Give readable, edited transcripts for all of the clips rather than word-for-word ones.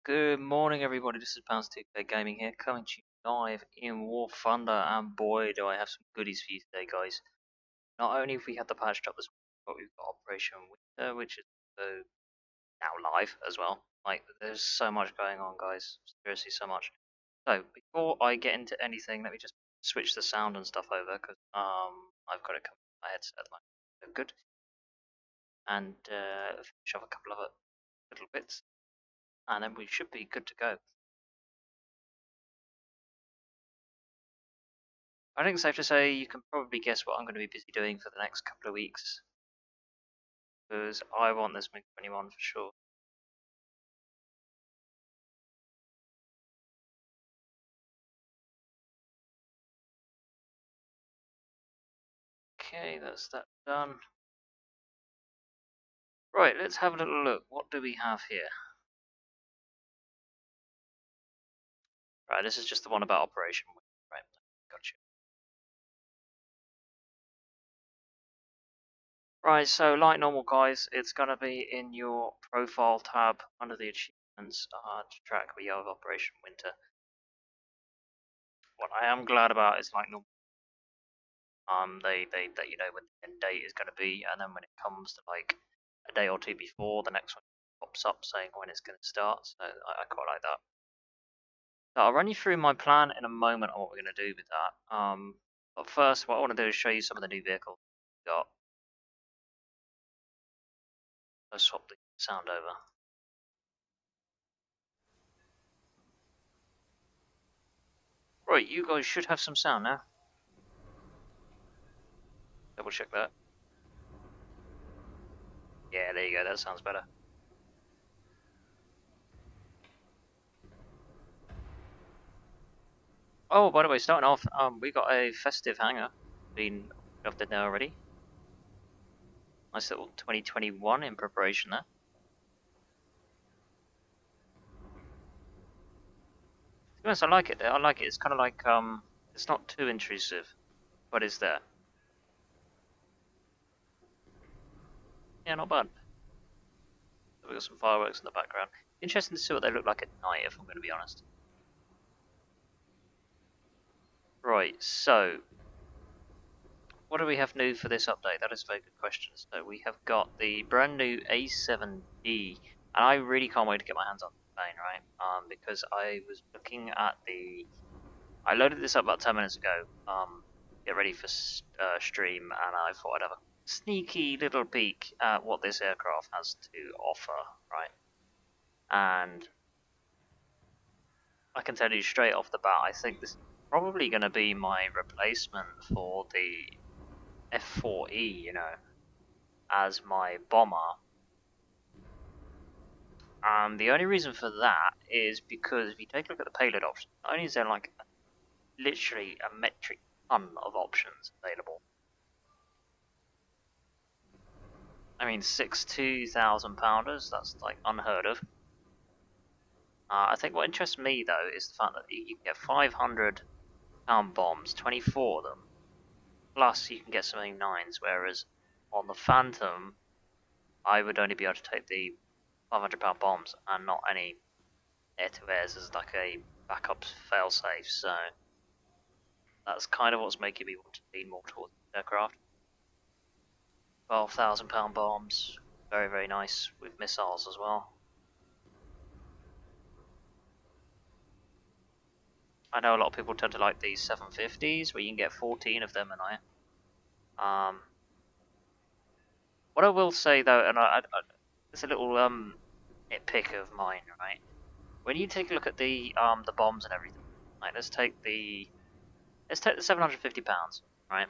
Good morning, everybody. This is Bounce2K Gaming here, coming to you live in War Thunder, and boy, do I have some goodies for you today, guys. Not only have we had the patch drop this week, but we've got Operation Winter, which is now live as well. Like, there's so much going on, guys. Seriously, so much. So, before I get into anything, let me just switch the sound and stuff over, because I've got it coming from my headset at the moment. So good. And finish off a couple of little bits, and then we should be good to go. I think it's safe to say you can probably guess what I'm going to be busy doing for the next couple of weeks, because I want this MiG-21 for sure. Okay, that's that done. Right, let's have a little look. What do we have here? Right, this is just the one about Operation Winter. Right, gotcha. Right, so like normal, guys, it's going to be in your profile tab under the achievements to track where you have Operation Winter. What I am glad about is like normal. They let you know when the end date is going to be, and then when it comes to like a day or two before, the next one pops up saying when it's going to start. So I quite like that. So I'll run you through my plan in a moment on what we're going to do with that. But first, what I want to do is show you some of the new vehicles we got. Let's swap the sound over. Right, you guys should have some sound now. Double check that. Yeah, there you go. That sounds better. Oh, by the way, starting off, we got a festive hangar been up there already. Nice little 2021 in preparation there. To be honest, I like it. I like it. It's kind of like it's not too intrusive, but it's there. Yeah, not bad. We got some fireworks in the background. Interesting to see what they look like at night, if I'm going to be honest. Right, so what do we have new for this update? That is a very good question. So we have got the brand new A7D, and I really can't wait to get my hands on the plane, right? Because I was looking at I loaded this up about 10 minutes ago. Get ready for stream, and I thought I'd have a sneaky little peek at what this aircraft has to offer, right? And I can tell you straight off the bat, I think this is probably going to be my replacement for the F4E, as my bomber. And the only reason for that is because if you take a look at the payload options, not only is there like literally a metric ton of options available. I mean, 6 2,000 pounders, that's like unheard of. I think what interests me though is the fact that you can get 500-pound bombs, 24 of them, plus you can get some A9s, whereas on the Phantom, I would only be able to take the 500-pound bombs and not any air-to-airs as like a backup failsafe, so that's kind of what's making me want to lean more towards aircraft. 12,000-pound bombs, very, very nice, with missiles as well. I know a lot of people tend to like these 750s, where you can get 14 of them a night. What I will say though, and it's a little nitpick of mine, right? When you take a look at the bombs and everything, right? Let's take the 750 pounds, right?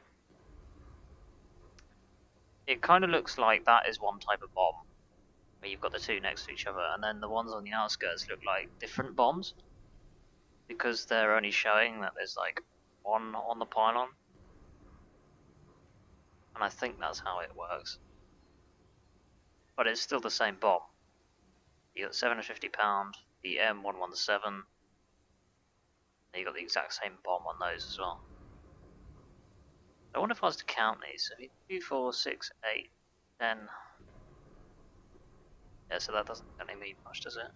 It kind of looks like that is one type of bomb, where you've got the two next to each other, and then the ones on the outskirts look like different bombs, because they're only showing that there's like one on the pylon, and I think that's how it works. But it's still the same bomb. You got 750 pound, the M117. You got the exact same bomb on those as well. I wonder if I was to count these. So 2, 4, 6, 8, 10. Yeah, so that doesn't really mean much, does it?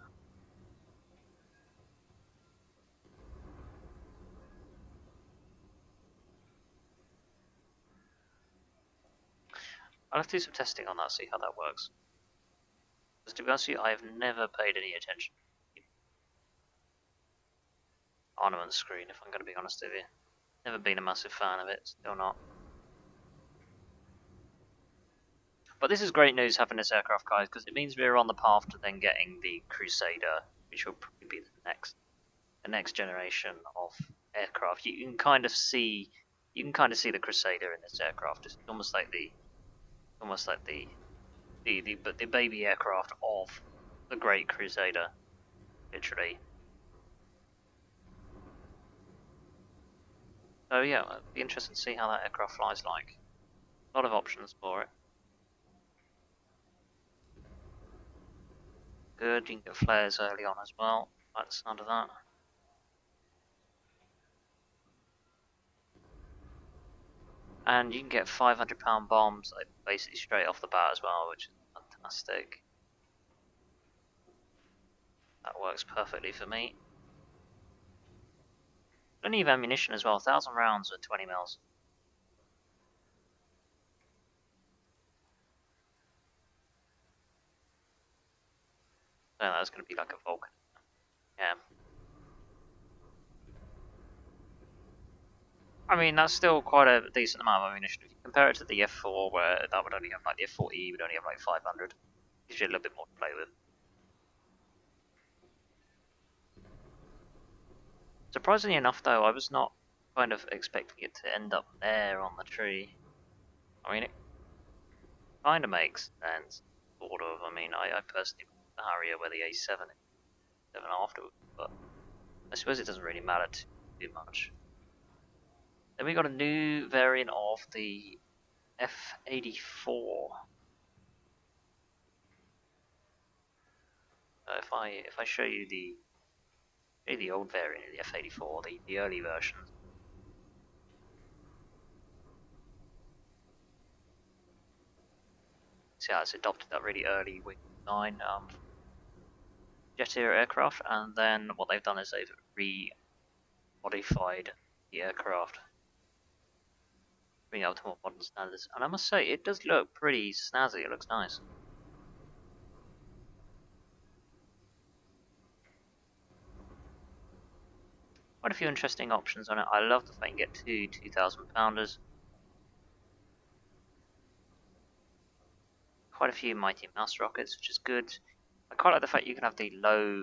I'll have to do some testing on that, see how that works. Because to be honest with you, I have never paid any attention to the armament screen, if I'm going to be honest with you. Never been a massive fan of it, still not. But this is great news having this aircraft, guys, because it means we're on the path to then getting the Crusader, which will probably be the next generation of aircraft. You can kind of see the Crusader in this aircraft. It's almost like the baby aircraft of the Great Crusader, literally. So yeah, it'll be interesting to see how that aircraft flies like. A lot of options for it. Good, you can get flares early on as well. Like the sound of that. And you can get 500-pound bombs like basically straight off the bat as well, which is fantastic. That works perfectly for me. Plenty of ammunition as well, 1,000 rounds at 20 mils. So that's going to be like a Vulcan. Yeah. I mean, that's still quite a decent amount of ammunition. If you compare it to the F4, where that would only have like the F40E would only have like 500. Gives you a little bit more to play with. Surprisingly enough, though, I was not kind of expecting it to end up there on the tree. I mean, it kind of makes sense, sort of. I mean, I personally put the Harrier where the A7 is 7 afterwards, but I suppose it doesn't really matter too much. Then we got a new variant of the F-84. If I show you the old variant of the F-84, the early versions. So yeah, it's adopted that really early Wing 9 jet aircraft, and then what they've done is they've re-modified the aircraft, bring it up to more modern standards. And I must say, it does look pretty snazzy. It looks nice. Quite a few interesting options on it. I love the fact you can get two 2,000 pounders. Quite a few Mighty Mouse rockets, which is good. I quite like the fact you can have the low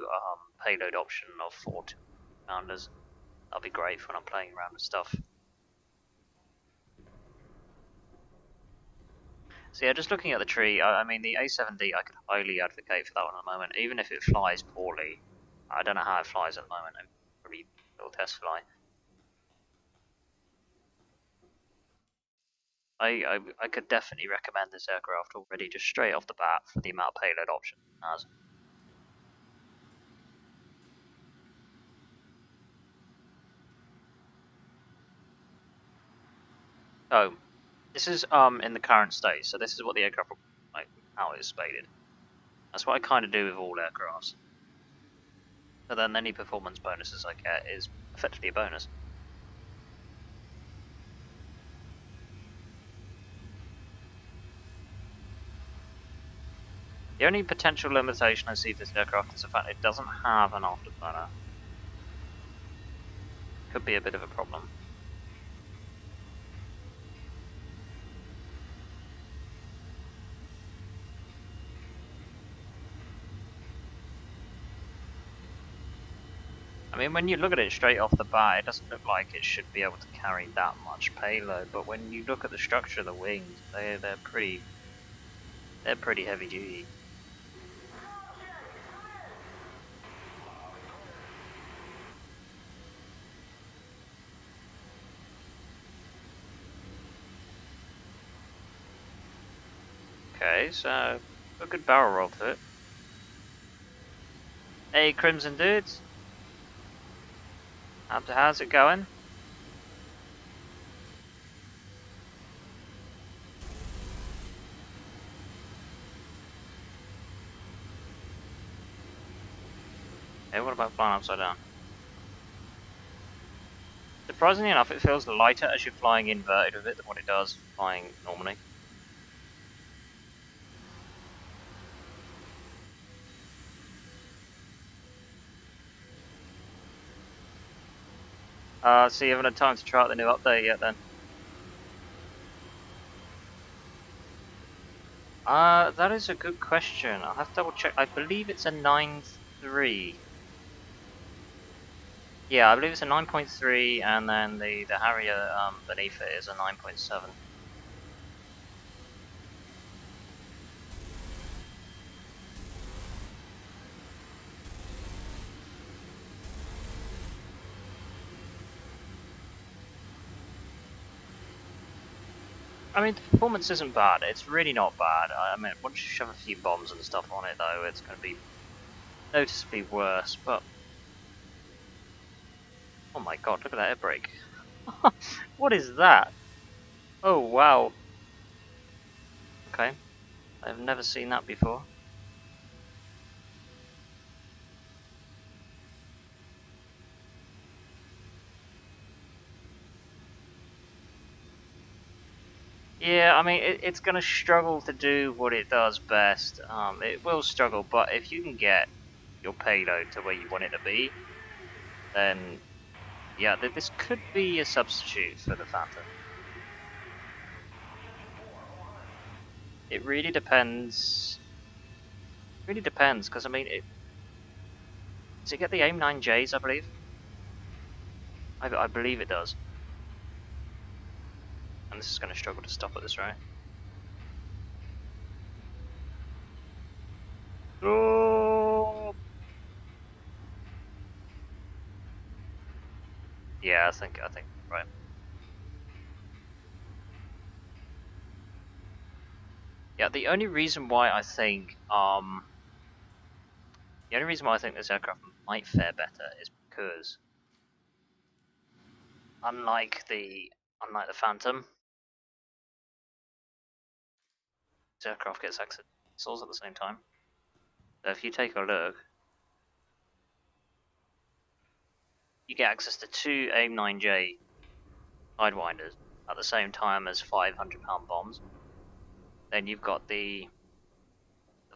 payload option of 4 2,000 pounders. That'll be great for when I'm playing around with stuff. So yeah, just looking at the tree, I mean the A7D I could highly advocate for that one at the moment, even if it flies poorly. I don't know how it flies at the moment, I'm probably a little test fly. I could definitely recommend this aircraft already, just straight off the bat for the amount of payload options it has. So, this is in the current state, so this is what the aircraft will like how it is spaded. That's what I kind of do with all aircrafts. So then any performance bonuses I get is effectively a bonus. The only potential limitation I see for this aircraft is the fact it doesn't have an afterburner. Could be a bit of a problem. I mean, when you look at it straight off the bat, it doesn't look like it should be able to carry that much payload. But when you look at the structure of the wings, they're pretty heavy duty. Okay, so a good barrel roll to it. Hey, Crimson dudes. How's it going? Hey, what about flying upside down? Surprisingly enough, it feels lighter as you're flying inverted with it than what it does flying normally. So you haven't had time to try out the new update yet then? That is a good question. I'll have to double check. I believe it's a 9.3. Yeah, I believe it's a 9.3, and then the Harrier beneath it is a 9.7. I mean, the performance isn't bad. It's really not bad. I mean, once you shove a few bombs and stuff on it, though, it's going to be noticeably worse. But oh my god, look at that air brake! What is that? Oh wow. Okay, I've never seen that before. Yeah, I mean, it's going to struggle to do what it does best. It will struggle, but if you can get your payload to where you want it to be, then yeah, this could be a substitute for the Phantom. It really depends. Really depends, because I mean, does it get the AIM 9Js? I believe. I believe it does. And this is going to struggle to stop at this rate. Oh! Yeah, I think right. Yeah, the only reason why I think this aircraft might fare better is because unlike the Phantom, this aircraft gets access to missiles at the same time. So if you take a look, you get access to two AIM 9J Sidewinders at the same time as 500-pound bombs. Then you've got the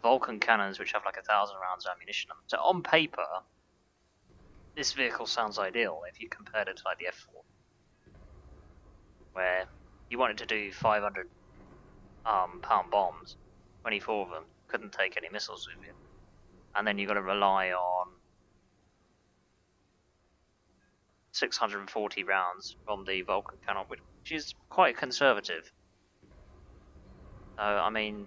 Vulcan cannons, which have like 1,000 rounds of ammunition. So on paper, this vehicle sounds ideal if you compared it to like the F4, where you wanted to do 500 pound bombs, 24 of them, couldn't take any missiles with you, and then you've got to rely on 640 rounds from the Vulcan cannon, which is quite conservative. So I mean,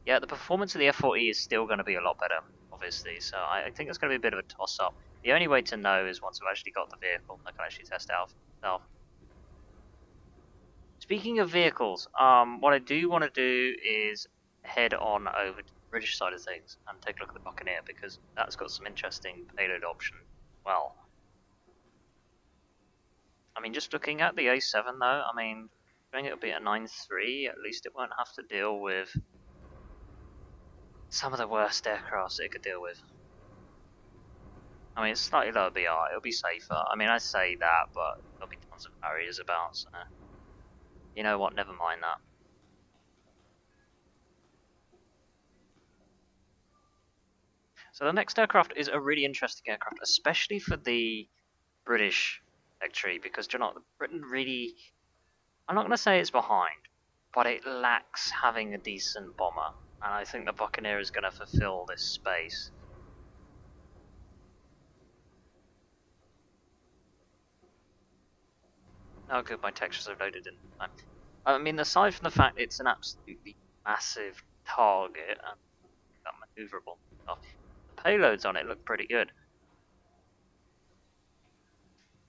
yeah, the performance of the F4E is still going to be a lot better, obviously. So I think it's going to be a bit of a toss-up. The only way to know is once I've actually got the vehicle, I can actually test it out for myself. Speaking of vehicles, what I do want to do is head on over to the British side of things and take a look at the Buccaneer because that's got some interesting payload options. Well, I mean, just looking at the A7 though, I mean, going it'll be a 9.3, at least it won't have to deal with some of the worst aircrafts it could deal with. I mean, it's slightly lower BR, it'll be safer. I mean, I say that, but there'll be tons of barriers about, so you know what, never mind that. So the next aircraft is a really interesting aircraft, especially for the British secretary, because do you know, Britain really, I'm not going to say it's behind, but it lacks having a decent bomber, and I think the Buccaneer is going to fulfill this space. Oh good, my textures are loaded in time. I mean, aside from the fact it's an absolutely massive target and maneuverable stuff, the payloads on it look pretty good.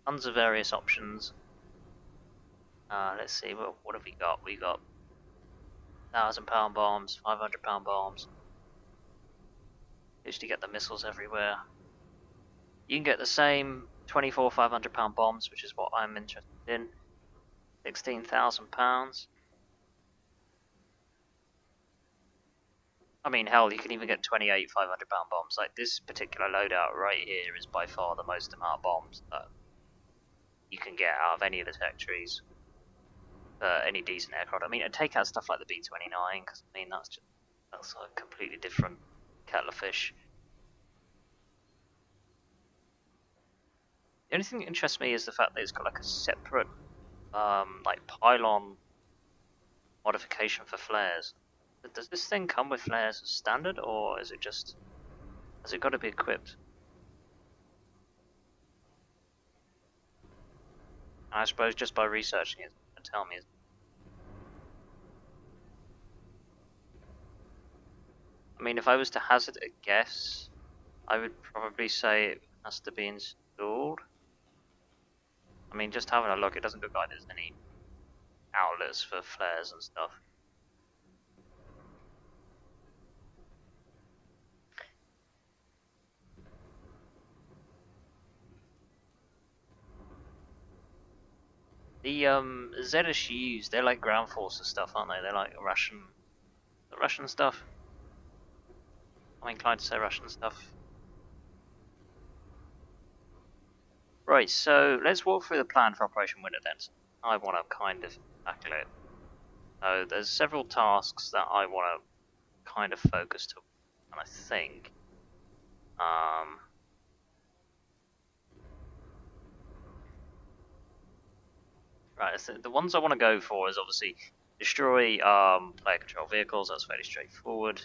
Tons of various options. Let's see, what have we got? We got 1,000-pound bombs, 500-pound bombs. Usually get the missiles everywhere. You can get the same 24 500-pound bombs, which is what I'm interested in. 16,000 pounds. I mean, hell, you can even get 28 500-pound bombs. Like this particular loadout right here is by far the most amount of bombs that you can get out of any of the tech trees for any decent aircraft. I mean, take out stuff like the B-29 because I mean that's a completely different kettle of fish. The only thing that interests me is the fact that it's got like a separate like pylon modification for flares. But does this thing come with flares as standard, or is it just has it got to be equipped? And I suppose just by researching it, and tell me. I mean, if I was to hazard a guess, I would probably say it has to be installed. I mean, just having a look, it doesn't look like there's any outlets for flares and stuff. The ZSUs, they're like ground forces stuff, aren't they? They're like Russian stuff. I'm inclined to say Russian stuff. Right, so let's walk through the plan for Operation Winter then. I want to kind of tackle it. So there's several tasks that I want to kind of focus to, and I think right, so the ones I want to go for is obviously destroy player control vehicles. That's fairly straightforward.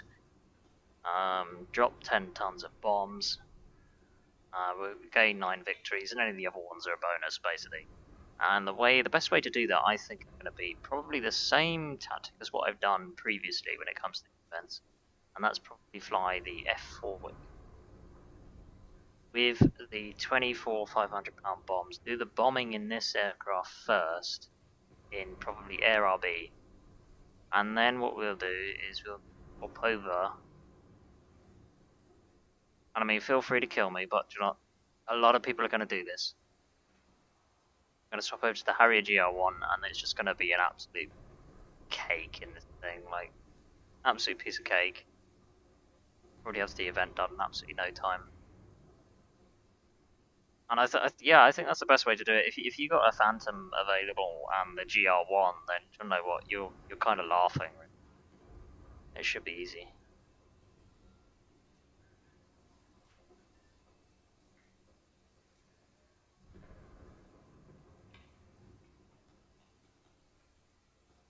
Drop 10 tons of bombs. We gain 9 victories, and any of the other ones are a bonus, basically. And the best way to do that, I think, is going to be probably the same tactic as what I've done previously when it comes to defense, and that's probably fly the F4 with the 24 500-pound bombs. Do the bombing in this aircraft first, in probably Air RB, and then what we'll do is we'll hop over. And I mean, feel free to kill me, but a lot of people are going to do this. I'm going to swap over to the Harrier GR1, and it's just going to be an absolute cake in this thing, like, absolute piece of cake. Already has the event done in absolutely no time. And I think that's the best way to do it. If you got a Phantom available and the GR1, then you know what, you're kind of laughing. It should be easy.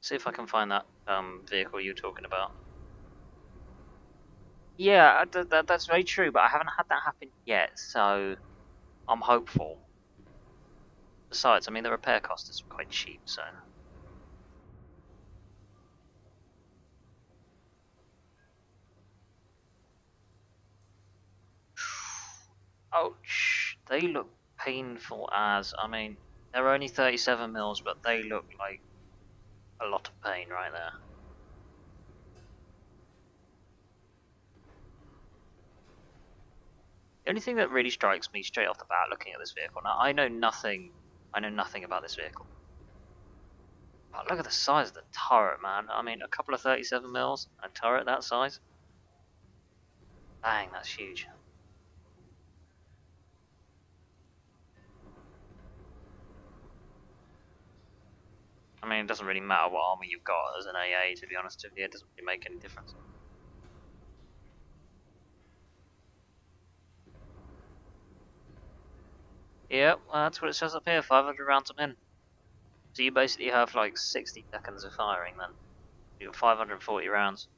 See if I can find that vehicle you're talking about. Yeah, that's very true, but I haven't had that happen yet, so I'm hopeful. Besides, I mean, the repair cost is quite cheap, so. Ouch, they look painful as. I mean, they're only 37 mils, but they look like a lot of pain right there. The only thing that really strikes me straight off the bat looking at this vehicle, now I know nothing about this vehicle. But look at the size of the turret, man. I mean, a couple of 37 mils, a turret that size. Bang, that's huge. I mean, it doesn't really matter what armor you've got as an AA, to be honest with you. It doesn't really make any difference. Yep, well, that's what it says up here, 500 rounds a min. So you basically have like 60 seconds of firing then. You got 540 rounds.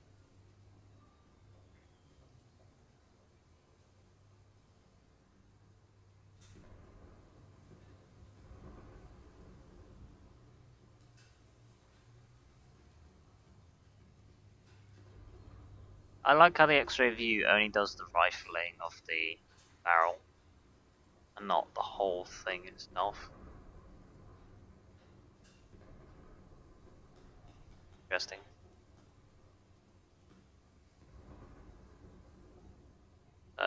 I like how the X-ray view only does the rifling of the barrel and not the whole thing itself. Interesting.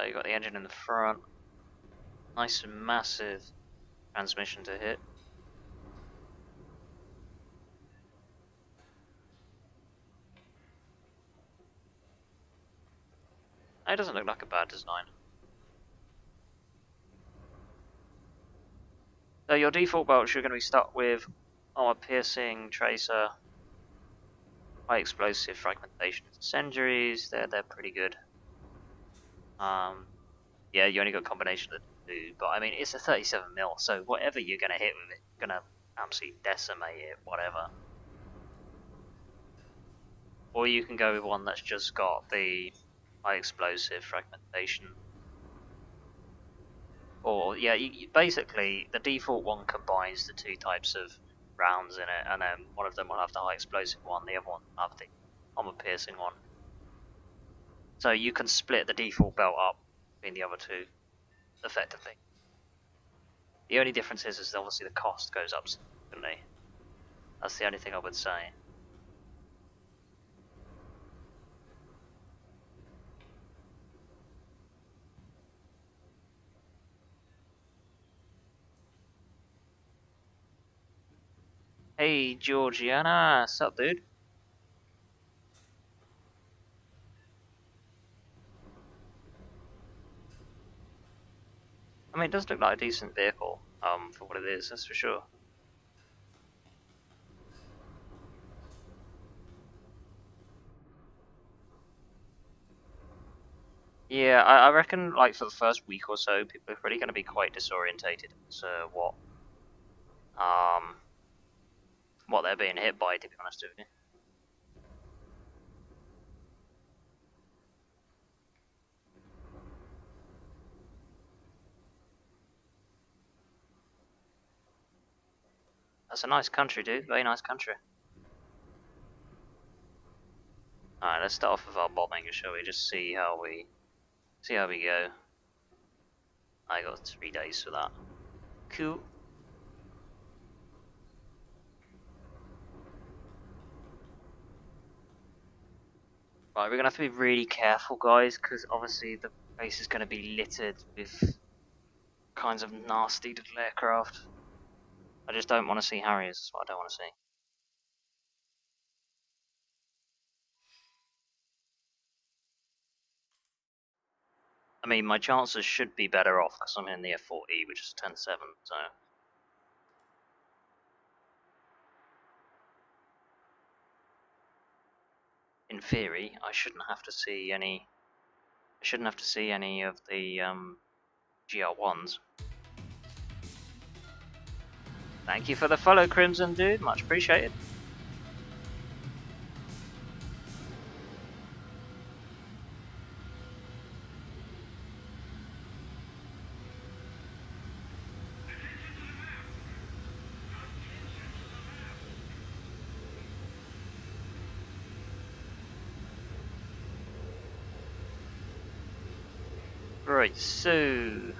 You got the engine in the front. Nice and massive transmission to hit. It doesn't look like a bad design. So your default bolts you're going to be stuck with armor piercing, tracer, high explosive, fragmentation, incendiaries. They're pretty good. Yeah, you only got a combination of do, but I mean, it's a 37mm, so whatever you're going to hit with it, you're going to absolutely decimate it, whatever. Or you can go with one that's just got the high explosive fragmentation. Or, yeah, basically, the default one combines the two types of rounds in it, and then one of them will have the high explosive one, the other one will have the armor piercing one. So you can split the default belt up between the other two, effectively. The only difference is obviously the cost goes up significantly. That's the only thing I would say. Hey Georgiana, sup dude? I mean, it does look like a decent vehicle, for what it is, that's for sure. Yeah, I reckon, like, for the first week or so, people are really going to be quite disorientated to um, what they're being hit by, to be honest with you. That's a nice country, dude. Very nice country. Alright, let's start off with our bombing, shall we? Just see how we go. I got 3 days for that. Cool. Right, we're gonna have to be really careful, guys, because obviously the base is gonna be littered with kinds of nasty little aircraft. I just don't want to see Harriers. That's what I don't want to see. I mean, my chances should be better off because I'm in the F40, which is 10-7, so. In theory, I shouldn't have to see any. I shouldn't have to see any of the GR1s. Thank you for the follow, Crimson dude. Much appreciated. Right, so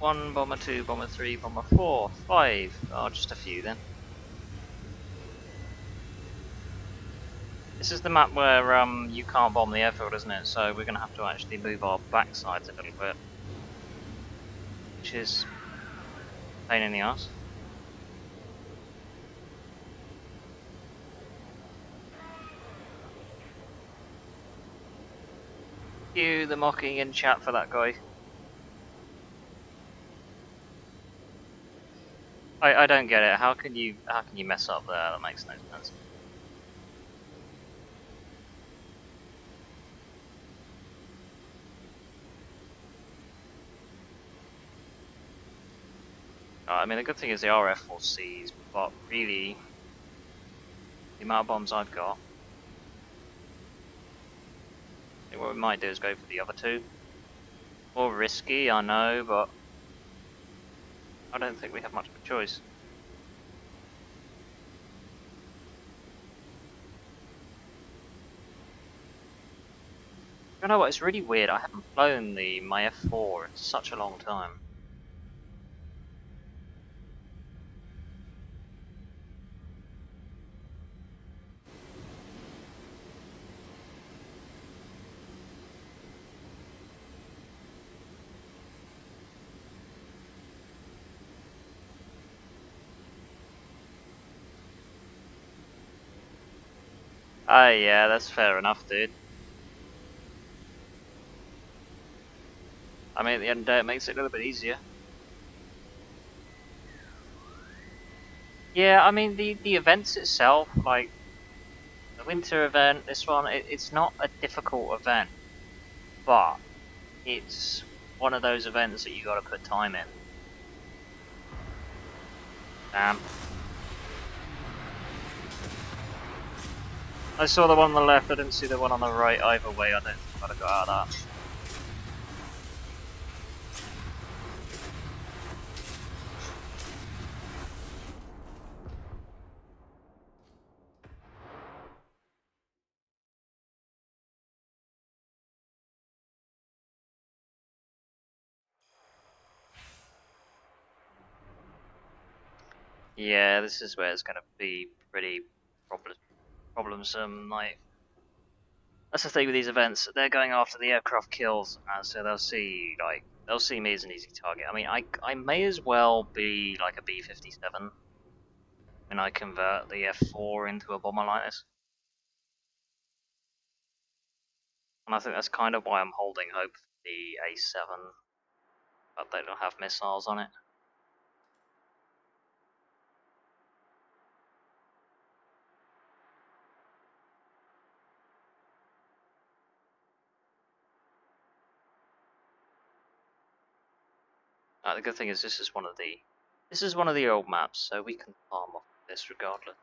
1 bomber, 2 bomber, 3 bomber, 4, 5. Oh, just a few then. This is the map where you can't bomb the airfield, isn't it? So we're gonna have to actually move our backsides a little bit, which is a pain in the ass. You, the mocking in chat for that guy. I don't get it. How can you mess up there? That makes no sense. I mean, the good thing is they are F4Cs, but really, the amount of bombs I've got, I think what we might do is go for the other two. More risky, I know, but I don't think we have much of a choice. You know what, it's really weird, I haven't flown my F4 in such a long time. Ah, yeah, that's fair enough, dude. I mean, at the end of the day, it makes it a little bit easier. Yeah, I mean, the events itself, like, the winter event, this one, it's not a difficult event, but it's one of those events that you gotta put time in. Damn. I saw the one on the left, I didn't see the one on the right either way, I don't think I'd have got out of that. Yeah, this is where it's gonna be pretty problemsome, like... That's the thing with these events, they're going after the aircraft kills, so they'll see, like, they'll see me as an easy target. I mean, I may as well be, like, a B-57 when I convert the F4 into a bomber like this. And I think that's kind of why I'm holding hope for the A7, but they don't have missiles on it. The good thing is this is one of the old maps, so we can farm off this regardless.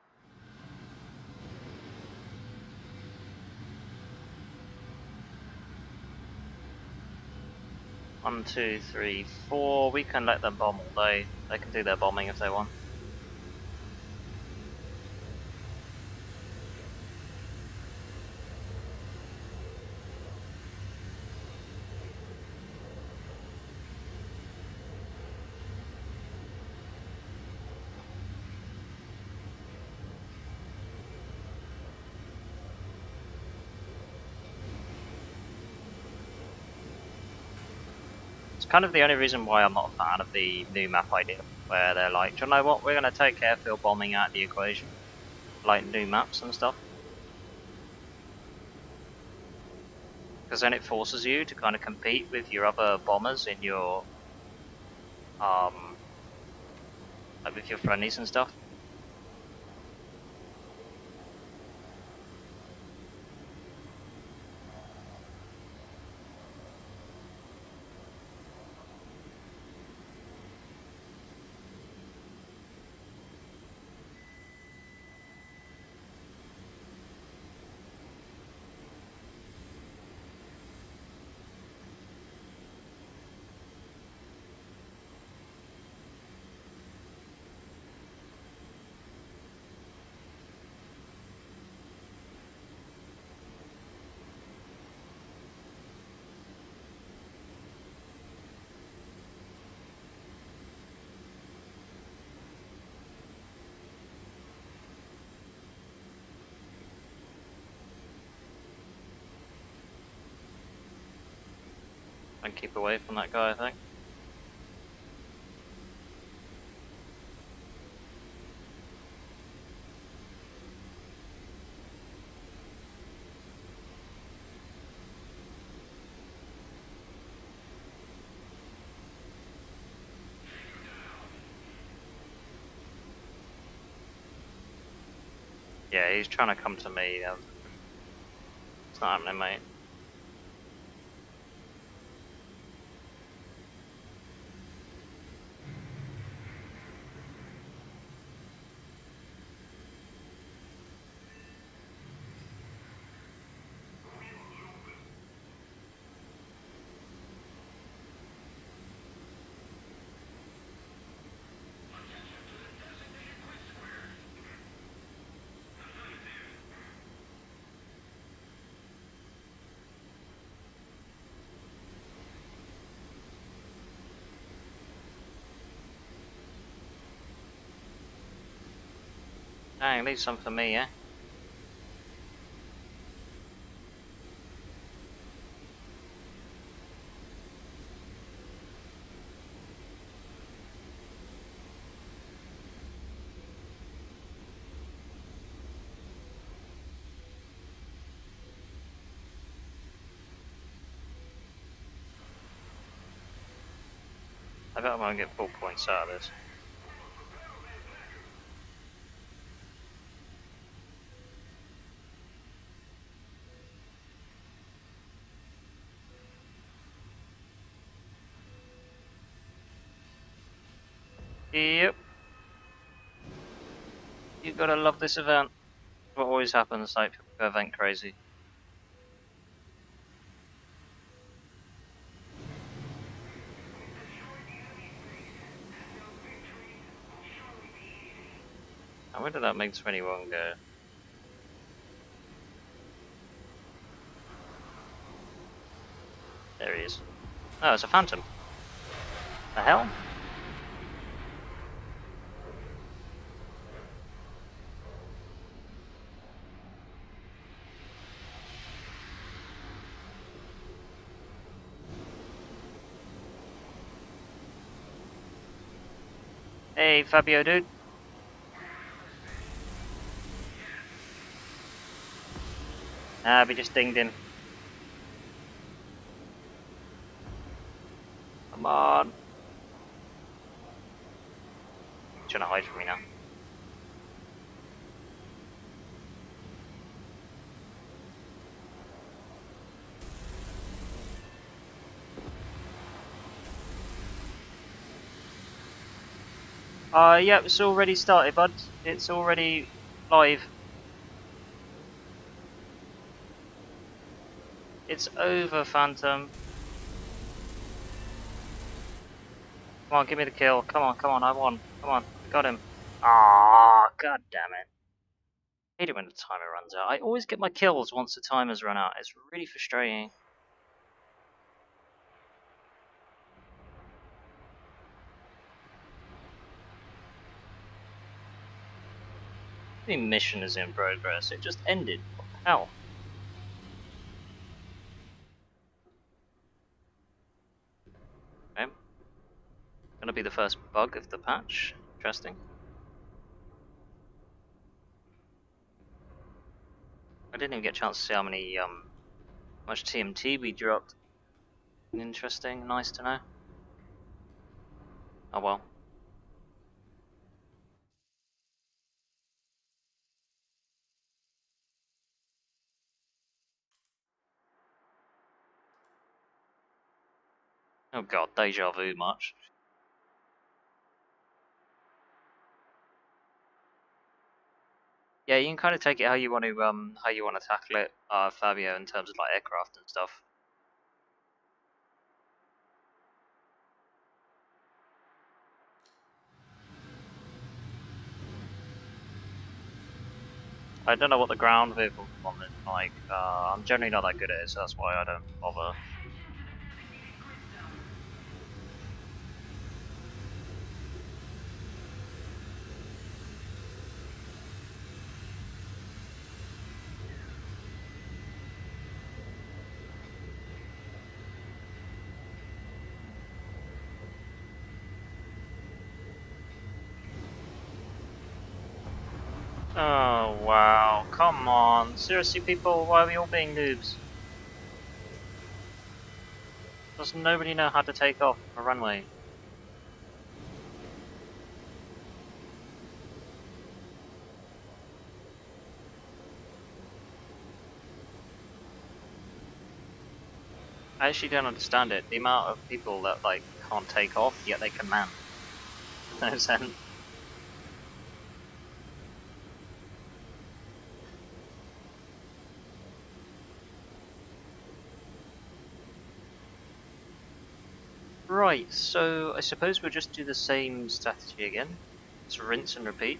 One, two, three, four. We can let them bomb all day. They can do their bombing if they want. It's kind of the only reason why I'm not a fan of the new map idea, where they're like, do you know what, we're going to take airfield bombing out of the equation, like new maps and stuff. Because then it forces you to kind of compete with your other bombers in your, like with your friendlies and stuff. And keep away from that guy, I think. Yeah, he's trying to come to me. It's not happening, mate. Dang, leave some for me, yeah? I bet I'm gonna get 4 points out of this. Yep. You gotta love this event. What always happens, like, people go event crazy. Now, where did that MiG-21 go? There he is. Oh, it's a Phantom. The hell? Hey, Fabio, dude. Ah, we just dinged him. Come on. He's trying to hide from me now. Yep, it's already started, bud. It's already live. It's over, Phantom. Come on, give me the kill. Come on, I won. Come on, I got him. Ah, god damn it. I hate it when the timer runs out. I always get my kills once the timer's run out. It's really frustrating. The mission is in progress. It just ended. What the hell? Okay. Gonna be the first bug of the patch. Interesting. I didn't even get a chance to see how much TMT we dropped. Interesting, nice to know. Oh well. Oh god, deja vu much. Yeah, you can kind of take it how you want to tackle it, Fabio, in terms of like aircraft and stuff. I don't know what the ground vehicle one is like. I'm generally not that good at it, so that's why I don't bother. Oh wow, come on. Seriously people, why are we all being noobs? Does nobody know how to take off a runway? I actually don't understand it. The amount of people that like can't take off, yet they can land. No sense. Right, so I suppose we'll just do the same strategy again. Just rinse and repeat.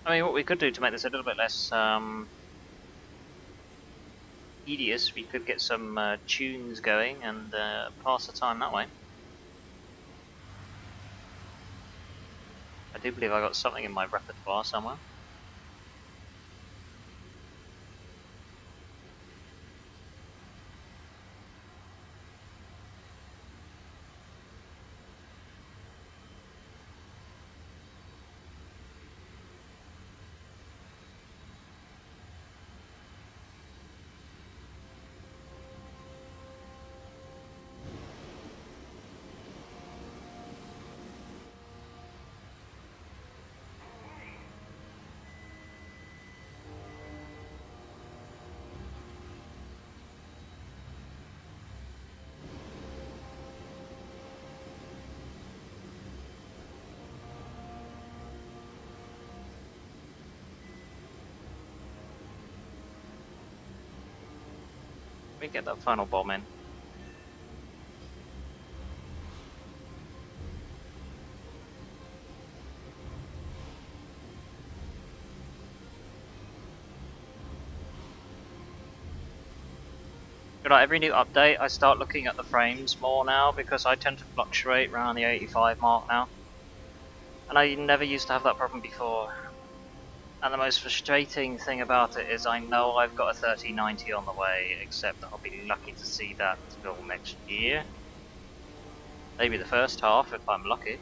I mean, what we could do to make this a little bit less tedious, we could get some tunes going and pass the time that way. I do believe I got something in my repertoire somewhere. We get that final bomb in. Every new update, I start looking at the frames more now because I tend to fluctuate around the 85 mark now. And I never used to have that problem before. And the most frustrating thing about it is I know I've got a 3090 on the way, except I'll be lucky to see that till next year. Maybe the first half if I'm lucky.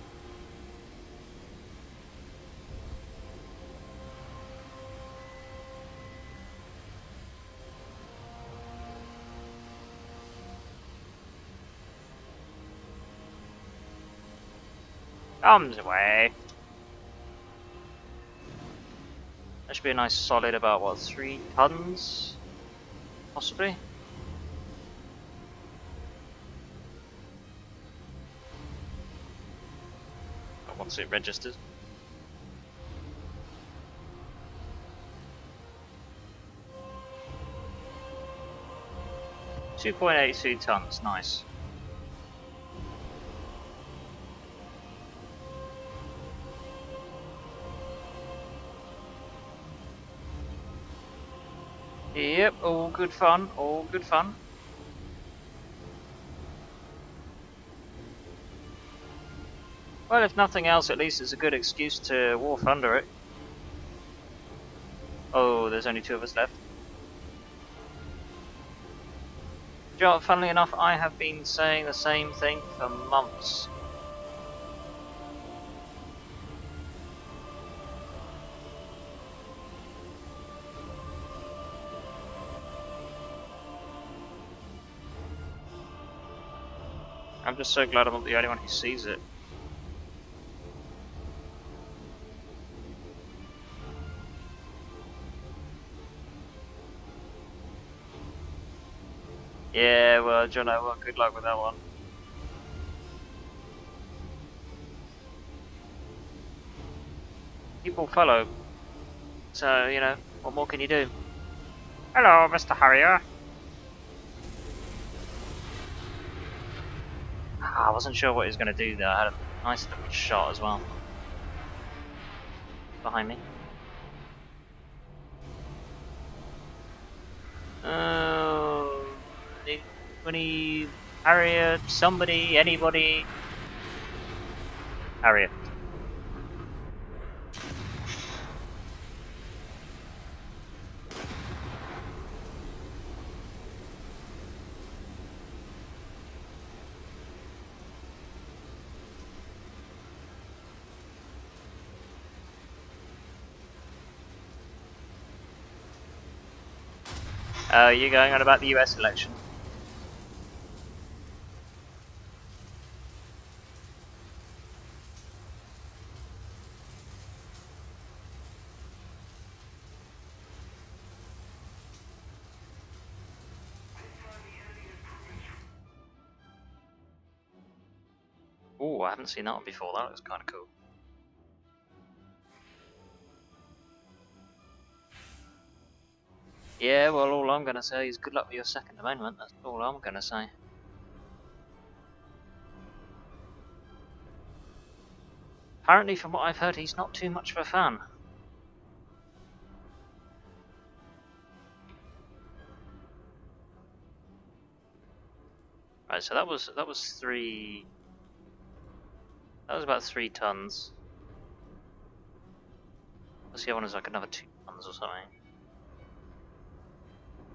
Comes away. That should be a nice solid about, what, 3 tons? Possibly? Once it registers. $2.82 tons, nice. Yep, all good fun, all good fun. Well, if nothing else, at least it's a good excuse to War Thunder it. Oh, there's only 2 of us left. Do you know what, funnily enough, I have been saying the same thing for months. I'm just so glad I'm not the only one who sees it. Yeah, well, do you know what? Good luck with that one. People follow. So, you know, what more can you do? Hello, Mr. Harrier. I wasn't sure what he was going to do there. I had a nice little shot as well. Behind me. Oh, anybody, Harriet, somebody, anybody. Harriet. You going on about the US election? Oh, I haven't seen that one before. That looks kind of cool. Yeah, well, all I'm going to say is good luck with your Second Amendment. That's all I'm going to say. Apparently, from what I've heard, he's not too much of a fan. Right, so that was 3. That was about 3 tons. Let's see, one is like another 2 tons or something.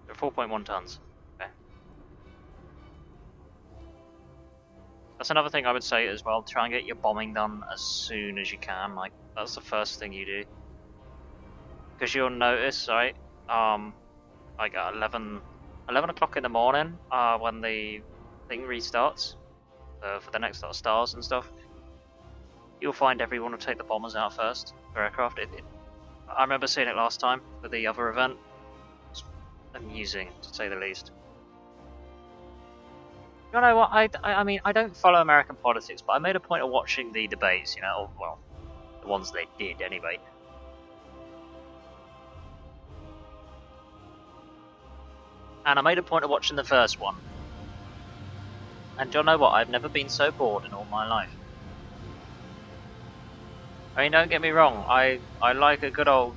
They're 4.1 tons. Okay. That's another thing I would say as well. Try and get your bombing done as soon as you can. Like, that's the first thing you do. Because you'll notice, right? Like at 11 o'clock in the morning, when the thing restarts, for the next lot of stars and stuff, you'll find everyone will take the bombers out first for aircraft. I remember seeing it last time for the other event. It's amusing, to say the least. You know what? I mean, I don't follow American politics, but I made a point of watching the debates. You know, well, the ones they did anyway. And I made a point of watching the first one. And do you know what? I've never been so bored in all my life. I mean, don't get me wrong. I like a good old,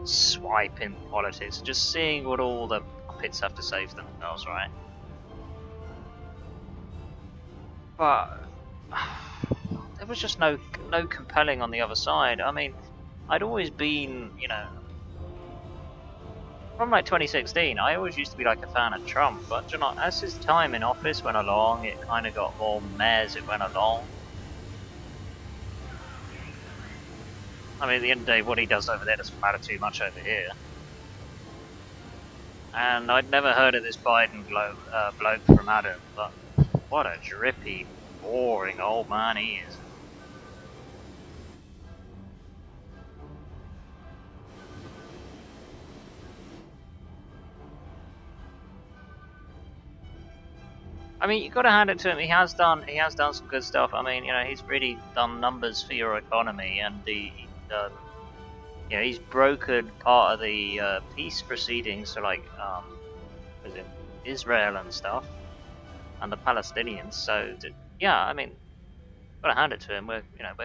swipe in politics. Just seeing what all the puppets have to say for themselves, right? But there was just no compelling on the other side. I mean, I'd always been, from like 2016, I always used to be like a fan of Trump, but as his time in office went along, it kind of got more meh as it went along. I mean, at the end of the day, what he does over there doesn't matter too much over here. And I'd never heard of this Biden bloke from Adam, but what a drippy, boring old man he is. I mean, you got to hand it to him. He has done some good stuff. I mean, he's really done numbers for your economy, and he's brokered part of the peace proceedings for like was it Israel and stuff, and the Palestinians. So yeah, I mean, got to hand it to him. Where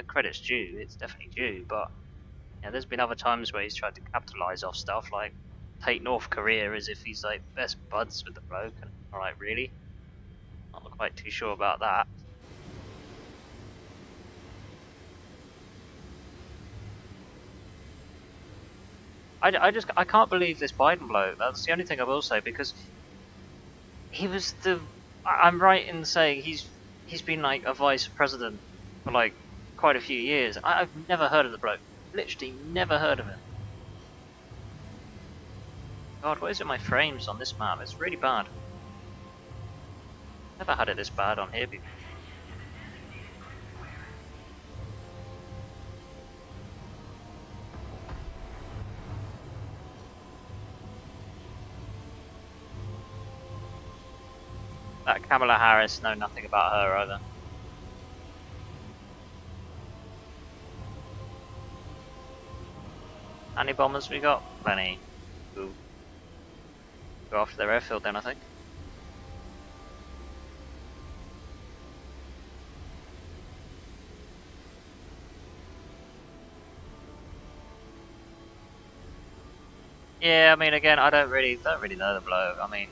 credit's due, it's definitely due. But there's been other times where he's tried to capitalize off stuff, like take North Korea as if he's like best buds with the bloke, and all right, really, I'm not quite too sure about that. I can't believe this Biden bloke. That's the only thing I will say, because he was I'm right in saying he's been like a vice president for like quite a few years. I've never heard of the bloke. Literally never heard of him. God, what is it? My frames on this map? It's really bad. Never had it this bad on here before. That Kamala Harris, know nothing about her either. How many bombers we got? Plenty. Ooh. Go after their airfield then, I think. Yeah, I mean, again, I don't really know the bloke. I mean,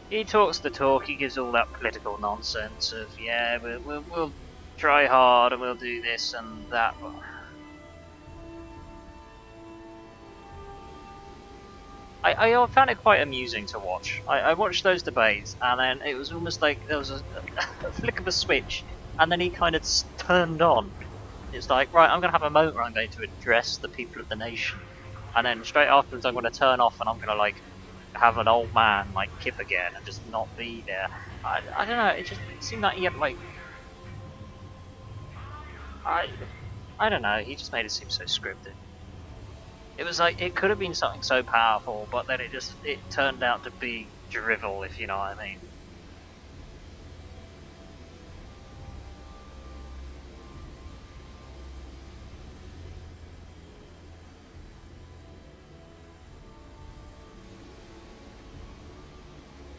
he talks the talk. He gives all that political nonsense of, yeah, we'll try hard and we'll do this and that. I found it quite amusing to watch. I watched those debates, and then it was almost like there was a flick of a switch, and then he kind of turned on. It's like, right, I'm going to have a moment where I'm going to address the people of the nation, and then straight afterwards I'm going to turn off and I'm going to like have an old man like Kip again and just not be there. I don't know. It seemed like he had like I don't know. He just made it seem so scripted. It was like it could have been something so powerful, but then it turned out to be drivel, if you know what I mean.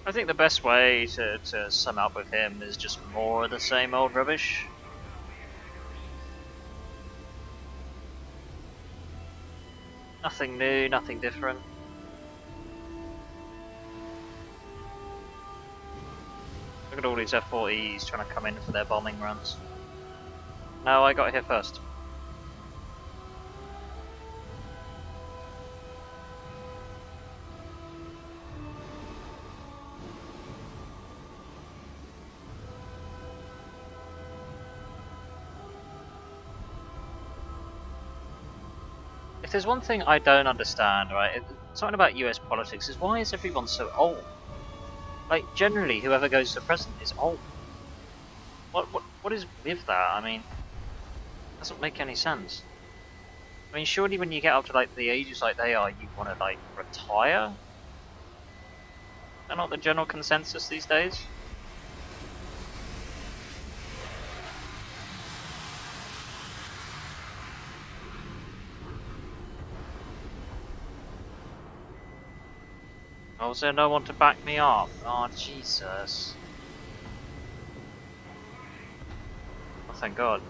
I think the best way to sum up with him is just more of the same old rubbish. Nothing new, nothing different. Look at all these F-40s trying to come in for their bombing runs. No, I got here first. If there's one thing I don't understand, right, something about US politics is why is everyone so old? Like, generally, whoever goes to president is old. What is with that? I mean, it doesn't make any sense. I mean, surely when you get up to like the ages like they are, you want to like retire? Is that not the general consensus these days? Oh, was there no one to back me up? Oh, Jesus. Oh, thank God.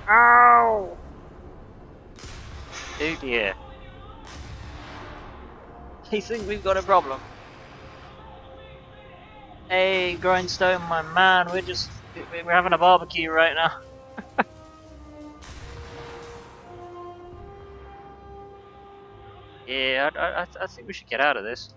Ow! Oh dear. I think we've got a problem. Hey, Grindstone, my man, we're having a barbecue right now. Yeah, I think we should get out of this.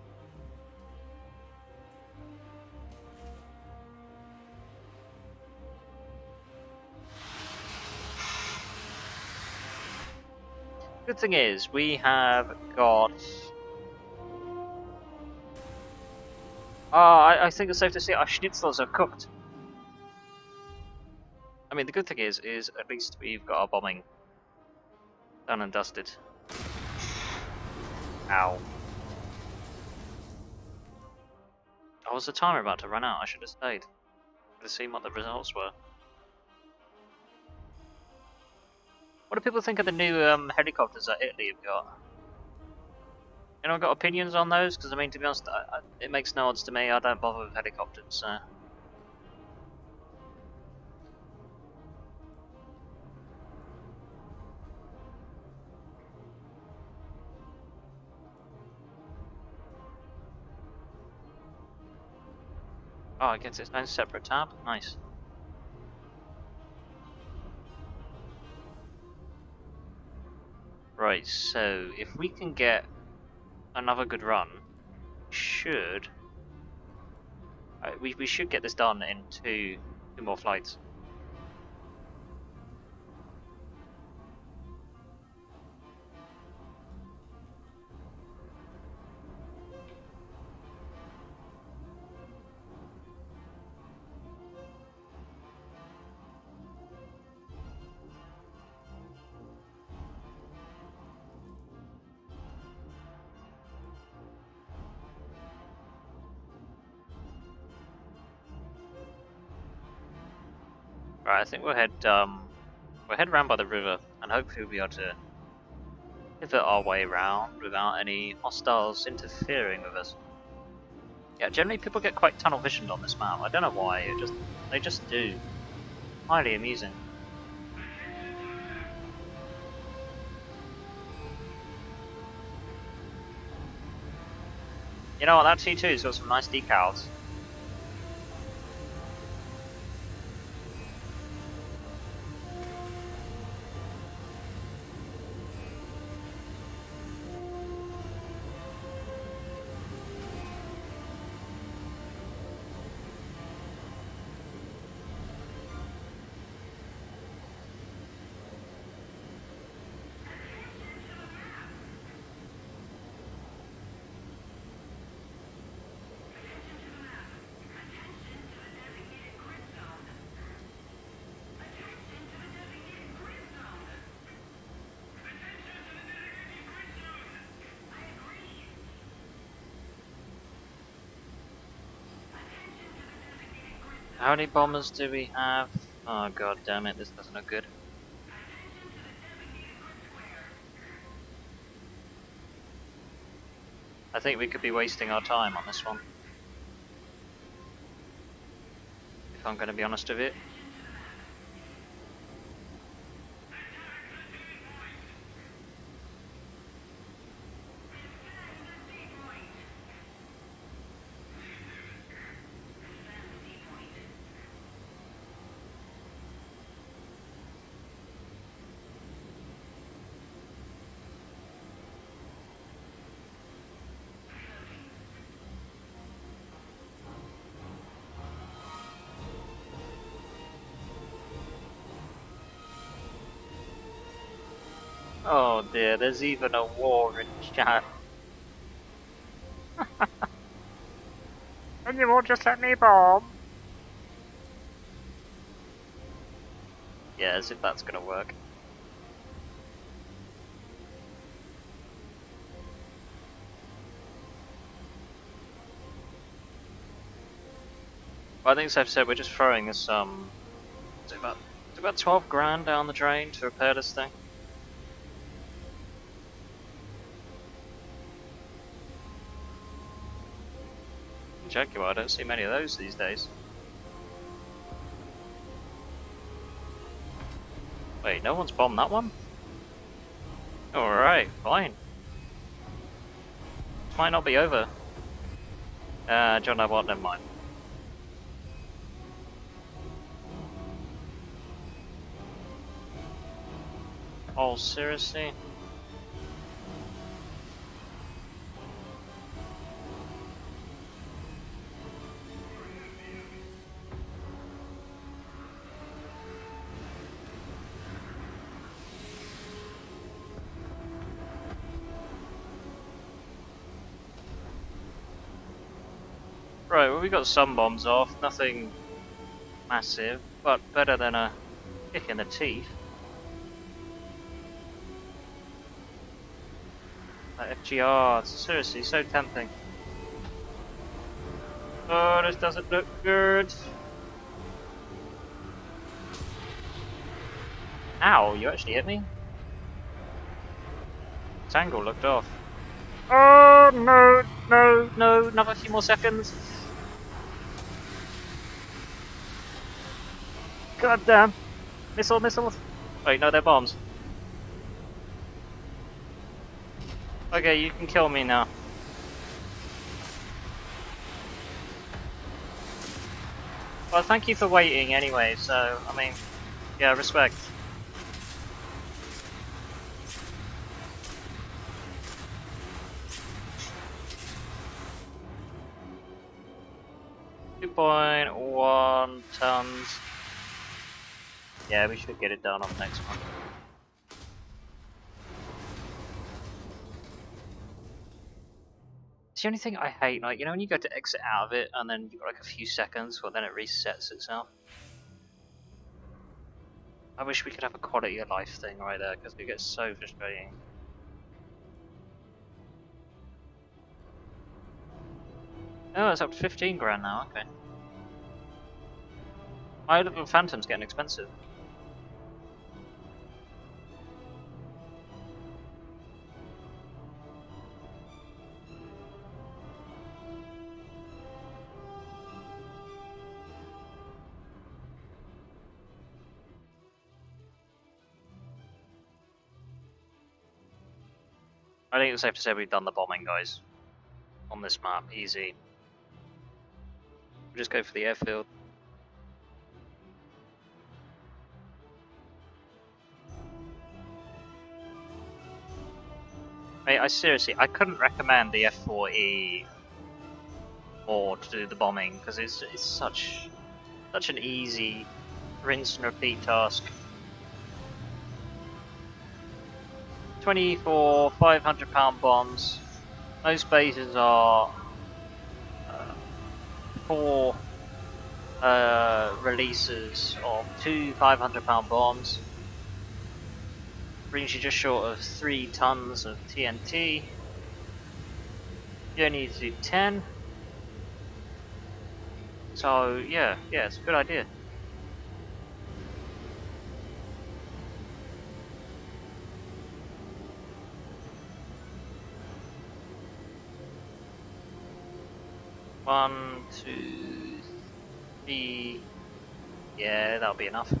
Good thing is, we have got... Oh, I think it's safe to say our schnitzels are cooked. I mean, the good thing is at least we've got our bombing done and dusted. Ow. Oh, was the timer about to run out? I should have stayed. Could have seen what the results were. What do people think of the new helicopters that Italy have got? Anyone got opinions on those? Because I mean, to be honest, it makes no odds to me. I don't bother with helicopters. So. Oh, it gets its own separate tab. Nice. Right. So if we can get another good run, should we should get this done in two more flights. Right. I think we'll head round by the river, and hopefully we'll be able to pivot our way around without any hostiles interfering with us. Yeah, generally people get quite tunnel visioned on this map. I don't know why. They just do. Highly amusing. You know what? That T2's got some nice decals. How many bombers do we have? Oh god damn it, this doesn't look good. I think we could be wasting our time on this one. If I'm going to be honest with it. Oh dear, there's even a war in chat. And you won't just let me bomb? Yeah, as if that's gonna work. But I think it's safe to say we're just throwing this it's about 12 grand down the drain to repair this thing. Jaguar, I don't see many of those these days. Wait, no one's bombed that one? Alright, fine. Might not be over. John, I what? Never mind. Oh, seriously? Right, well we got some bombs off, nothing massive, but better than a kick in the teeth. That FGR, it's seriously so tempting. Oh, this doesn't look good. Ow, you actually hit me? Tangle looked off. Oh, no, no, no, another few more seconds. God damn. Missiles. Wait, no, they're bombs. Okay, you can kill me now. Well, thank you for waiting anyway, so, I mean, yeah, respect. .1 tons. Yeah, we should get it done on the next one. It's the only thing I hate, like, you know when you go to exit out of it and then you've got like a few seconds, well then it resets itself. I wish we could have a quality of life thing right there, because it gets so frustrating. Oh, it's up to 15 grand now, okay. My little Phantom's getting expensive. I think it's safe to say we've done the bombing, guys. On this map, easy. We'll just go for the airfield. I seriously, I couldn't recommend the F4E more to do the bombing, because it's such an easy rinse and repeat task. 24 500-pound bombs. Most bases are 4 releases of 2 500-pound bombs. Brings you just short of 3 tons of TNT. You only need to do 10. So yeah, it's a good idea. One, two, three. Yeah, that'll be enough.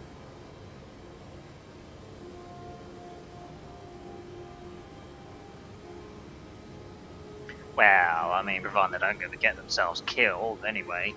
Well, I mean, provided they don't go to get themselves killed anyway.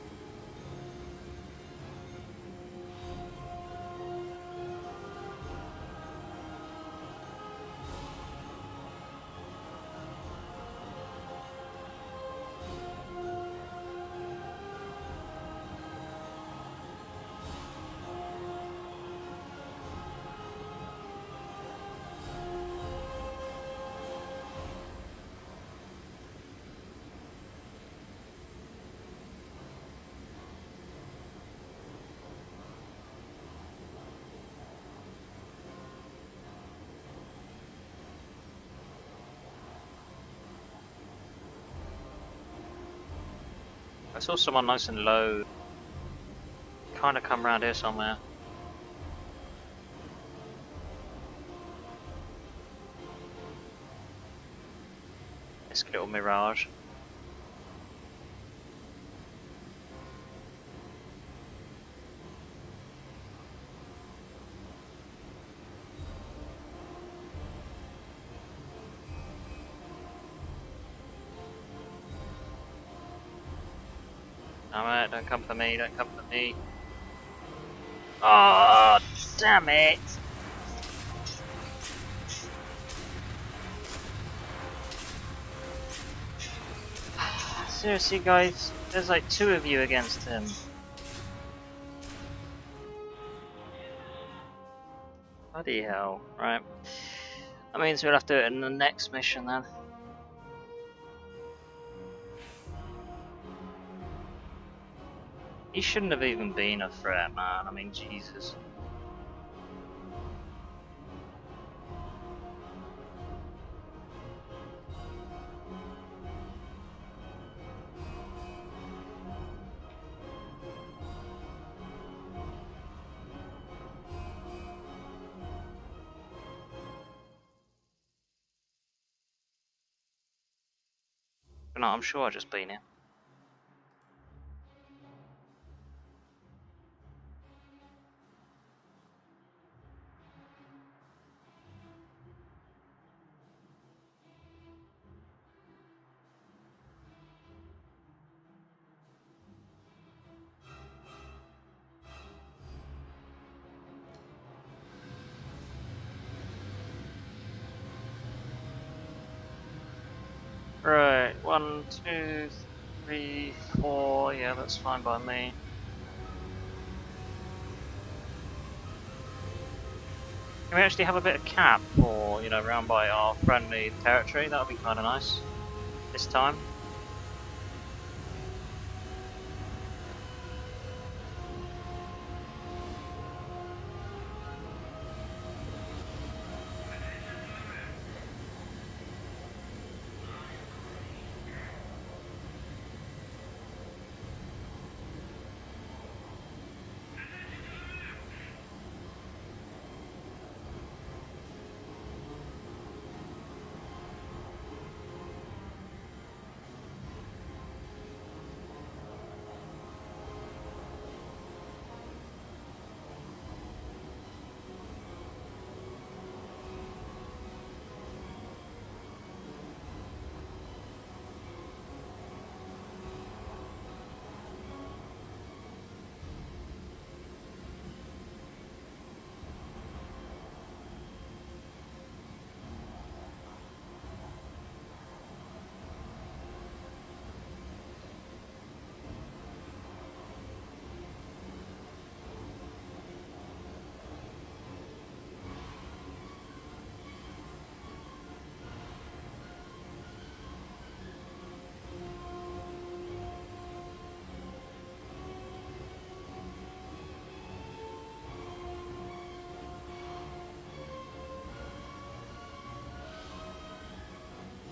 I saw someone nice and low kind of come around here somewhere. This little mirage. Alright, don't come for me, don't come for me. Oh, damn it! Seriously, guys, there's like 2 of you against him. Bloody hell, right. That means we'll have to do it in the next mission then. He shouldn't have even been a threat, man. I mean, Jesus. But no, I'm sure I've just been here. Right, 1, 2, 3, 4. Yeah, that's fine by me. Can we actually have a bit of cap for, you know, round by our friendly territory? That would be kind of nice. This time.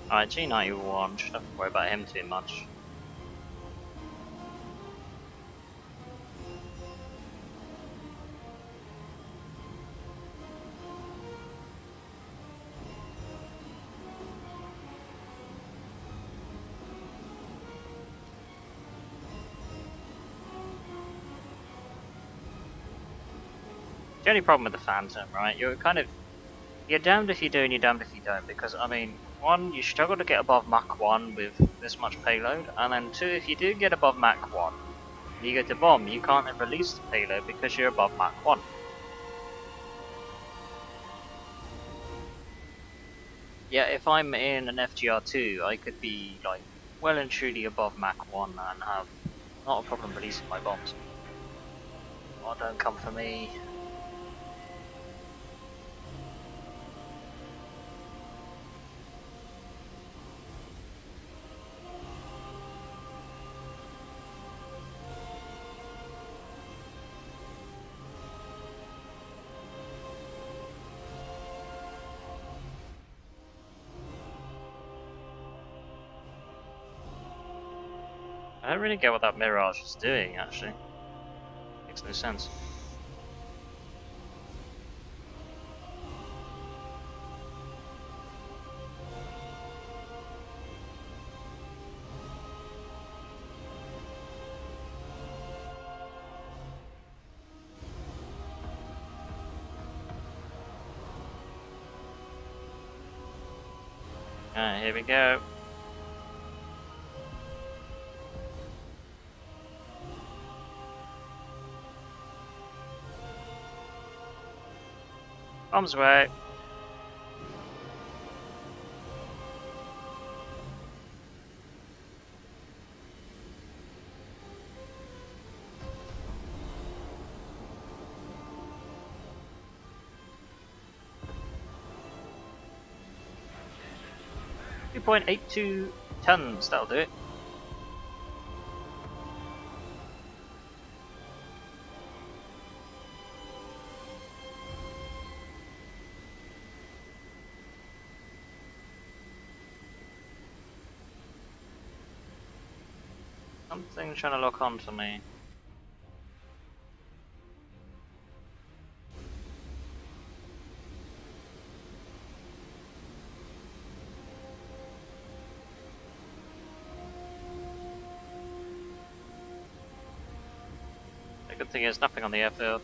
Alright, G91, shouldn't have to worry about him too much. The only problem with the Phantom, right, you're damned if you do and you're damned if you don't, because, I mean, 1, you struggle to get above Mach 1 with this much payload, and then 2, if you do get above Mach 1, and you go to bomb, you can't then release the payload because you're above Mach 1. Yeah, if I'm in an FGR2, I could be, like, well and truly above Mach 1 and have not a problem releasing my bombs. Oh, don't come for me. I don't really get what that Mirage is doing, actually. no sense. Alright, here we go. Bombs away. .82 tons, that'll do it. Something's trying to lock on to me. The good thing is nothing on the airfield.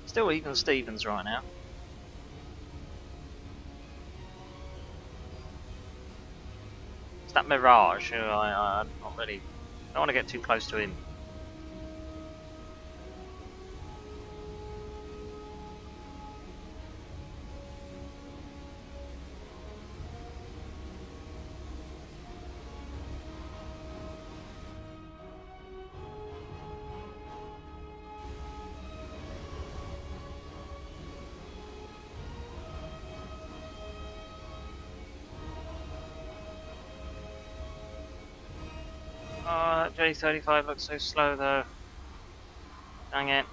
Still even Stevens right now. It's that Mirage who I'm not really... I don't want to get too close to him. Oh, that J35 looks so slow though. Dang it.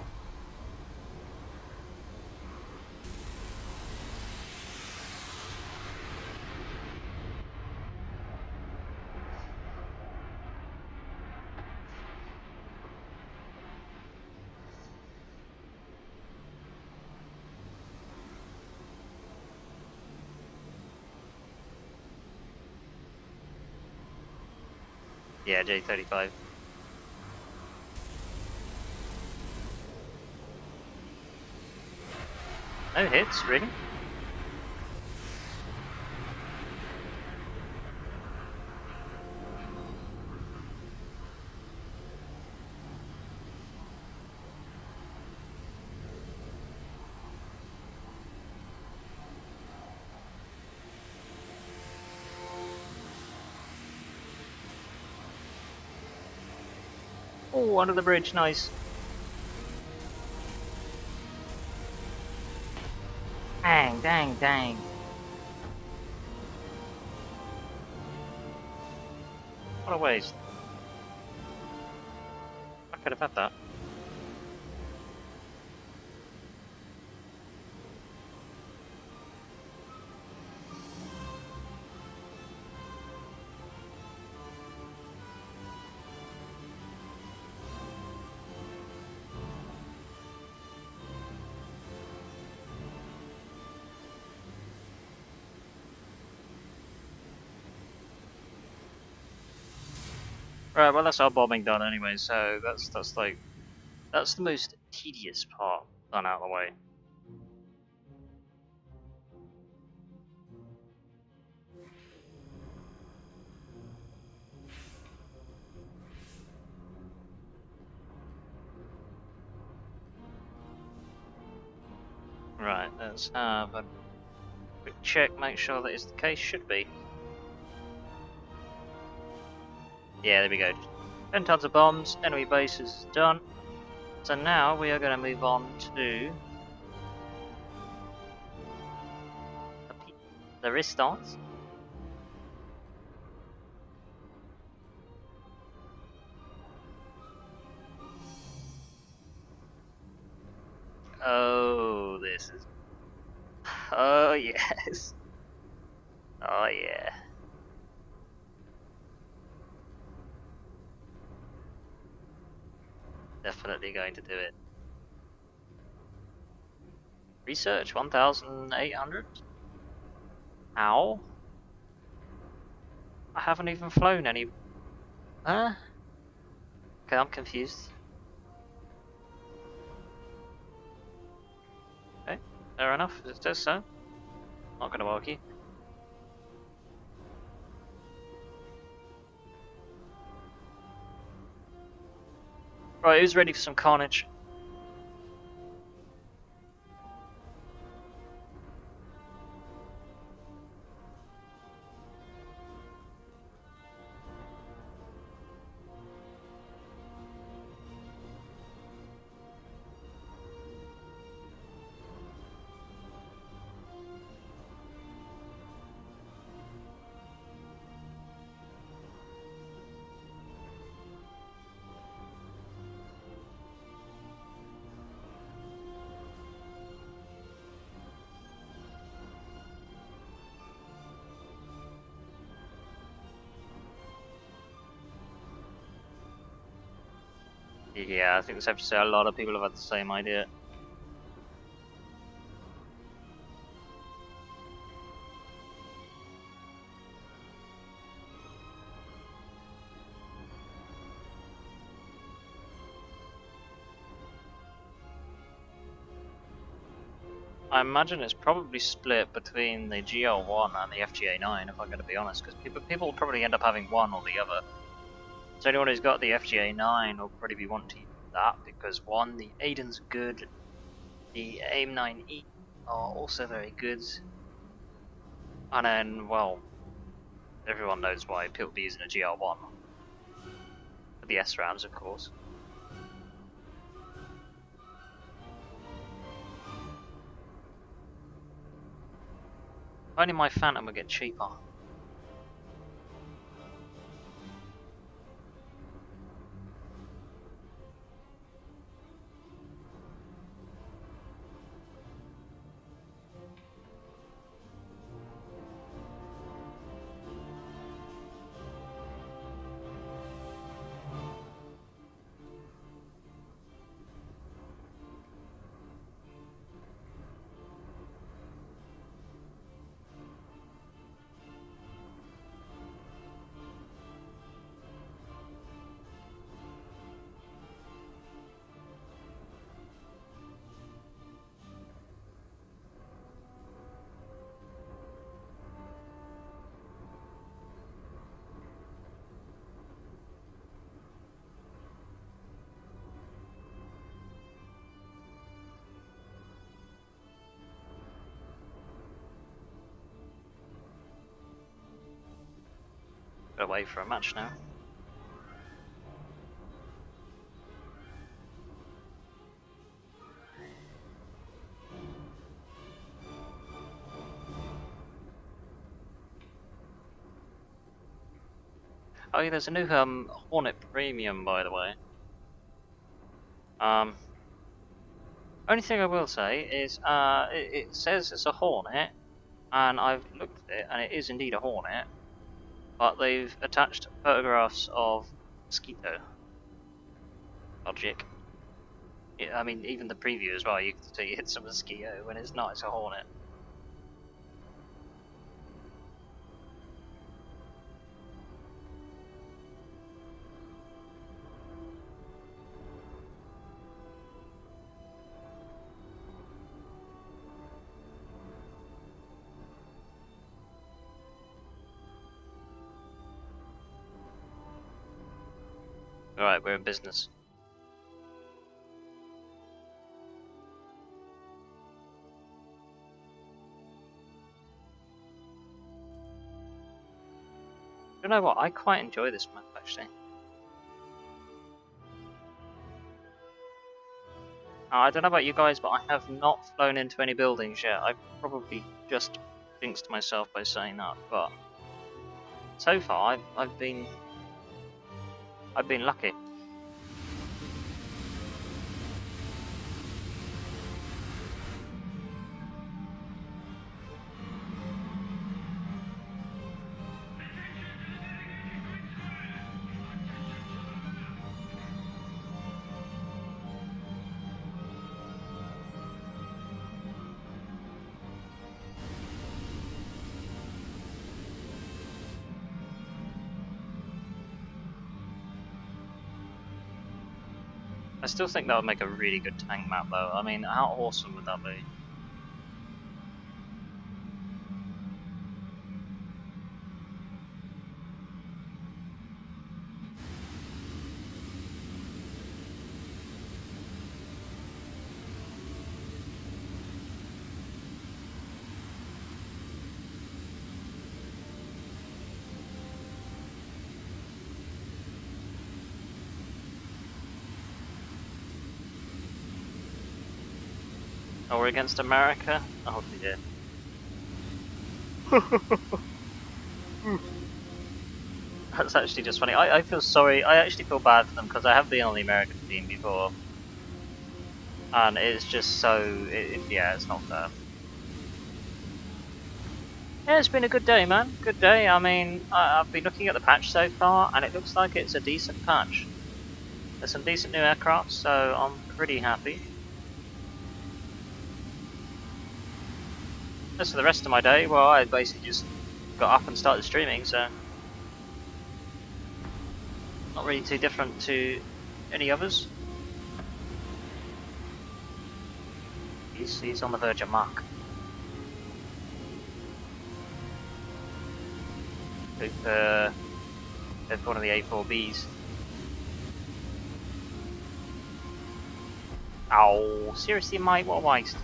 Yeah, J35. No hits, really? Oh, under the bridge, nice. Dang, dang, dang. What a waste. I could have had that. Right, well that's our bombing done anyway, so that's the most tedious part done out of the way. Right, let's have a quick check, make sure that is the case, should be. Yeah, there we go. 10 tons of bombs, enemy base is done. So now we are going to move on to The restarts? Oh, this is... Oh, yes. Oh, yeah. Definitely going to do it. Research 1,800? How? I haven't even flown any... Huh? Okay, I'm confused. Okay, fair enough. If it says so. Not gonna argue. Right, who's ready for some carnage? Yeah, I think it's safe to say a lot of people have had the same idea. I imagine it's probably split between the GL1 and the FGA9, if I'm going to be honest, because people will probably end up having one or the other. So anyone who's got the FGA9 will probably be wanting to use that, because one, the Aiden's good, the AIM-9E are also very good, and then, well, everyone knows why people will be using a GL1. For the SRAMs, of course. If only my Phantom would get cheaper. Got away for a match now. Oh yeah, there's a new Hornet Premium, by the way. Only thing I will say is it says it's a Hornet, and I've looked at it, and it is indeed a Hornet, but they've attached photographs of Mosquito. Logic. Yeah, I mean, even the preview as well, you can see it's a Mosquito, when it's not, it's a Hornet. Alright, we're in business. You know what? I quite enjoy this map actually. I don't know about you guys, but I have not flown into any buildings yet. I've probably just jinxed myself by saying that, but so far I've been lucky. I still think that would make a really good tank map though. I mean, how awesome would that be? Oh, we're against America? Oh dear. That's actually just funny. I feel sorry. I actually feel bad for them because I have been on the American team before. And it's just so... yeah, it's not fair. Yeah, it's been a good day, man. Good day. I mean, I've been looking at the patch so far, and it looks like it's a decent patch. There's some decent new aircraft, so I'm pretty happy. As for the rest of my day, well, I basically just got up and started streaming, so not really too different to any others. He's on the verge of Mach. They've one of the A4Bs. Oh, seriously, mate, what a waste.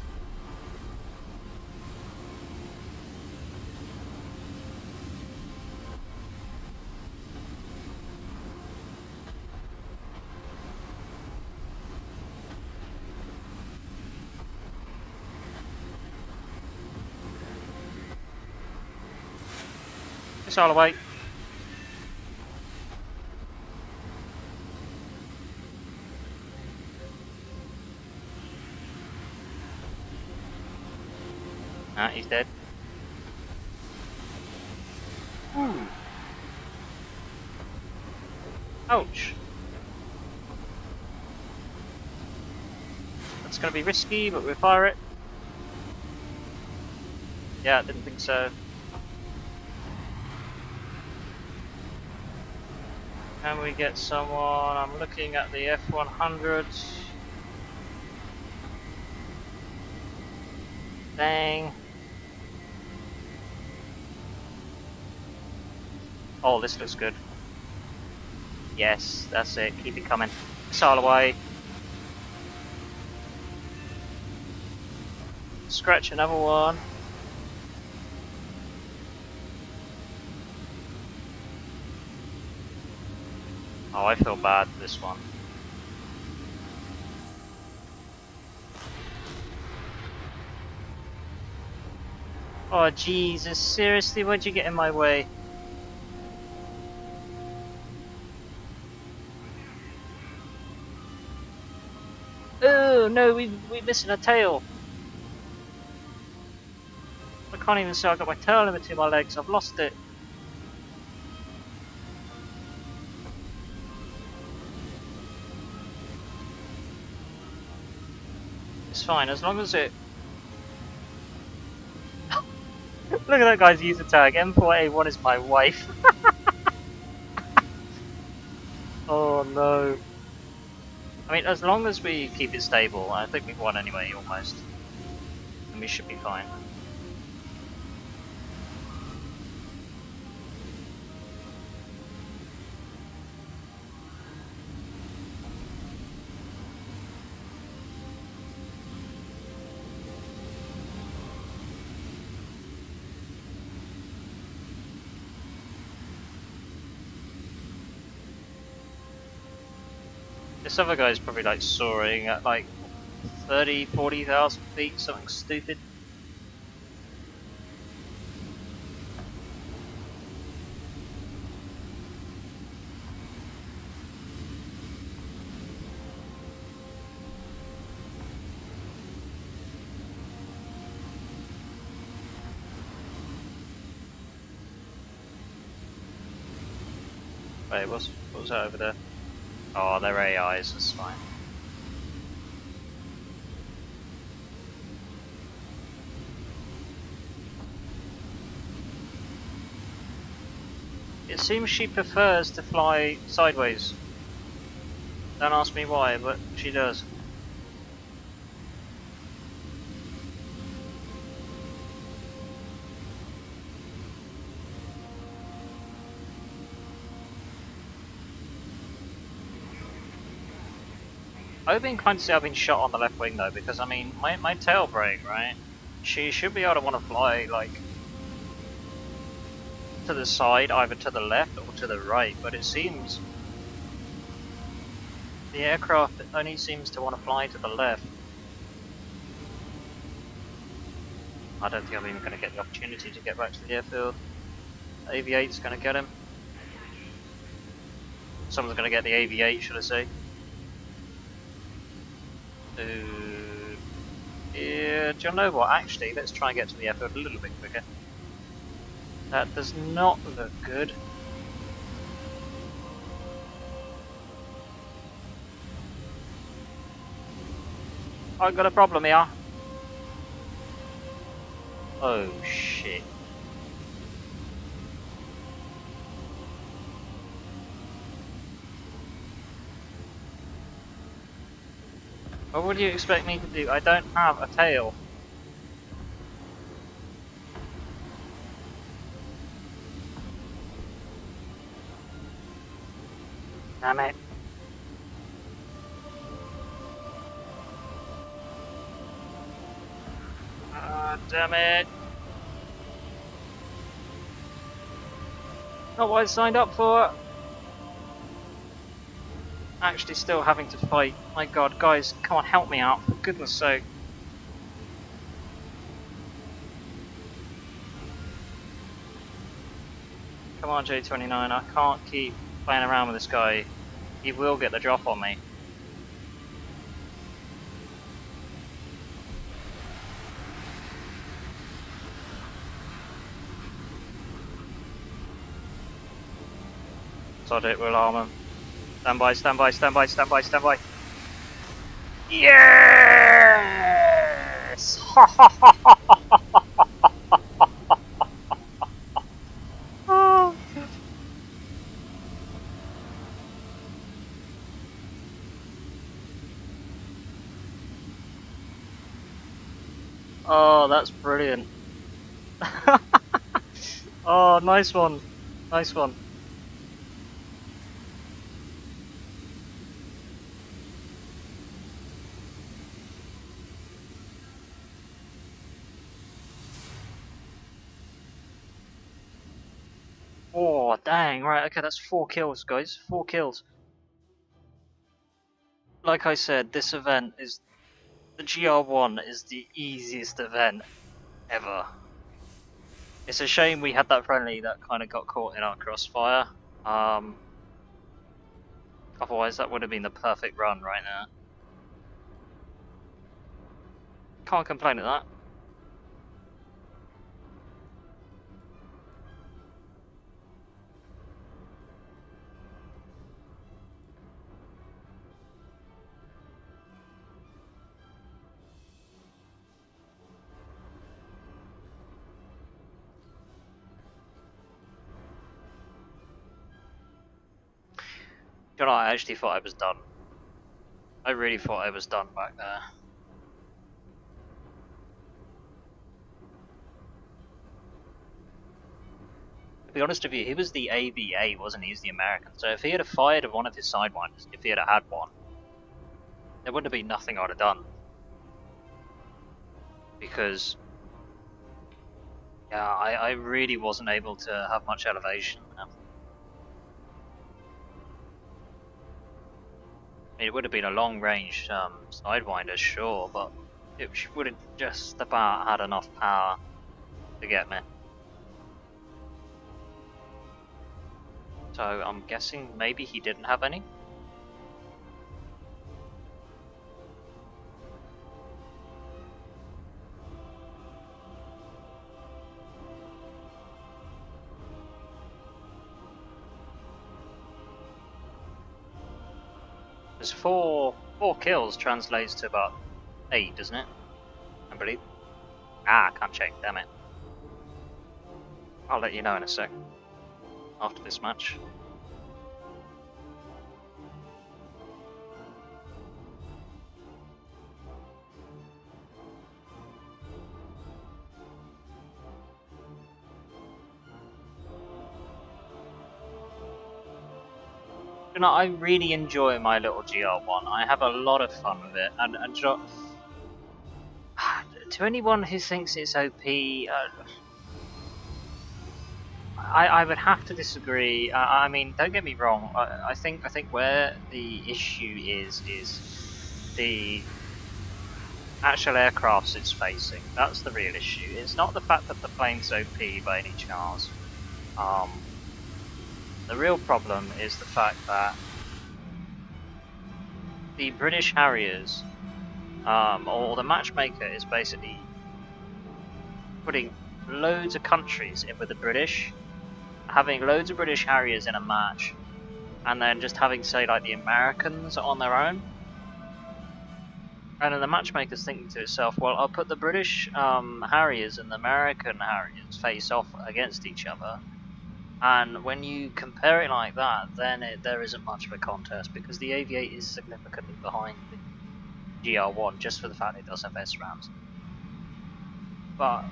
Missile away. Ah, he's dead. Ooh. Ouch. That's going to be risky, but we'll fire it. Yeah, didn't think so. Can we get someone? I'm looking at the F100. Dang. Oh, this looks good. Yes, that's it. Keep it coming. Missile away. Scratch another one. Oh, I feel bad for this one. Oh, Jesus. Seriously, why'd you get in my way? Oh, no, we're missing a tail. I can't even say I got my tail in between my legs. I've lost it. It's fine, as long as it... Look at that guy's user tag. M4A1 is my wife. Oh no. I mean, as long as we keep it stable, I think we've won anyway, almost. And we should be fine. This other guy's probably like soaring at like 30, 40,000 feet, something stupid. Wait, what was that over there? Oh, they're AIs, that's fine. It seems she prefers to fly sideways. Don't ask me why, but she does. I would be inclined to say I've been shot on the left wing though, because I mean, my tail brake, right? She should be able to want to fly like to the side, either to the left or to the right, but it seems the aircraft only seems to want to fly to the left. I don't think I'm even going to get the opportunity to get back to the airfield. AV-8's going to get him. Someone's going to get the AV-8, should I say. Yeah, do you know what? Actually, let's try and get to the airfield a little bit quicker. That does not look good. I've got a problem here. Oh shit. What would you expect me to do? I don't have a tail. Damn it. Damn it. Not what I signed up for. Actually still having to fight. My god, guys, come on, help me out, for goodness sake. Come on, J29, I can't keep playing around with this guy. He will get the drop on me. Sod it, we'll arm him. Stand by, stand by, stand by, stand by, stand by. Yes! Oh, that's brilliant. Oh, nice one. Nice one. Oh, dang. Right, okay, that's 4 kills, guys. 4 kills. Like I said, this event is... The GR1 is the easiest event ever. It's a shame we had that friendly that kind of got caught in our crossfire. Otherwise, that would have been the perfect run right now. Can't complain at that. You know, I actually thought I was done. I really thought I was done back there. To be honest with you, he was the AVA, wasn't he? He's the American. So if he had fired one of his sidewinders, if he had had one, there wouldn't have been nothing I'd have done. Because, yeah, I really wasn't able to have much elevation. I mean, it would have been a long range sidewinder, sure, but it would have just about had enough power to get me. So I'm guessing maybe he didn't have any. Because four kills translates to about 8, doesn't it? I believe. Ah, I can't check, damn it. I'll let you know in a sec. After this match. You know, I really enjoy my little GR1. I have a lot of fun with it, and to anyone who thinks it's OP, I would have to disagree. I mean, don't get me wrong. I think where the issue is the actual aircrafts it's facing. That's the real issue. It's not the fact that the plane's OP by any chance. The real problem is the fact that the British Harriers, or the matchmaker, is basically putting loads of countries in with the British, having loads of British Harriers in a match, and then just having, say, like the Americans on their own. And then the matchmaker's thinking to itself, well, I'll put the British Harriers and the American Harriers face off against each other. And when you compare it like that, then there isn't much of a contest, because the Aviate is significantly behind the GR1 just for the fact it does have SRAMs. But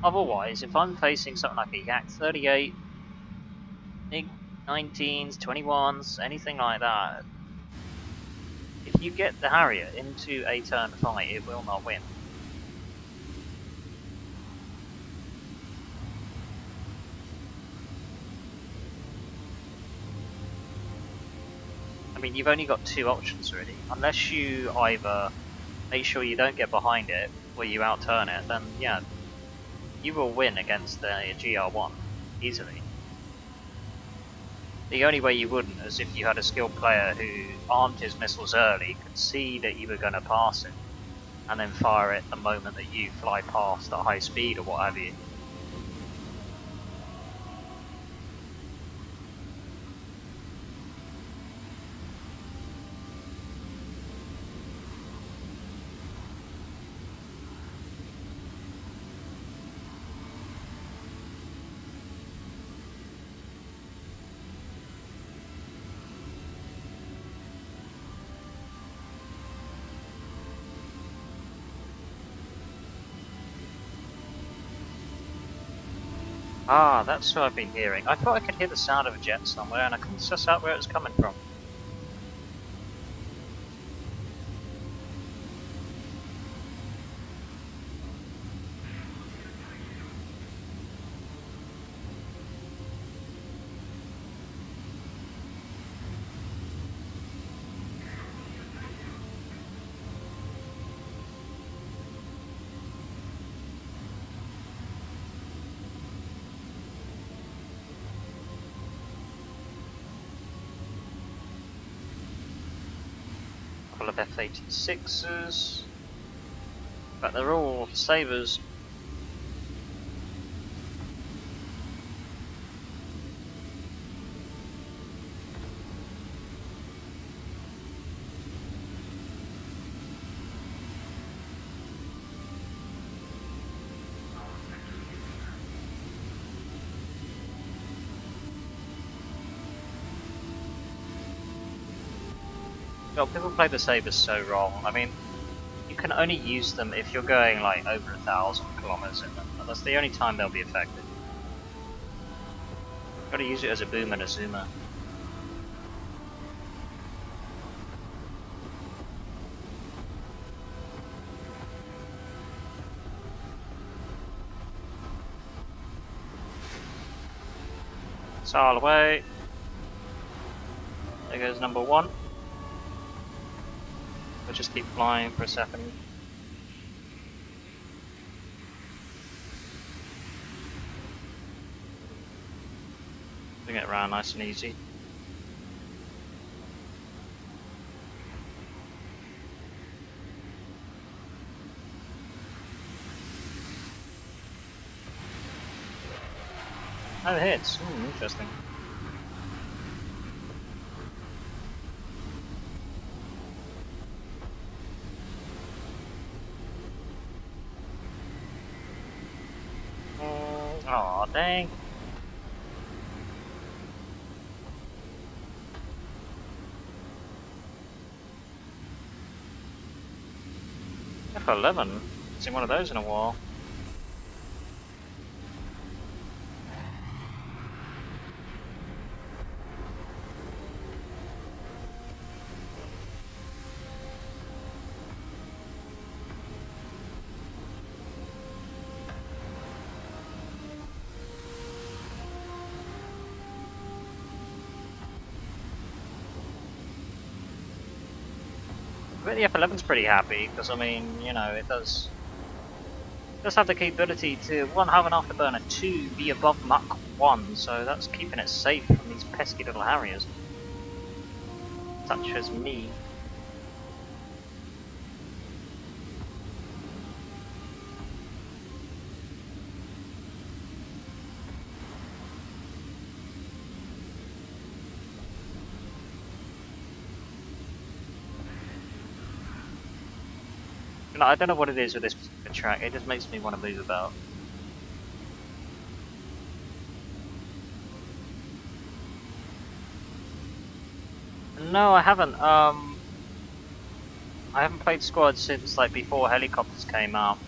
otherwise, if I'm facing something like a Yak 38, MiG 19s, 21s, anything like that, if you get the Harrier into a turn fight, it will not win. I mean, you've only got 2 options really. Unless you either make sure you don't get behind it, or you outturn it, then yeah, you will win against the GR1 easily. The only way you wouldn't is if you had a skilled player who armed his missiles early, could see that you were going to pass it, and then fire it the moment that you fly past at high speed or what have you. Ah, that's what I've been hearing. I thought I could hear the sound of a jet somewhere, and I couldn't suss out where it was coming from. Couple of F-86s, but they're all Sabres. Well, people play the Sabres so wrong. I mean, you can only use them if you're going like over 1,000 kilometers in them. That's the only time they'll be effective. You've got to use it as a boom and a zoomer. Sail away. There goes number 1. We'll just keep flying for a second. Bring it around nice and easy. Oh, it hits. Ooh, interesting. Aw, dang. F11? Seen one of those in a while. But the F11's pretty happy, because I mean, you know, it does have the capability to, one, have an afterburner, two, be above Mach 1, so that's keeping it safe from these pesky little Harriers. Such as me. You know, I don't know what it is with this particular track, it just makes me want to move about. No, I haven't. I haven't played Squad since like before Helicopters came out.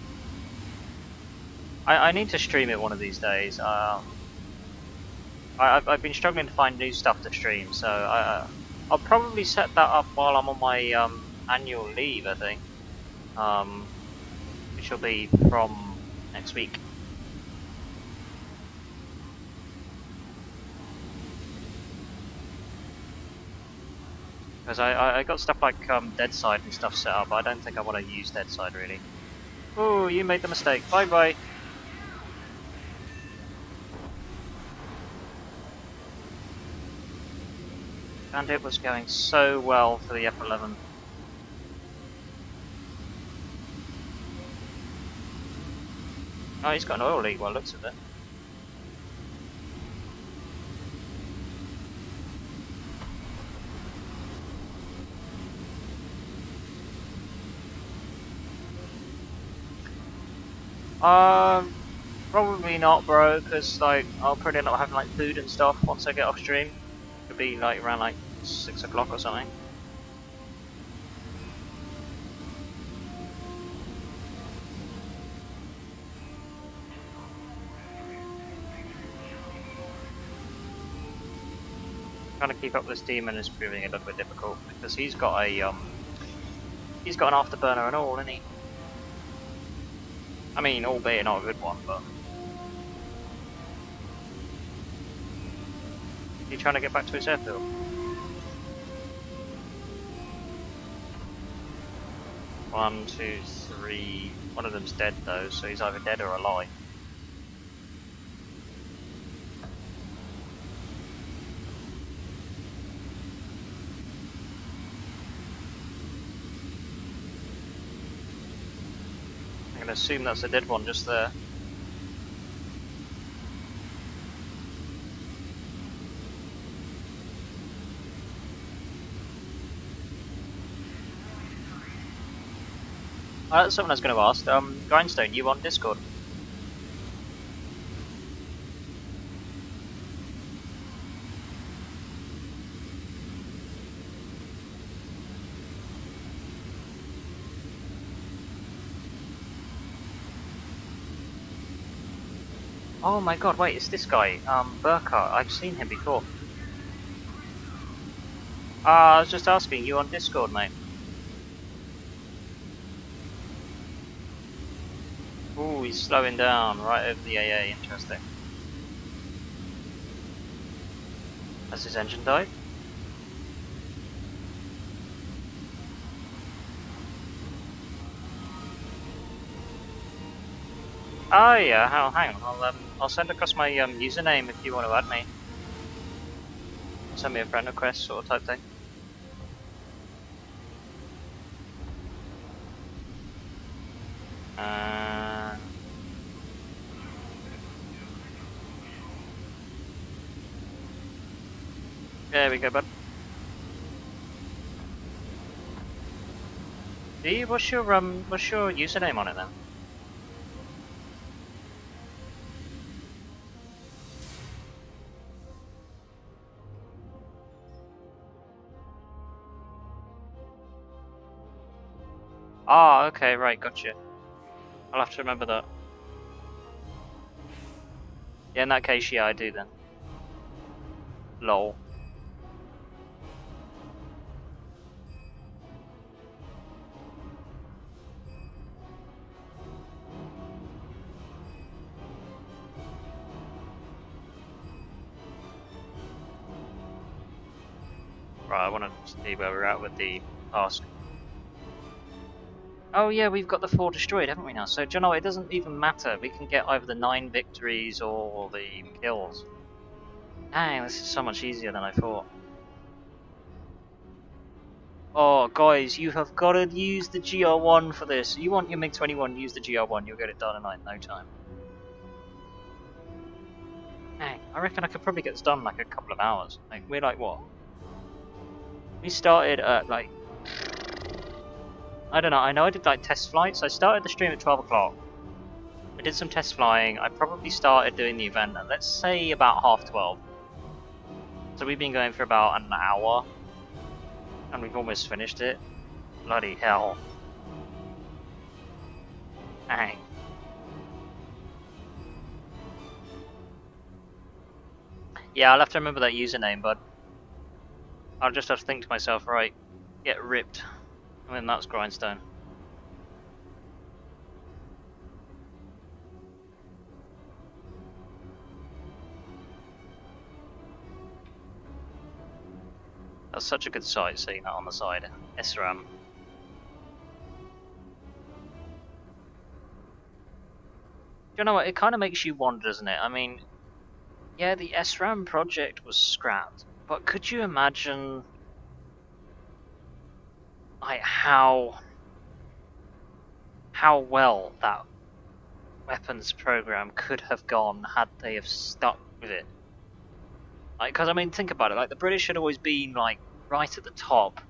I need to stream it one of these days. I've been struggling to find new stuff to stream, so I'll probably set that up while I'm on my annual leave, I think. Which will be from next week. Because I got stuff like Deadside and stuff set up, but I don't think I want to use Deadside really. Oh, you made the mistake. Bye bye. And it was going so well for the F11. Oh, he's got an oil leak, well, looks of it. Probably not, bro, because like I'll probably not have like food and stuff once I get off stream. It'll be like around like 6 o'clock or something. Trying to keep up with this demon is proving a little bit difficult because he's got an afterburner and all, isn't he? I mean, albeit not a good one, but he's trying to get back to his airfield. One, two, three. One of them's dead though, so he's either dead or alive. I'm gonna assume that's a dead one just there. That's something I was going to ask. Grindstone, you on Discord? Oh my god, wait, it's this guy, Burkhart. I've seen him before. I was just asking, you on Discord, mate? Ooh, he's slowing down right over the AA, interesting. Has his engine died? Oh yeah, hang on, I'll send across my username if you want to add me. Send me a friend request sort of type thing. There we go, bud. What's your username on it then? Ah, okay, right, gotcha. I'll have to remember that. Yeah, in that case, yeah, I do then. Lol. Right, I want to see where we're at with the task. Oh yeah, we've got the 4 destroyed, haven't we now? So, do you know, it doesn't even matter. We can get either the 9 victories or the kills. Dang, this is so much easier than I thought. Oh, guys, you have got to use the GR1 for this. You want your MiG-21, use the GR1. You'll get it done in like no time. Dang, I reckon I could probably get this done in like a couple of hours. Like, we're like, what? We started at like... I don't know, I know I did like test flights. I started the stream at 12 o'clock. I did some test flying. I probably started doing the event at, let's say, about 12:30. So we've been going for about an hour. And we've almost finished it. Bloody hell. Dang. Yeah, I'll have to remember that username, but I'll just have to think to myself, right, get ripped. And then that's Grindstone. That's such a good sight, seeing that on the side. SRAM. You know what, it kind of makes you wonder, doesn't it? I mean, yeah, the SRAM project was scrapped, but could you imagine like how well that weapons program could have gone had they have stuck with it? Like, because I mean, think about it. Like, the British had always been like right at the top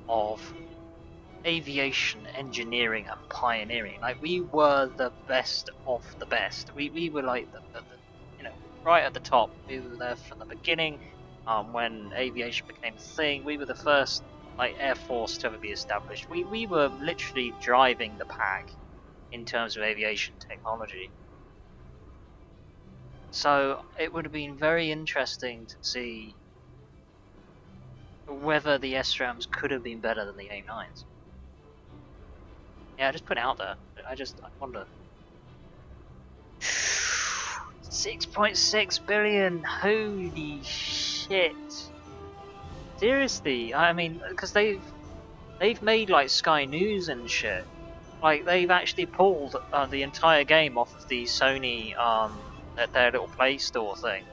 of aviation engineering and pioneering. Like, we were the best of the best. We were like the you know, right at the top. We were there from the beginning. When aviation became a thing, we were the first like air force to ever be established. We were literally driving the pack in terms of aviation technology. So it would have been very interesting to see whether the SRAMs could have been better than the AIM-9s. Yeah, just put it out there. I wonder. 6.6 billion! Holy shit! Seriously, I mean, because they've made like Sky News and shit. Like, they've actually pulled the entire game off of the Sony their little Play Store thing.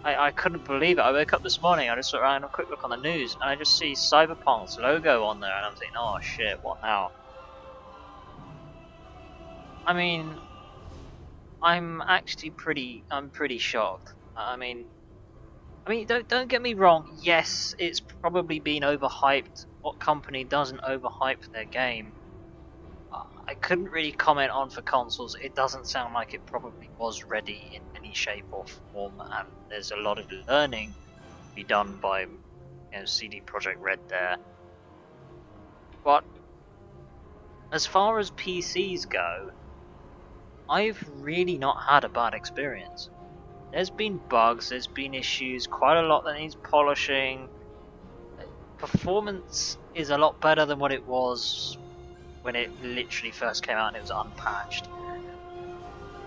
I couldn't believe it. I woke up this morning, I just ran a quick look on the news, and I just see Cyberpunk's logo on there, and I'm thinking, oh shit, what now? I mean, I'm pretty shocked. I mean, don't get me wrong. Yes, it's probably been overhyped. What company doesn't overhype their game? I couldn't really comment on for consoles. It doesn't sound like it probably was ready in any shape or form, and there's a lot of learning to be done by CD Projekt Red there. But as far as PCs go, I've really not had a bad experience. There's been bugs, there's been issues, quite a lot that needs polishing. Performance is a lot better than what it was when it literally first came out and it was unpatched.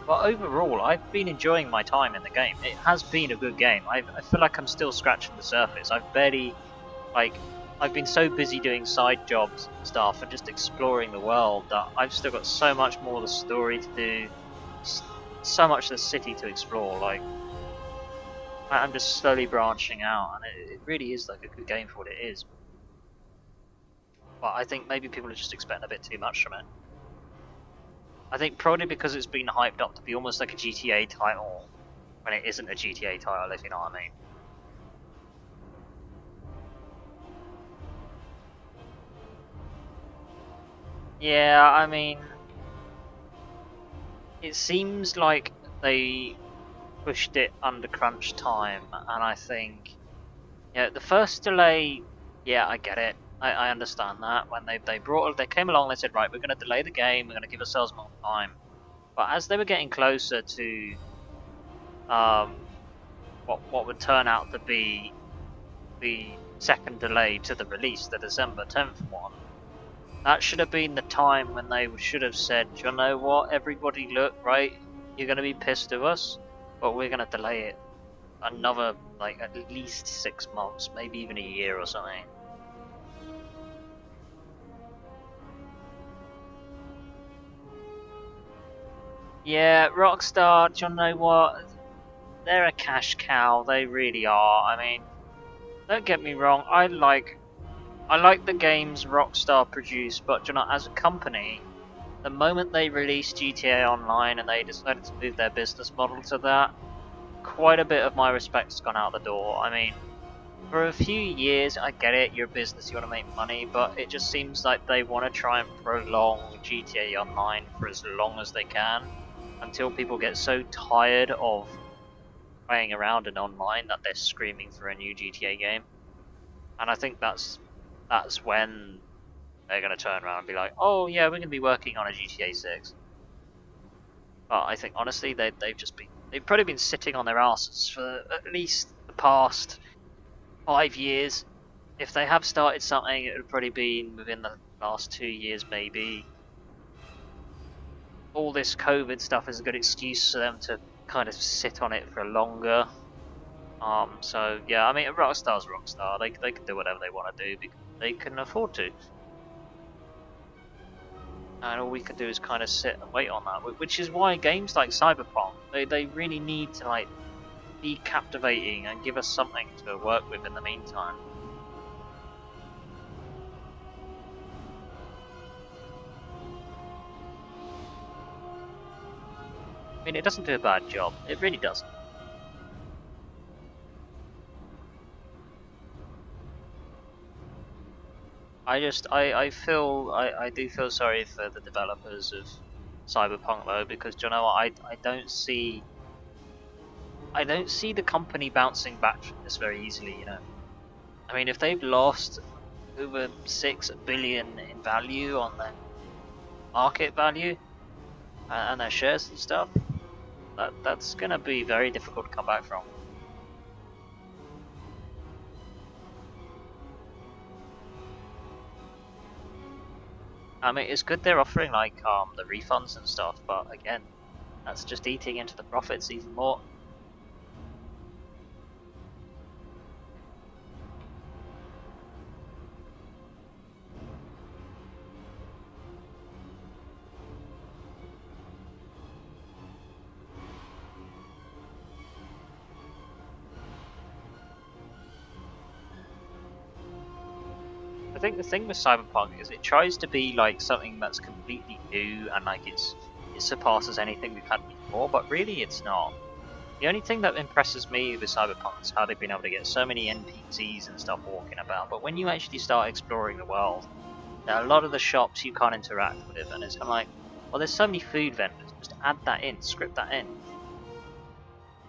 But overall, I've been enjoying my time in the game. It has been a good game. I feel like I'm still scratching the surface. I've been so busy doing side jobs and stuff and just exploring the world that I've still got so much more of the story to do, so much of the city to explore. Like, I'm just slowly branching out, and it really is like a good game for what it is. But I think maybe people are just expecting a bit too much from it. I think probably because it's been hyped up to be almost like a GTA title when it isn't a GTA title, if you know what I mean. Yeah, I mean, it seems like they pushed it under crunch time, and I think, yeah, the first delay, yeah, I get it. I understand that when they came along, they said, right, we're going to delay the game, we're going to give ourselves more time. But as they were getting closer to what would turn out to be the second delay to the release, the December 10th one, that should have been the time when they should have said, you know what, everybody, look, right, you're going to be pissed at us, but we're going to delay it another, like, at least 6 months, maybe even a year or something. Yeah, Rockstar, do you know what? They're a cash cow, they really are. I mean, don't get me wrong, I like the games Rockstar produce, but you know, as a company, the moment they released GTA Online and they decided to move their business model to that, quite a bit of my respect's gone out the door. I mean, for a few years, I get it, you're a business, you want to make money, but it just seems like they want to try and prolong GTA Online for as long as they can, until people get so tired of playing around in online that they're screaming for a new GTA game. And I think that's when they're going to turn around and be like, oh yeah, we're going to be working on a GTA 6. But I think honestly, they've probably been sitting on their asses for at least the past 5 years. If they have started something, it would probably been within the last 2 years, maybe. All this COVID stuff is a good excuse for them to kind of sit on it for longer. So yeah, I mean, Rockstar's Rockstar. They can do whatever they want to do because they can afford to. And all we can do is kind of sit and wait on that, which is why games like Cyberpunk, they really need to like be captivating and give us something to work with in the meantime. I mean, it doesn't do a bad job. It really doesn't. I do feel sorry for the developers of Cyberpunk though, because you know what, I don't see the company bouncing back from this very easily, you know. I mean, if they've lost over 6 billion in value on their market value and their shares and stuff, that's gonna be very difficult to come back from. I mean, it's good they're offering like the refunds and stuff, but again, that's just eating into the profits even more. I think the thing with Cyberpunk is it tries to be like something that's completely new and like it surpasses anything we've had before, but really it's not. The only thing that impresses me with Cyberpunk is how they've been able to get so many NPCs and stuff walking about, but when you actually start exploring the world, there are a lot of the shops you can't interact with, and it's kind of like, well, there's so many food vendors, just add that in, script that in.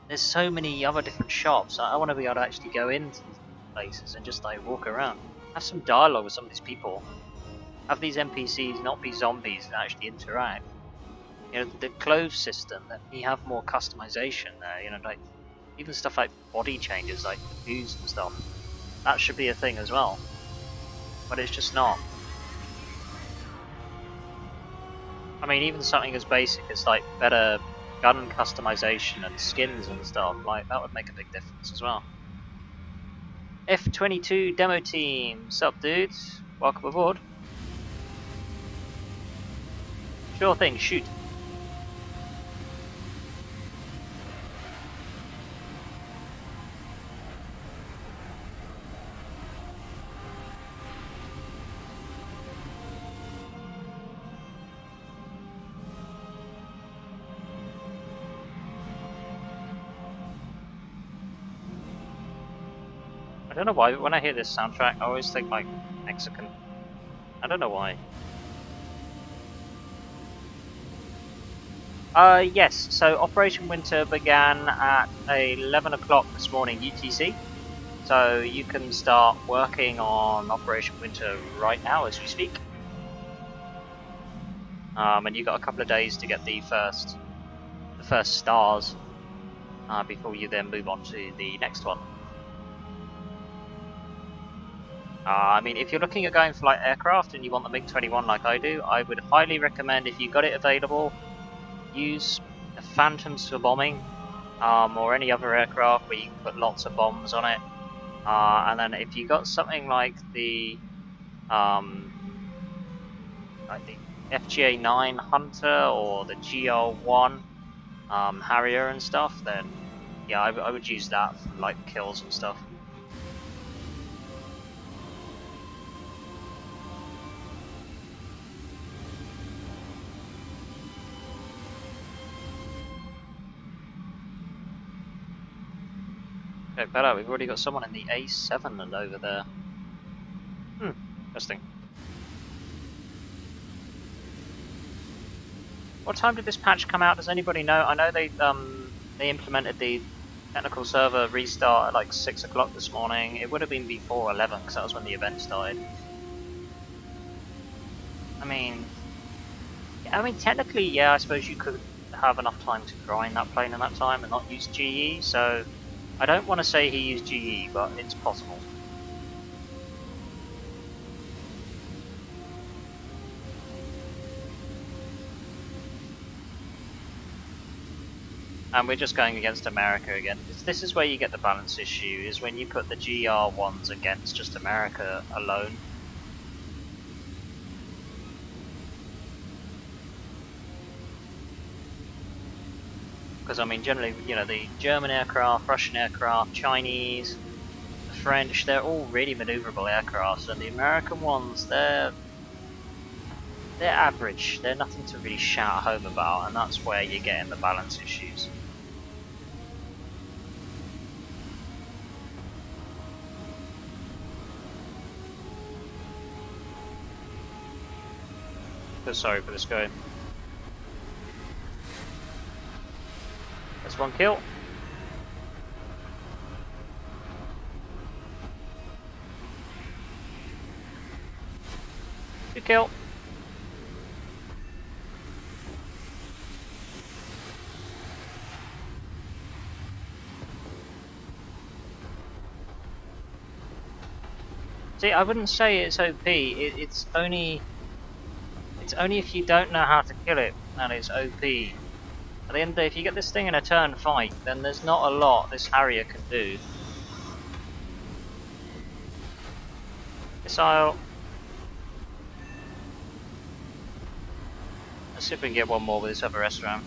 There's so many other different shops, I want to be able to actually go into these places and just like walk around. Have some dialogue with some of these people. Have these NPCs not be zombies and actually interact. You know, the clothes system, that you have more customization there, you know, like even stuff like body changes, like views and stuff. That should be a thing as well. But it's just not. I mean, even something as basic as like better gun customization and skins and stuff, like that would make a big difference as well. F22 demo team, sup dudes? Welcome aboard. Sure thing, shoot. I don't know why, but when I hear this soundtrack, I always think like Mexican. I don't know why. Yes, so Operation Winter began at 11 o'clock this morning UTC. So you can start working on Operation Winter right now as we speak. And you've got a couple of days to get the first stars before you then move on to the next one. I mean, if you're looking at going for like aircraft and you want the MiG-21 like I do, I would highly recommend, if you got it available, use the Phantoms for bombing, or any other aircraft where you can put lots of bombs on it. And then if you got something like the FGA-9 Hunter or the GR-1 Harrier and stuff, then yeah, I would use that for like kills and stuff. Okay, better. We've already got someone in the A7 and over there. Interesting. What time did this patch come out? Does anybody know? I know they implemented the technical server restart at like 6 o'clock this morning. It would have been before 11 because that was when the event started. I mean, technically, yeah. I suppose you could have enough time to grind that plane in that time and not use GE. So I don't want to say he used GE, but it's possible. And we're just going against America again. This is where you get the balance issue, is when you put the GR1s against just America alone. Because, I mean, generally, you know, the German aircraft, Russian aircraft, Chinese, the French, they're all really maneuverable aircrafts, and the American ones, they're average. They're nothing to really shout home about, and that's where you're getting the balance issues. So sorry for this guy. That's one kill. Good kill. See, I wouldn't say it's OP. It's only if you don't know how to kill it that it's OP. At the end of the day, if you get this thing in a turn fight, then there's not a lot this Harrier can do. Missile. Let's see if we can get one more with this other SRAM.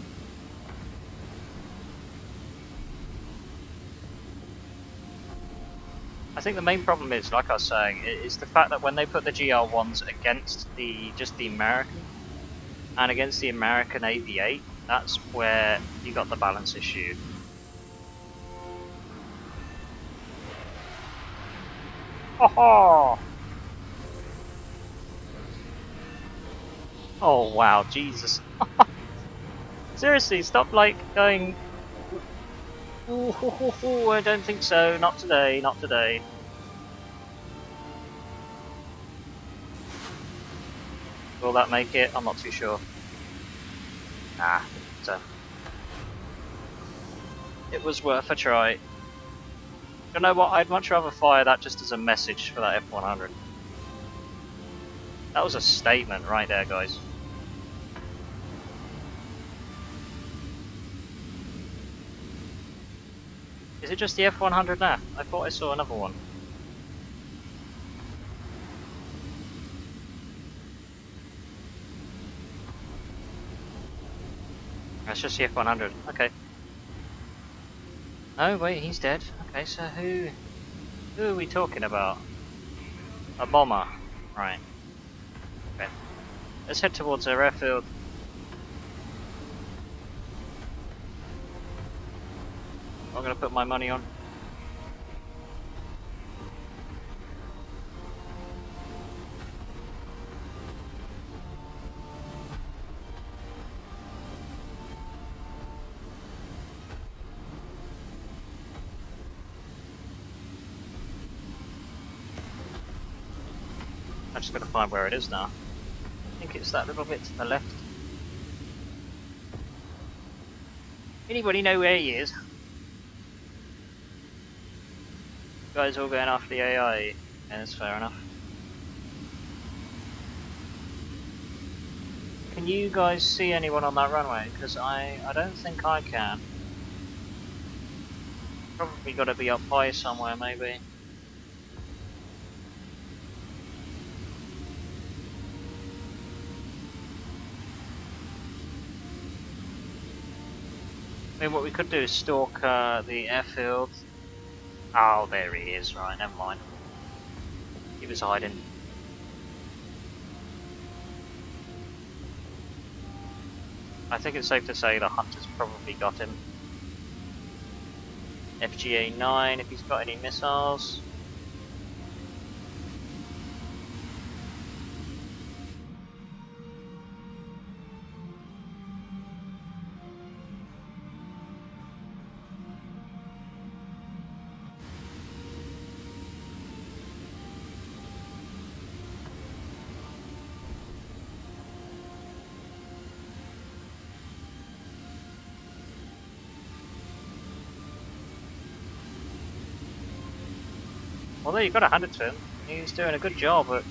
I think the main problem is, like I was saying, is the fact that when they put the GR1s against just the American and against the American AV-8, that's where you got the balance issue. Oh! Oh wow, Jesus. Seriously, stop like going... Ooh, I don't think so, not today, not today. Will that make it? I'm not too sure. Nah, so... It was worth a try. You know what, I'd much rather fire that just as a message for that F-100. That was a statement right there, guys. Is it just the F-100 now? I thought I saw another one. That's just the F-100. Okay. Oh wait, he's dead. Okay, so who are we talking about? A bomber, right? Okay. Let's head towards our airfield. I'm gonna put my money on. just got to find where it is now. I think it's that little bit to the left. Anybody know where he is? You guys all going after the AI? Yeah, that's fair enough. Can you guys see anyone on that runway? Because I don't think I can. Probably got to be up high somewhere, maybe. I mean, what we could do is stalk the airfield. Oh, there he is. Right, never mind. He was hiding. I think it's safe to say the hunter's probably got him. FGA-9 if he's got any missiles. Although you've got to hand it to him, he's doing a good job at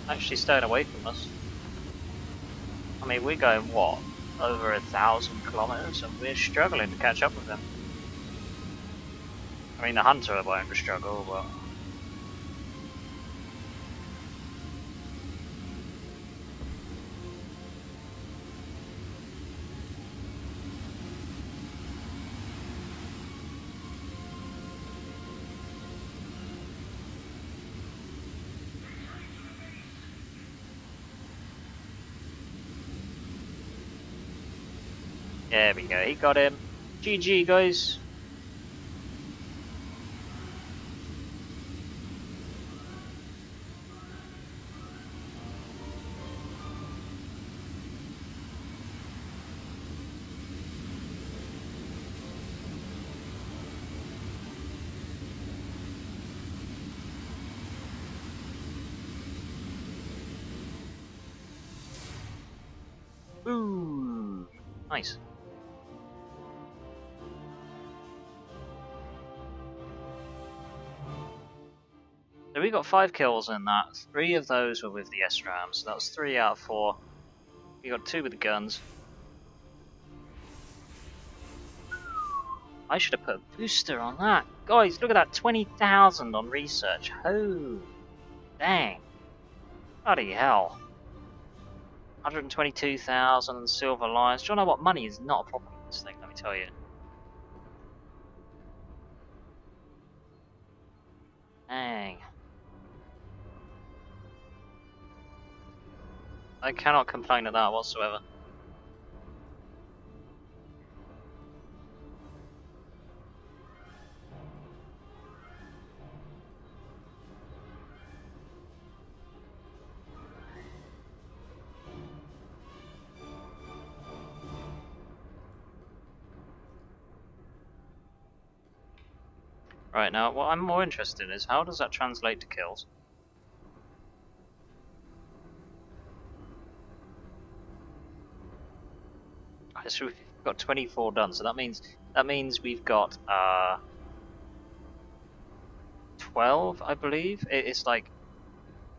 actually staying away from us. I mean, we're going, what, over 1,000 kilometers, and we're struggling to catch up with them. I mean, the hunter won't struggle, but... There we go, he got him. GG, guys. Ooh, nice. So we got 5 kills in that. 3 of those were with the SRAM, so that was 3 out of 4. We got 2 with the guns. I should have put a booster on that. Guys, look at that, 20,000 on research. Oh, dang. Bloody hell. 122,000 Silver Lions. Do you know what? Money is not a problem with this thing, let me tell you. Dang. I cannot complain of that whatsoever. Right, now what I'm more interested in is how does that translate to kills? So we've got 24 done, so that means we've got 12, I believe. It's like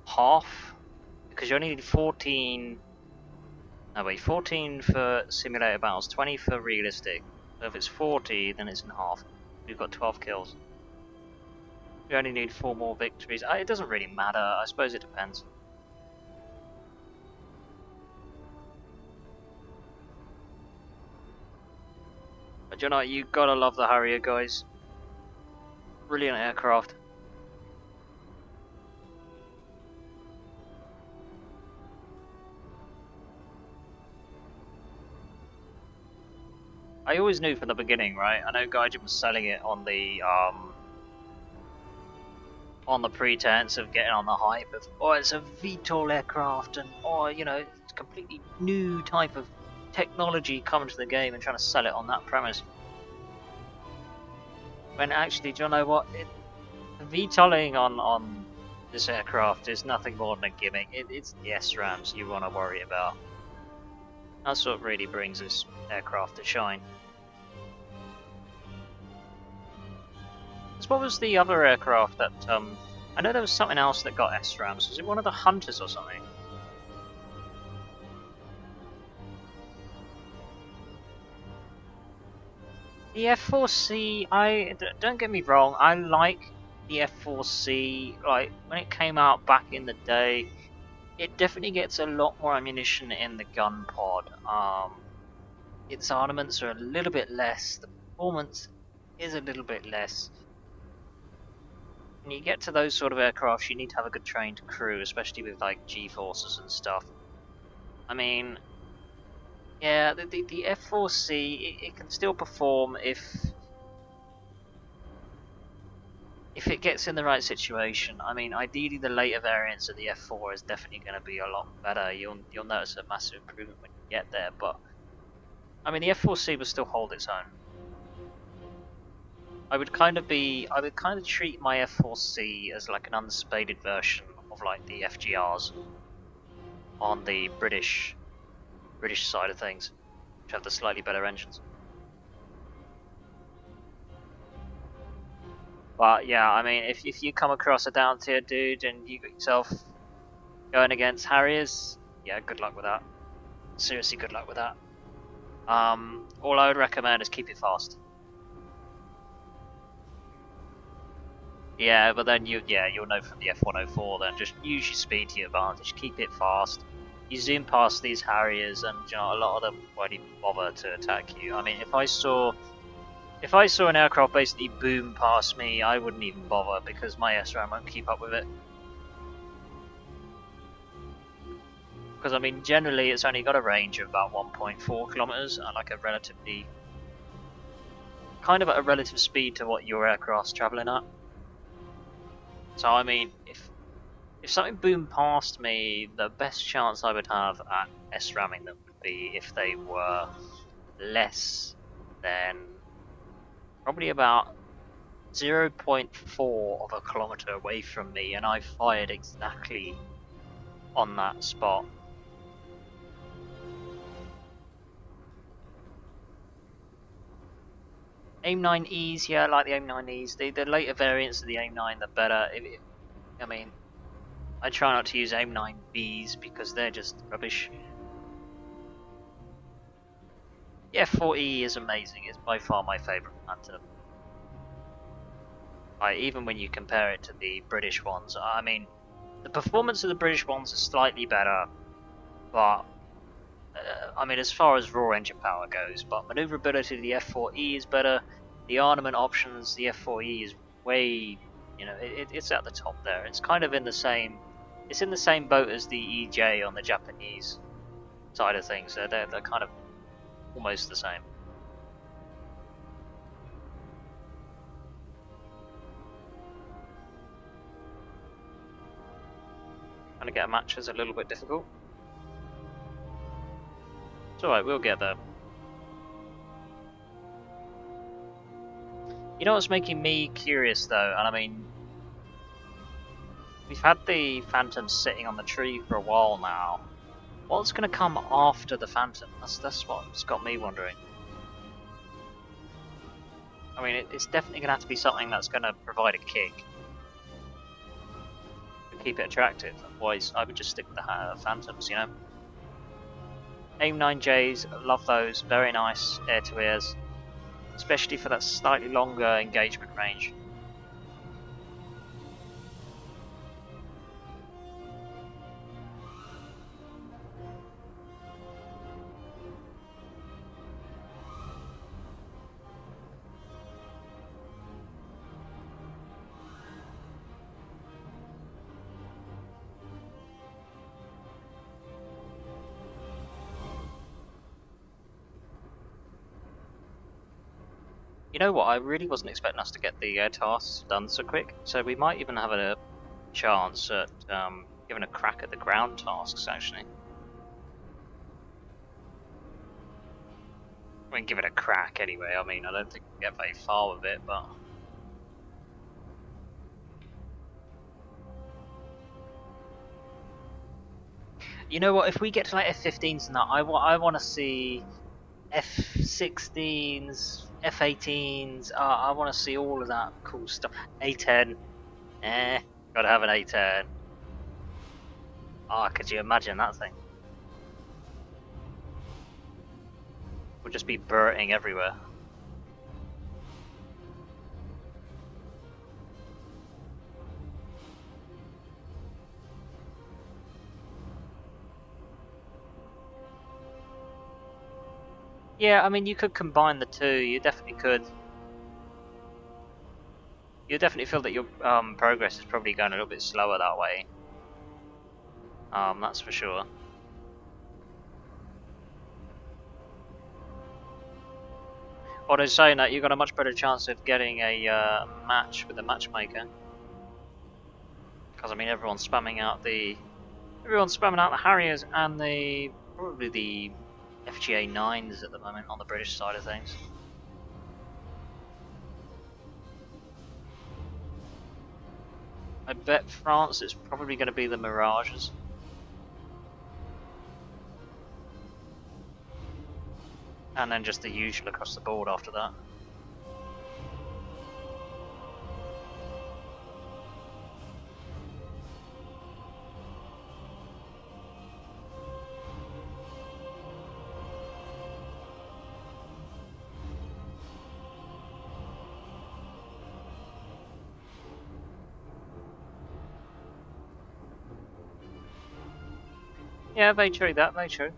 half, because you only need 14. No wait, 14 for simulator battles, 20 for realistic. So if it's 40, then it's in half. We've got 12 kills. We only need 4 more victories. It doesn't really matter. I suppose it depends. But you know, you gotta love the Harrier, guys. Brilliant aircraft. I always knew from the beginning, right? I know Gaijin was selling it on the pretense of getting on the hype of, oh, it's a VTOL aircraft, and oh, you know, it's a completely new type of technology coming to the game, and trying to sell it on that premise. When actually, do you know what? VTOLing on This aircraft is nothing more than a gimmick. It's the SRAMs you want to worry about. That's what really brings this aircraft to shine. So what was the other aircraft that, I know there was something else that got SRAMs. Was it one of the Hunters or something? The F4C, don't get me wrong, I like the F4C. Like, when it came out back in the day, it definitely gets a lot more ammunition in the gun pod. Its armaments are a little bit less, the performance is a little bit less. When you get to those sort of aircraft, you need to have a good trained crew, especially with like G-forces and stuff. I mean, yeah, the F4C, it can still perform if it gets in the right situation. I mean, ideally the later variants of the F4 is definitely going to be a lot better. You'll notice a massive improvement when you get there, but I mean the F4C will still hold its own. I would kind of treat my F4C as like an unspaded version of like the FGRs on the British side of things, which have the slightly better engines. But yeah, I mean, if you come across a down tier dude and you got yourself going against Harriers, yeah, good luck with that. Seriously, good luck with that. All I would recommend is keep it fast. Yeah, but then you'll know from the F104. Then just use your speed to your advantage. Keep it fast. You zoom past these Harriers, and you know a lot of them won't even bother to attack you. I mean, if I saw an aircraft basically boom past me, I wouldn't even bother because my SRAM won't keep up with it. Because I mean, generally it's only got a range of about 1.4 kilometers and like a relatively kind of at a relative speed to what your aircraft's traveling at. So I mean, if something boomed past me, the best chance I would have at SRAMing them would be if they were less than probably about 0.4 of a kilometer away from me, and I fired exactly on that spot. AIM-9Es, yeah, I like the AIM-9Es. The later variants of the AIM-9, the better. I mean, I try not to use AIM-9Bs because they're just rubbish. The F4E is amazing. It's by far my favourite Phantom. Even when you compare it to the British ones, I mean, the performance of the British ones is slightly better, but I mean, as far as raw engine power goes, but maneuverability of the F4E is better. The armament options, the F4E is way, it's at the top there. It's kind of in the same boat as the EJ on the Japanese side of things. So they're kind of almost the same. Trying to get a match is a little bit difficult. It's alright, we'll get there. You know what's making me curious though, and I mean, we've had the Phantom sitting on the tree for a while now. What's going to come after the Phantom? That's what's got me wondering. I mean, it's definitely going to have to be something that's going to provide a kick to keep it attractive. Otherwise, I would just stick with the Phantoms, you know. AIM-9Js, love those. Very nice air-to-airs, especially for that slightly longer engagement range. You know what, I really wasn't expecting us to get the air tasks done so quick, so we might even have a chance at giving a crack at the ground tasks, actually. I mean, give it a crack anyway. I mean, I don't think we'll get very far with it, but You know what? If we get to like F15s and that, I want to see F16s, F18s. I want to see all of that cool stuff. A10. Gotta have an A10. Oh, could you imagine that thing? We'll just be burting everywhere. Yeah, I mean, you could combine the two. You definitely could. You definitely feel that your progress is probably going a little bit slower that way. That's for sure. Although saying that, you got a much better chance of getting a match with a matchmaker. Because I mean, everyone's spamming out the Harriers and probably the FGA 9s at the moment on the British side of things. I bet France it's probably going to be the Mirages. And then just the usual across the board after that. Yeah, very true that, very true.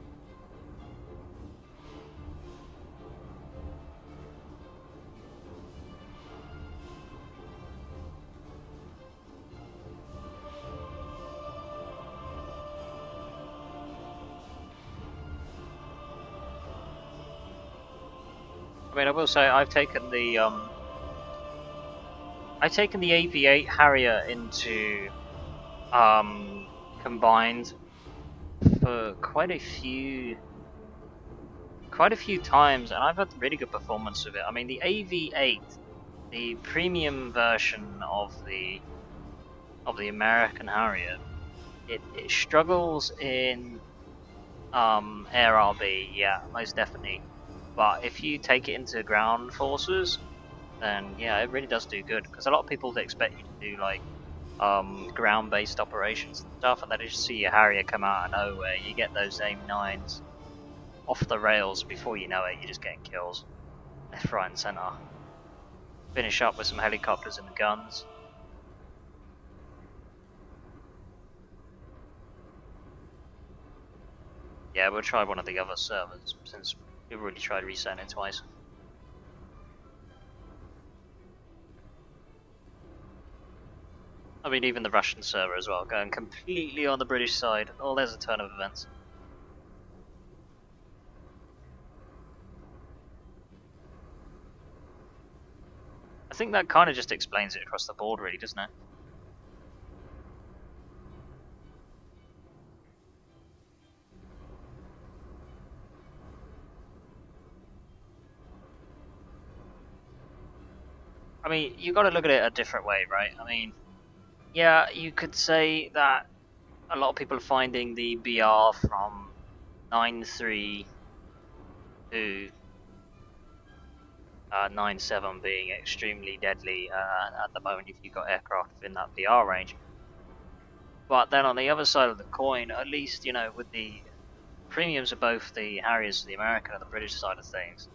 I mean, I will say I've taken the AV8 Harrier into combined for quite a few times, and I've had really good performance with it. I mean, the AV8, the premium version of the American Harrier, it struggles in air RB, yeah, most definitely. But if you take it into ground forces, then yeah, it really does do good. Because a lot of people expect you to do like ground-based operations and stuff, and then you just see your Harrier come out of nowhere. You get those AIM-9s off the rails before you know it. You're just getting kills left, right, and centre. Finish up with some helicopters and guns. Yeah, we'll try one of the other servers since we've already tried resetting it twice. I mean, even the Russian server as well, going completely on the British side. Oh, there's a turn of events. I think that kind of just explains it across the board, really, doesn't it? I mean, you got to look at it a different way, right? I mean, yeah, you could say that a lot of people are finding the BR from 9.3 to 9.7 being extremely deadly at the moment if you've got aircraft in that BR range. But then on the other side of the coin, at least, you know, with the premiums of both the Harriers, the American and the British side of things,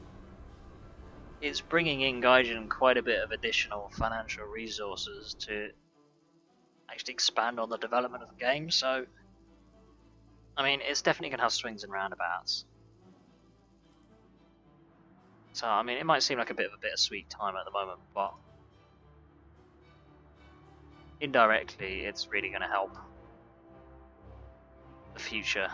it's bringing in Gaijin quite a bit of additional financial resources to actually expand on the development of the game. So, I mean, it's definitely going to have swings and roundabouts. So, I mean, it might seem like a bit of a bittersweet time at the moment, but indirectly, it's really going to help the future.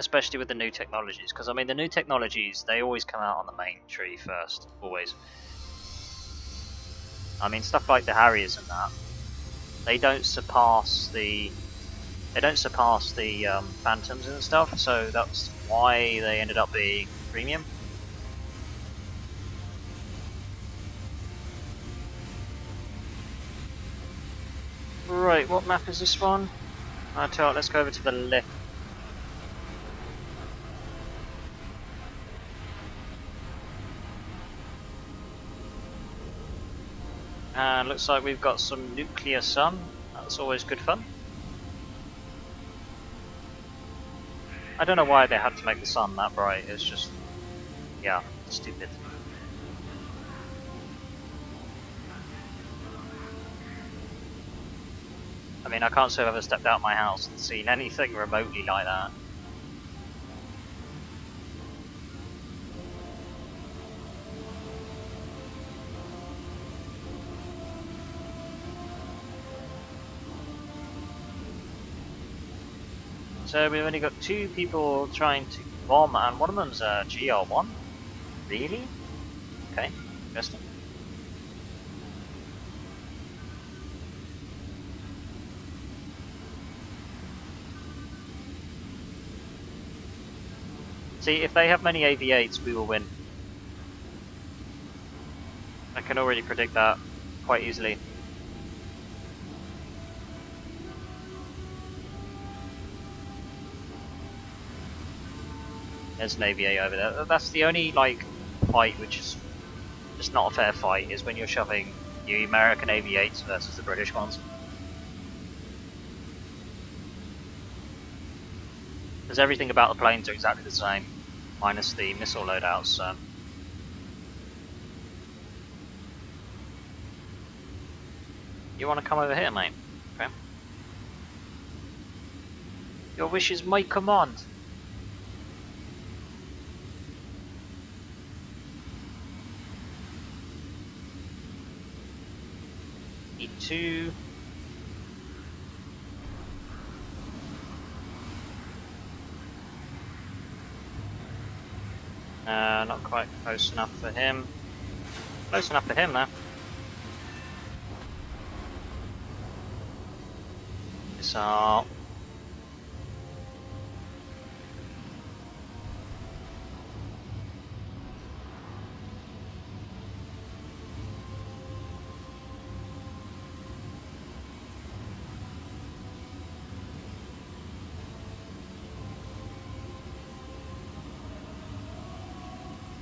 Especially with the new technologies, because I mean, the new technologies, they always come out on the main tree first, always. I mean, stuff like the Harriers and that, they don't surpass the Phantoms and stuff, so that's why they ended up being premium. Right, what map is this one? Alright, let's go over to the left. And looks like we've got some nuclear sun. That's always good fun. I don't know why they had to make the sun that bright. It's just, yeah, stupid. I mean, I can't say I've ever stepped out my house and seen anything remotely like that. So we've only got 2 people trying to bomb, and one of them's a GR1. Really? Okay, interesting. See, if they have many AV8s, we will win. I can already predict that quite easily. There's an AV8 over there. That's the only, like, fight which is just not a fair fight, is when you're shoving the American AV8s versus the British ones. Because everything about the planes are exactly the same, minus the missile loadouts, so. You want to come over here, mate? Okay. Your wish is my command. E2. Not quite close enough for him. Close enough for him, though. Missile.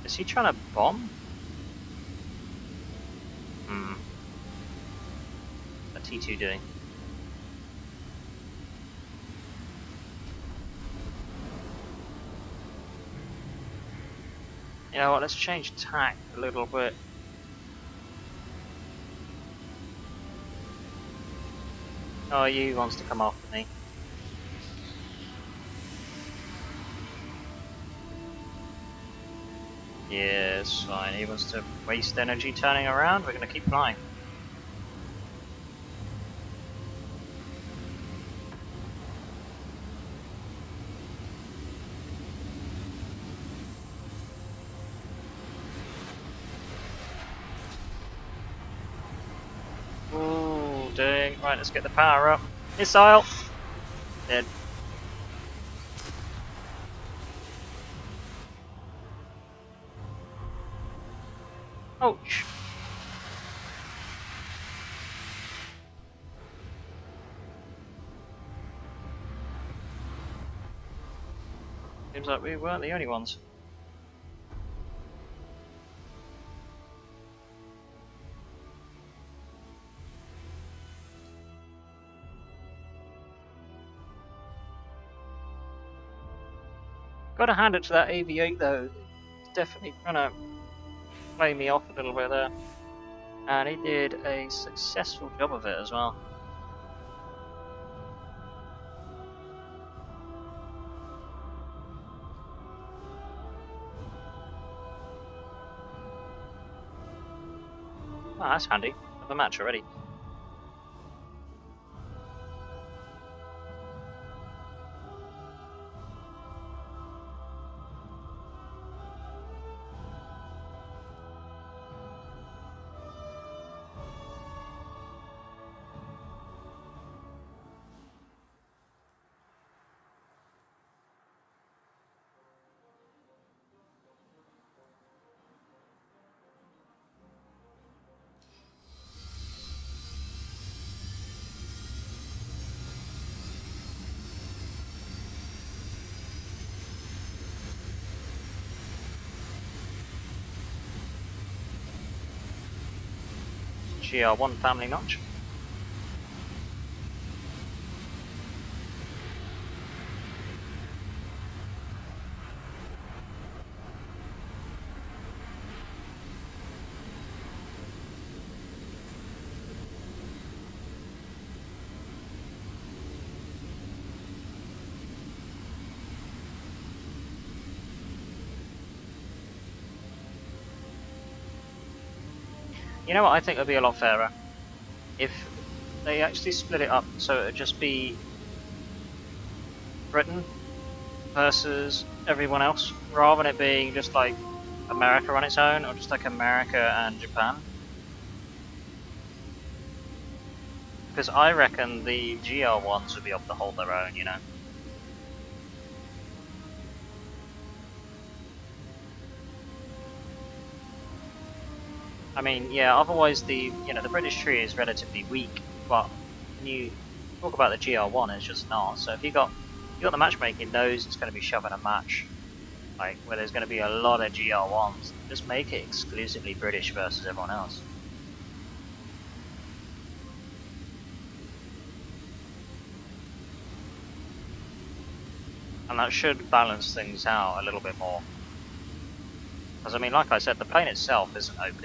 Is he trying to bomb? What's T2 doing? You know what, let's change tack a little bit. Oh, he wants to come after me. Yeah, it's fine. He wants to waste energy turning around. We're going to keep flying. Ooh, dang. Right, let's get the power up. Missile! Dead. Ouch! Seems like we weren't the only ones. Gotta hand it to that AV8 though. He's definitely trying to play me off a little bit there. And he did a successful job of it as well. Oh, that's handy. Have a match already. GR1 family notch. You know what I think would be a lot fairer? If they actually split it up so it would just be Britain versus everyone else, rather than it being just like America on its own, or just like America and Japan. Because I reckon the GR ones would be able to hold their own, you know. I mean, yeah, otherwise the British tree is relatively weak, but when you talk about the GR1, it's just not. So if you got the matchmaking knows it's going to be shoving a match, like where there's going to be a lot of GR1s, just make it exclusively British versus everyone else. And that should balance things out a little bit more. Because I mean, like I said, the plane itself isn't OP.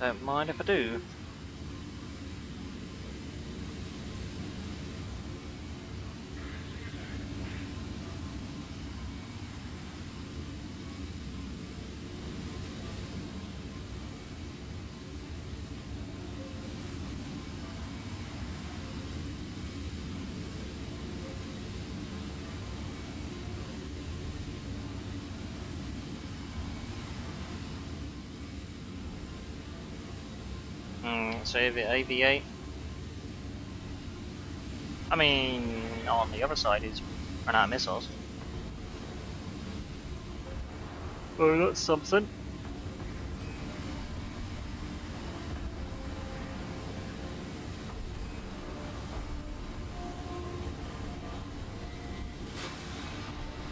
Don't mind if I do. So the AV8. I mean, on the other side is run out of missiles. Oh, that's something.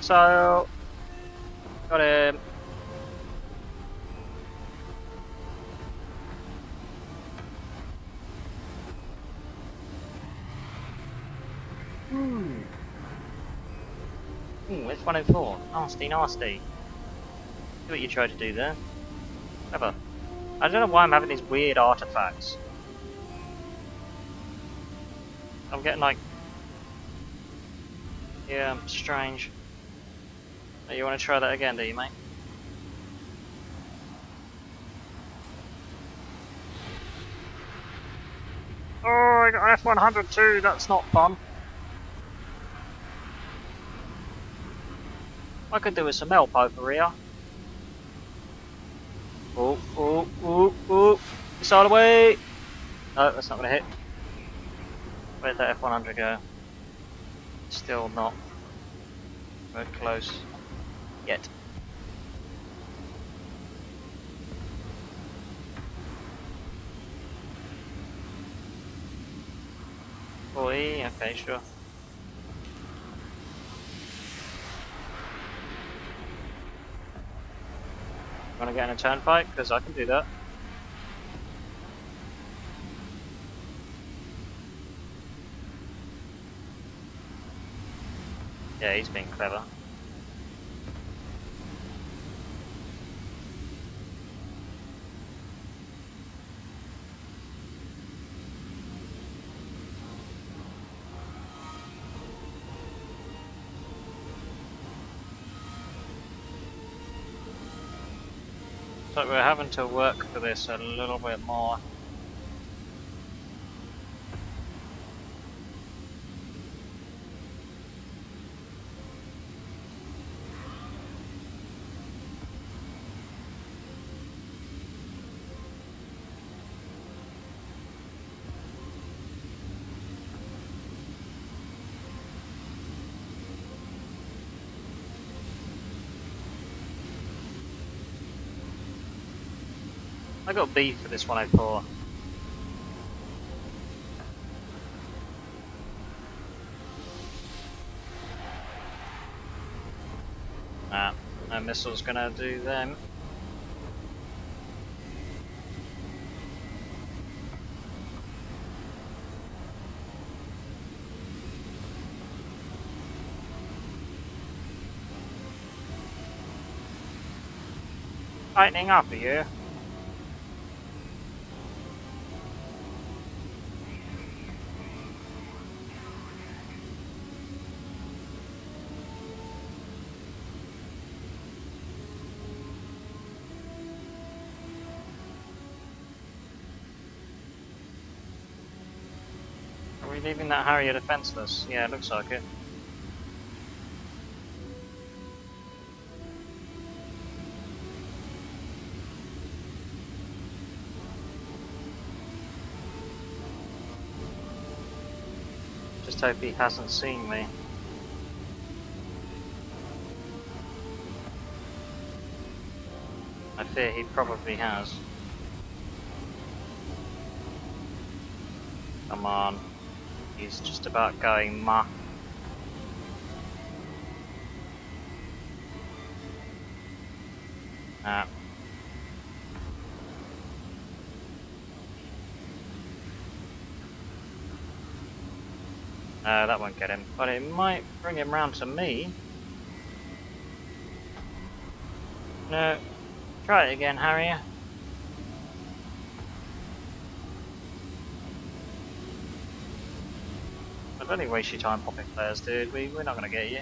So, got him. Ooh, it's 104. Nasty, nasty. See what you tried to do there. Clever. I don't know why I'm having these weird artifacts. I'm getting like... Yeah, strange. Oh, you want to try that again, do you, mate? Oh, I got an F100 too, that's not fun. I could do with some help over here. Oh, oh, oh, oh. Missile away! No, that's not going to hit. Where'd that F100 go? Still not very close yet. Boy, okay, sure. Wanna get in a turnpike? Because I can do that. Yeah, he's being clever. So we're having to work for this a little bit more. I got B for this 104. Nah, no missile's gonna do them. Tightening up, are you? Are we leaving that Harrier defenseless? Yeah, it looks like it. Just hope he hasn't seen me. I fear he probably has. Come on. He's just about going muck. Ah. No, that won't get him. But it might bring him round to me. No. Try it again, Harrier. Don't even waste your time popping flares, dude. We're not gonna get you.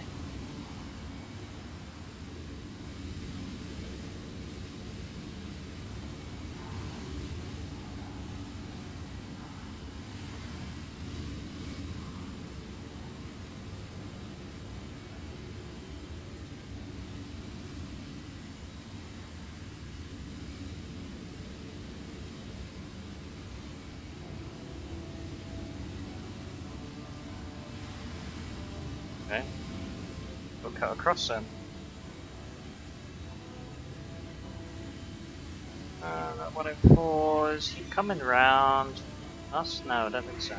Okay. We'll cut across then. That 104, is he coming round us? No, I don't think so.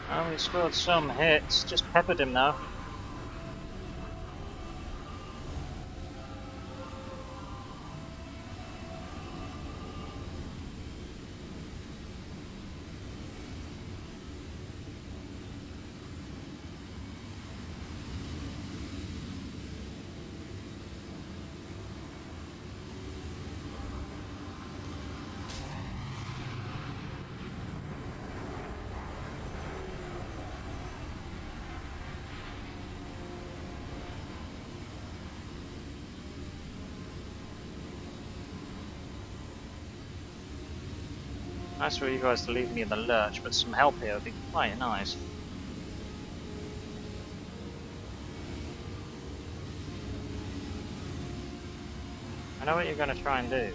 Oh, he scored some hits, just peppered him though. Nice for you guys to leave me in the lurch, but some help here would be quite nice. I know what you're going to try and do.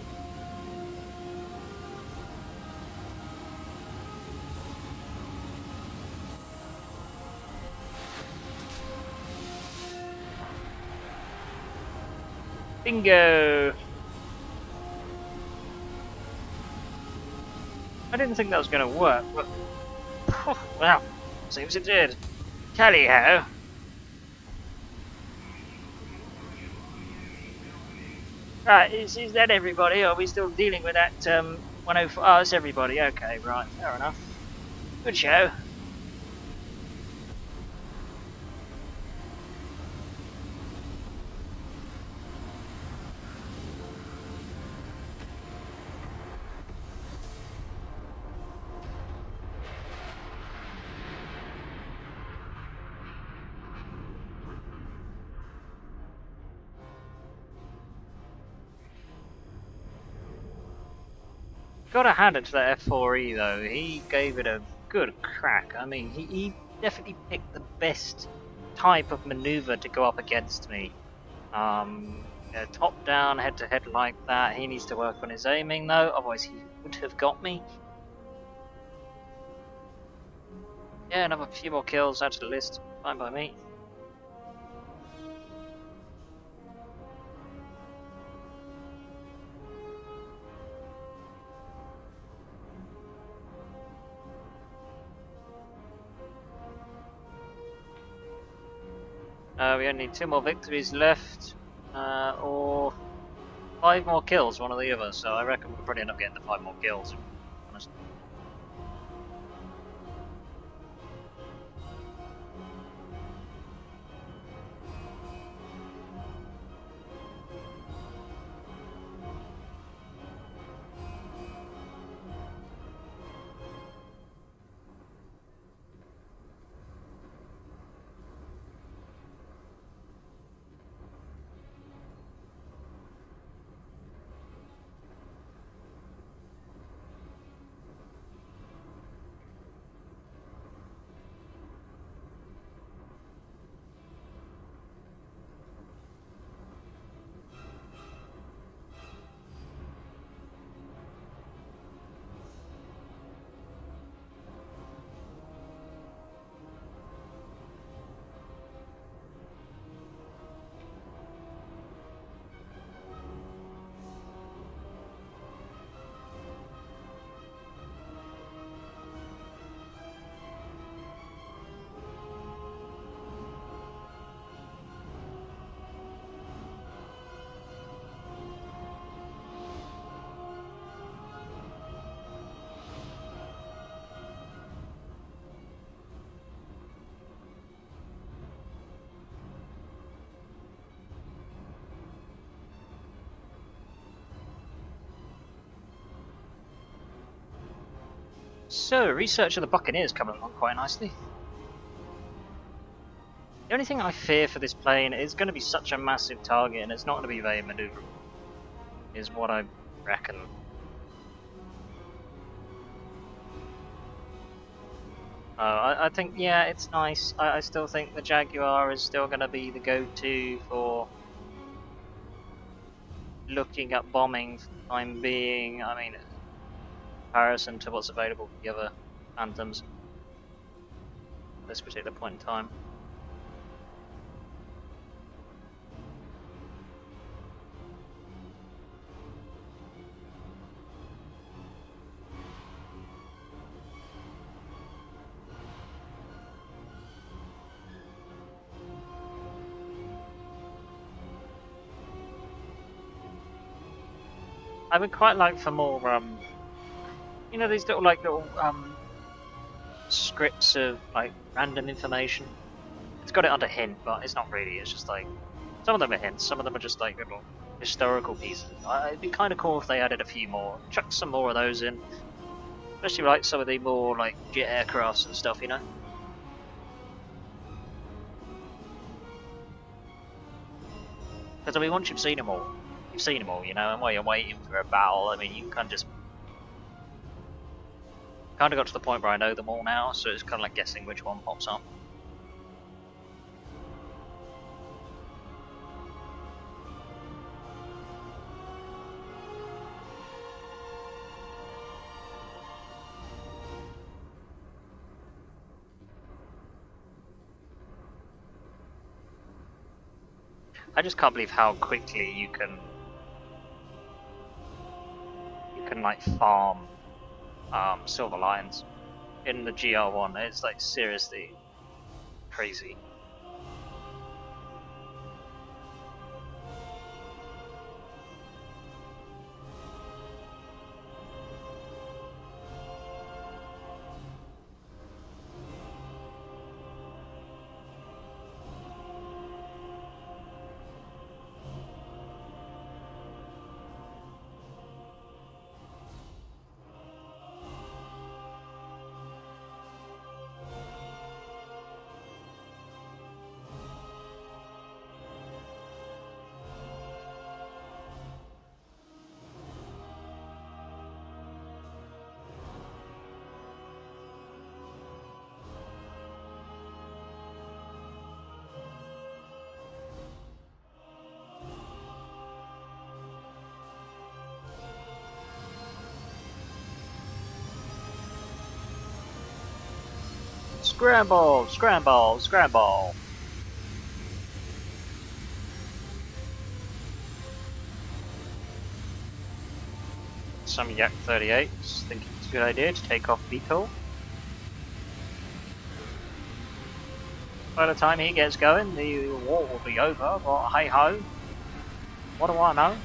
Bingo! I didn't think that was going to work, but... well, seems it did. Tally-ho! Right, is that everybody? Are we still dealing with that 104? Oh, it's everybody. Okay, right, fair enough. Good show. Gotta hand it to that F4E though. He gave it a good crack. I mean, he definitely picked the best type of maneuver to go up against me. Top down, head to head like that. He needs to work on his aiming though, otherwise he would have got me. Yeah, another few more kills add to the list. Fine by me. We only need 2 more victories left, or 5 more kills, one or the other. So I reckon we'll probably end up getting the 5 more kills. Honestly. So, research of the Buccaneers coming along quite nicely. The only thing I fear for this plane is going to be such a massive target and it's not going to be very maneuverable, is what I reckon. I think, yeah, it's nice. I still think the Jaguar is still going to be the go-to for looking at bombing for the time being. I mean, in comparison to what's available for the other Phantoms at this particular point in time. I would quite like for more, you know, these little scripts of like random information. It's got it under hint, but it's not really. It's just like some of them are hints, some of them are just like little historical pieces. It'd be kind of cool if they added a few more, chuck some more of those in, especially like some of the more like jet aircrafts and stuff, you know. Because I mean, once you've seen them all, you've seen them all, you know. And while you're waiting for a battle, I mean, you can just kind of got to the point where I know them all now, so it's kind of like guessing which one pops up. I just can't believe how quickly you can like farm Silver Lions in the GR1. It's like seriously crazy. Scramble! Scramble! Scramble! Some Yak 38s think it's a good idea to take off Vico. By the time he gets going, the war will be over, but hey ho. What do I know?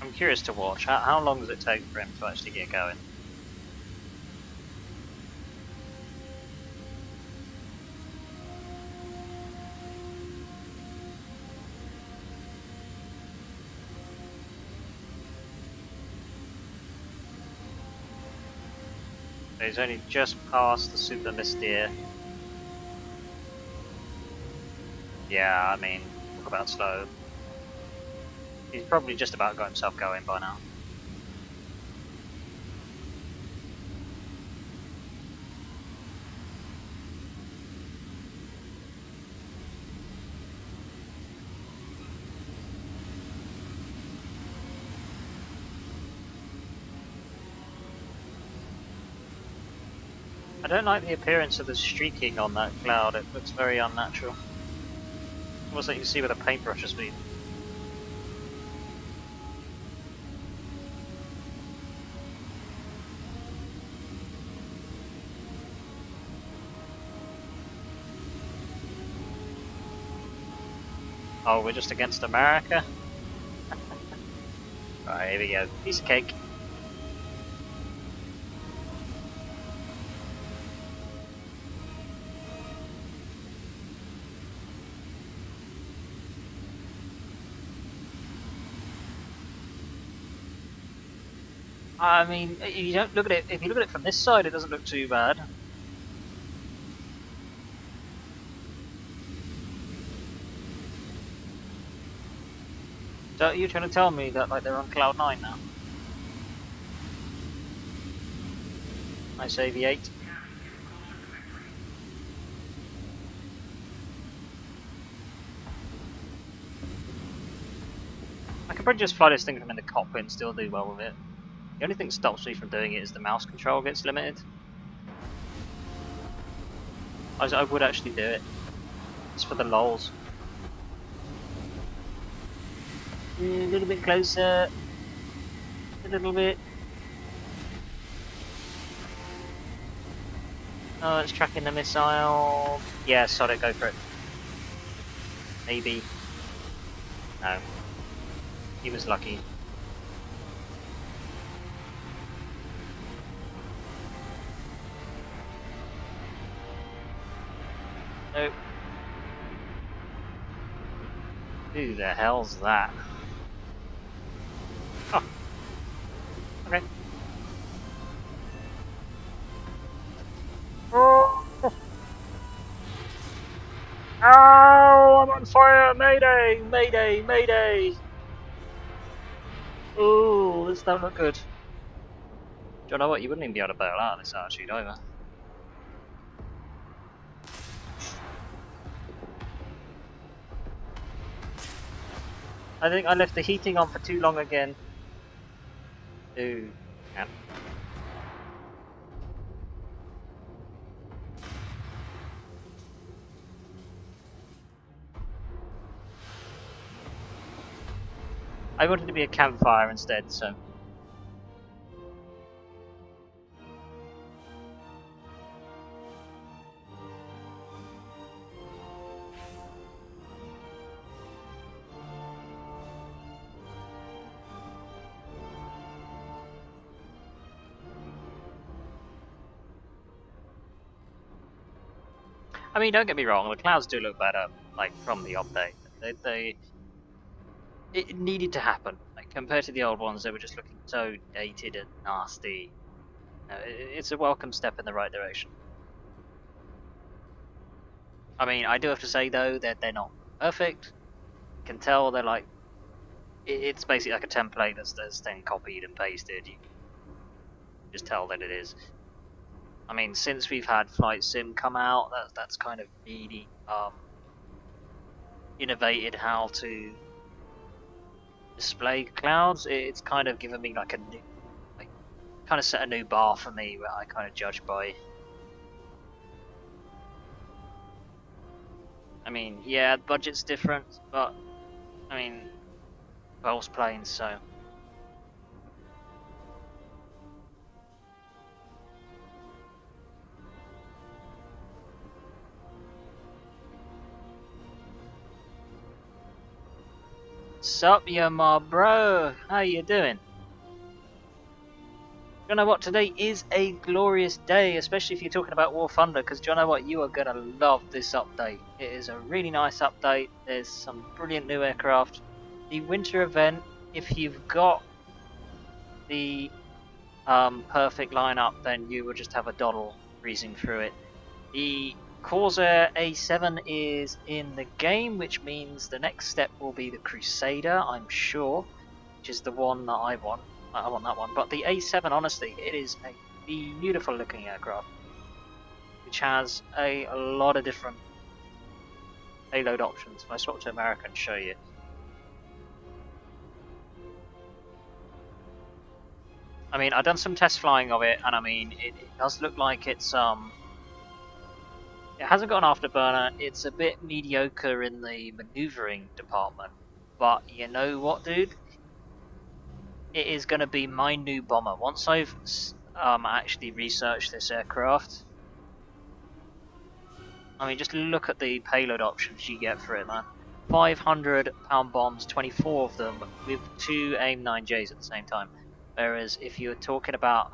I'm curious to watch. How long does it take for him to actually get going? He's only just past the Super Mystere. Yeah, I mean, talk about slow. He's probably just about got himself going by now. I don't like the appearance of the streaking on that cloud, it looks very unnatural. Almost like you see with a paintbrush has been. Oh, we're just against America? Right, here we go. Piece of cake. I mean, you don't look at it. If you look at it from this side, it doesn't look too bad. So you're trying to tell me that like they're on cloud 9 now? Nice AV8. I could probably just fly this thing from in the cockpit and still do well with it. The only thing that stops me from doing it is the mouse control gets limited. I would actually do it. It's for the lols. A little bit closer. A little bit. Oh, it's tracking the missile. Yeah, sod it, go for it. Maybe. No. He was lucky. Nope. Who the hell's that? Oh. Okay. Oh! Ow! I'm on fire! Mayday! Mayday! Mayday! Ooh, this don't look good. Do you know what? You wouldn't even be able to bail out of this attitude either. I think I left the heating on for too long again. Ooh. Yeah. I wanted to be a campfire instead, so. I mean, don't get me wrong, the clouds do look better, like, from the update. It needed to happen. Like, compared to the old ones, they were just looking so dated and nasty. It's a welcome step in the right direction. I mean, I do have to say, though, that they're not perfect. You can tell they're like... It's basically like a template that's then copied and pasted. You just tell that it is. I mean, since we've had Flight Sim come out, that's kind of really innovated how to display clouds. It's kind of given me like a new, like, kind of set a new bar for me where I kind of judge by. I mean, yeah, budget's different, but I mean, Bell's planes, so. Sup, ya ma bro? How you doing? You know what? Today is a glorious day, especially if you're talking about War Thunder, because do you know what? You are gonna love this update. It is a really nice update. There's some brilliant new aircraft. The winter event, if you've got the perfect lineup, then you will just have a doddle breezing through it. The Corsair A7 is in the game, which means the next step will be the Crusader, I'm sure, which is the one that I want. I want that one. But the A7, honestly, it is a beautiful looking aircraft, which has a lot of different payload options. If I swap to American and show you. I mean, I've done some test flying of it, and I mean, it does look like it's it hasn't got an afterburner. It's a bit mediocre in the maneuvering department. But you know what, dude? It is going to be my new bomber. Once I've actually researched this aircraft, I mean, just look at the payload options you get for it, man. 500-pound bombs, 24 of them, with 2 AIM-9Js at the same time. Whereas if you're talking about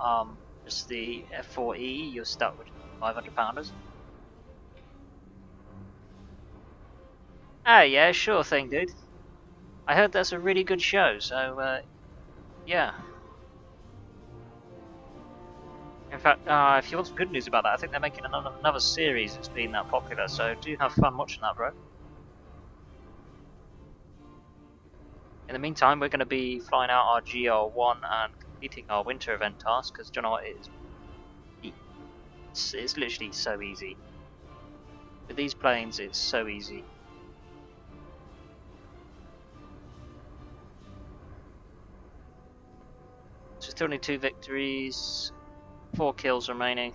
just the F4E, you're stuck with 500-pounders. Ah, yeah, sure thing, dude. I heard that's a really good show, so yeah. In fact, if you want some good news about that, I think they're making another series that's been that popular, so do have fun watching that, bro. In the meantime, we're going to be flying out our GR1 and completing our winter event task, because do you know what, it's literally so easy. With these planes, it's so easy. So still need 2 victories, 4 kills remaining.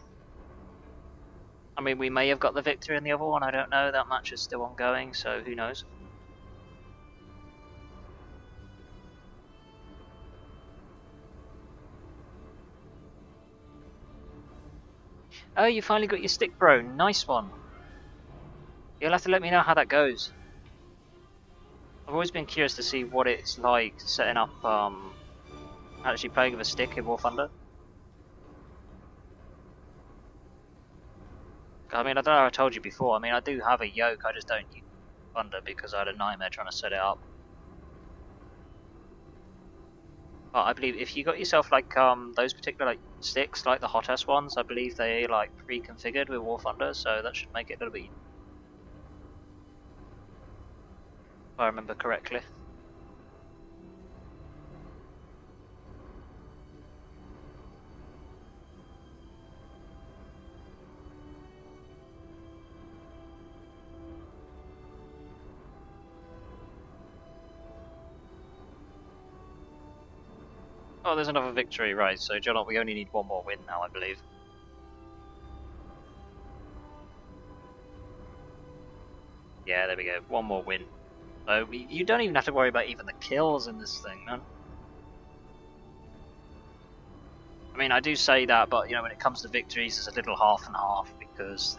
I mean, we may have got the victory in the other one, I don't know, that match is still ongoing, so who knows. Oh, you finally got your stick, bro. Nice one. You'll have to let me know how that goes. I've always been curious to see what it's like setting up, actually playing with a stick in War Thunder. I mean, I don't know if I told you before, I mean, I do have a yoke, I just don't use Thunder because I had a nightmare trying to set it up. But I believe if you got yourself like those particular like sticks, like the hottest ones, I believe they like pre-configured with War Thunder, so that should make it a little bit easier. If I remember correctly. Oh, there's another victory, right, so John, we only need one more win now, I believe. Yeah, there we go, one more win. So you don't even have to worry about even the kills in this thing, man. I mean, I do say that, but you know, when it comes to victories, it's a little half and half because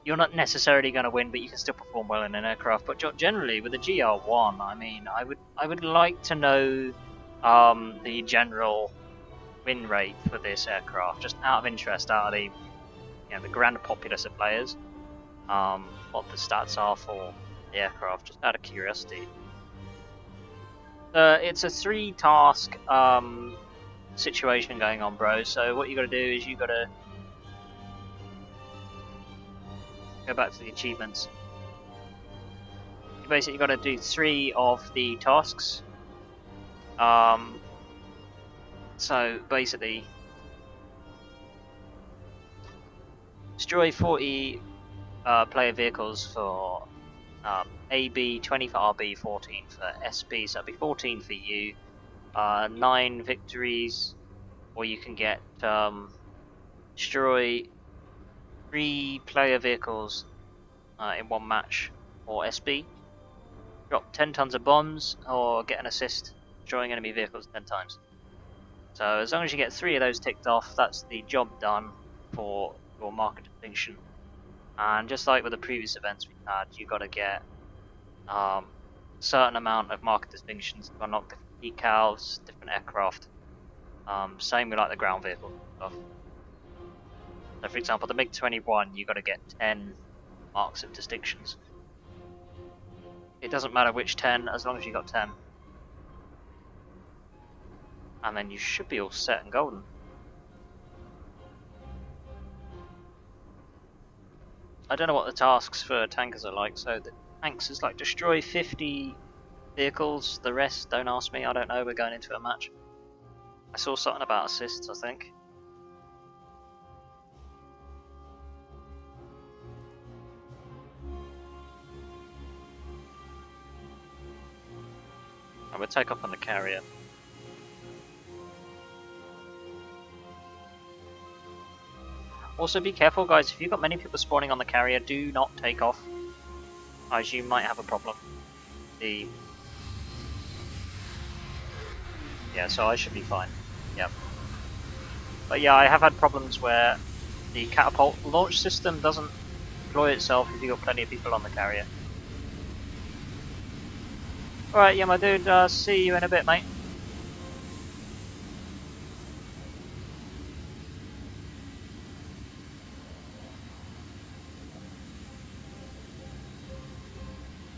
you're not necessarily going to win, but you can still perform well in an aircraft. But generally, with the GR1, I mean, I would like to know the general win rate for this aircraft, just out of interest, out of the grand populace of players, what the stats are for the aircraft, just out of curiosity. It's a 3-task situation going on, bro. So what you got to do is you got to go back to the achievements. You basically got to do 3 of the tasks. So basically, Destroy 40 player vehicles for AB, 20 for RB, 14 for SP, so that'll be 14 for you. 9 victories, or you can get destroy 3 player vehicles in one match or SB. Drop 10 tons of bombs, or get an assist destroying enemy vehicles 10 times. So as long as you get 3 of those ticked off, that's the job done for your market distinction. And just like with the previous events we had, you got to get a certain amount of market distinctions to unlock different decals, different aircraft. Same with like the ground vehicle stuff. So for example, the MiG-21, you got to get 10 marks of distinctions. It doesn't matter which 10, as long as you got 10. And then you should be all set and golden. I don't know what the tasks for tankers are like, so the tanks is like destroy 50 vehicles, the rest don't ask me, I don't know, we're going into a match. I saw something about assists, I think. And we'll take off on the carrier. Also be careful guys, if you've got many people spawning on the carrier, do not take off, as you might have a problem. Yeah, so I should be fine. Yep. But yeah, I have had problems where the catapult launch system doesn't deploy itself if you've got plenty of people on the carrier. Alright, yeah my dude, see you in a bit mate.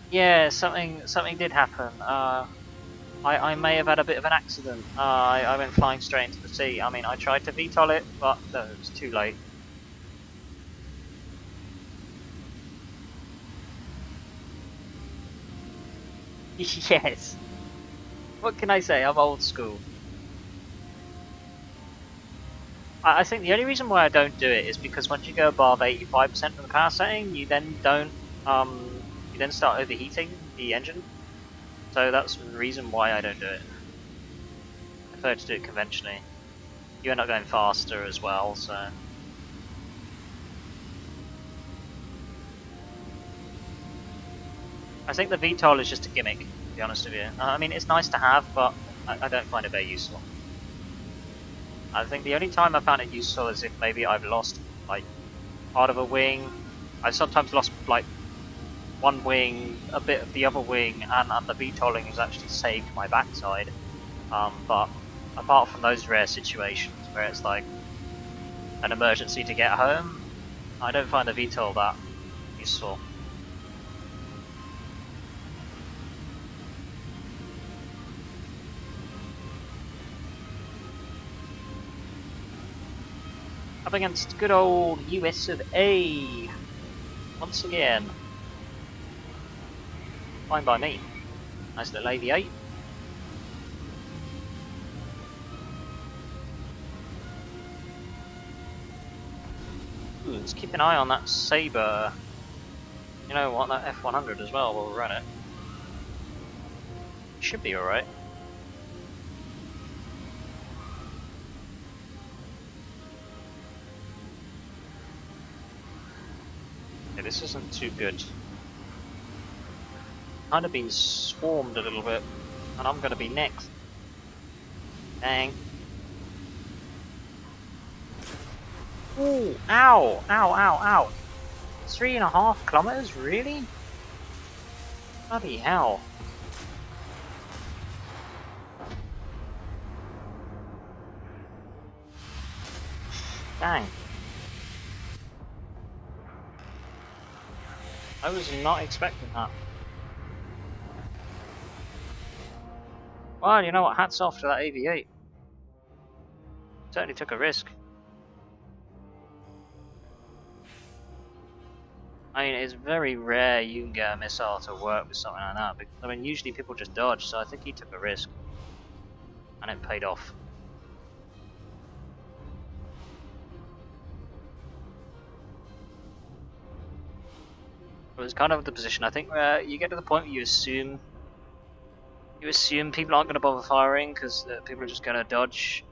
Yeah, something did happen. I may have had a bit of an accident. I went flying straight into the sea. I mean, I tried to VTOL it, but no, it was too late. Yes. What can I say? I'm old school. I think the only reason why I don't do it is because once you go above 85% of the power setting, you then don't you then start overheating the engine. So that's the reason why I don't do it. I prefer to do it conventionally. You end up going faster as well, so. I think the VTOL is just a gimmick, to be honest with you. I mean, it's nice to have, but I don't find it very useful. I think the only time I found it useful is if maybe I've lost, like, part of a wing. I've sometimes lost, like, one wing, a bit of the other wing, and the VTOLing has actually saved my backside. But apart from those rare situations where it's like an emergency to get home, I don't find the VTOL that useful. Up against good old US of A once again. Fine by me. Nice little AV8. Ooh, let's keep an eye on that Sabre. You know what, that F100 as well, we'll run it. Should be alright. Yeah, this isn't too good. Kind of been swarmed a little bit, and I'm going to be next. Dang. Ooh, ow, ow, ow, ow. 3.5 kilometers, really? Bloody hell. Dang. I was not expecting that. Well, you know what, hats off to that AV8. Certainly took a risk. I mean, it's very rare you can get a missile to work with something like that, because, I mean, usually people just dodge, so I think he took a risk. And it paid off. It was kind of the position. I think you get to the point where you assume people aren't going to bother firing because people are just going to dodge.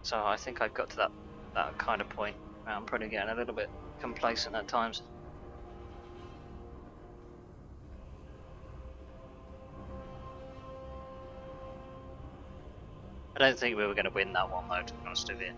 So I think I've got to that kind of point where I'm probably getting a little bit complacent at times. I don't think we were going to win that one though, to be honest with you.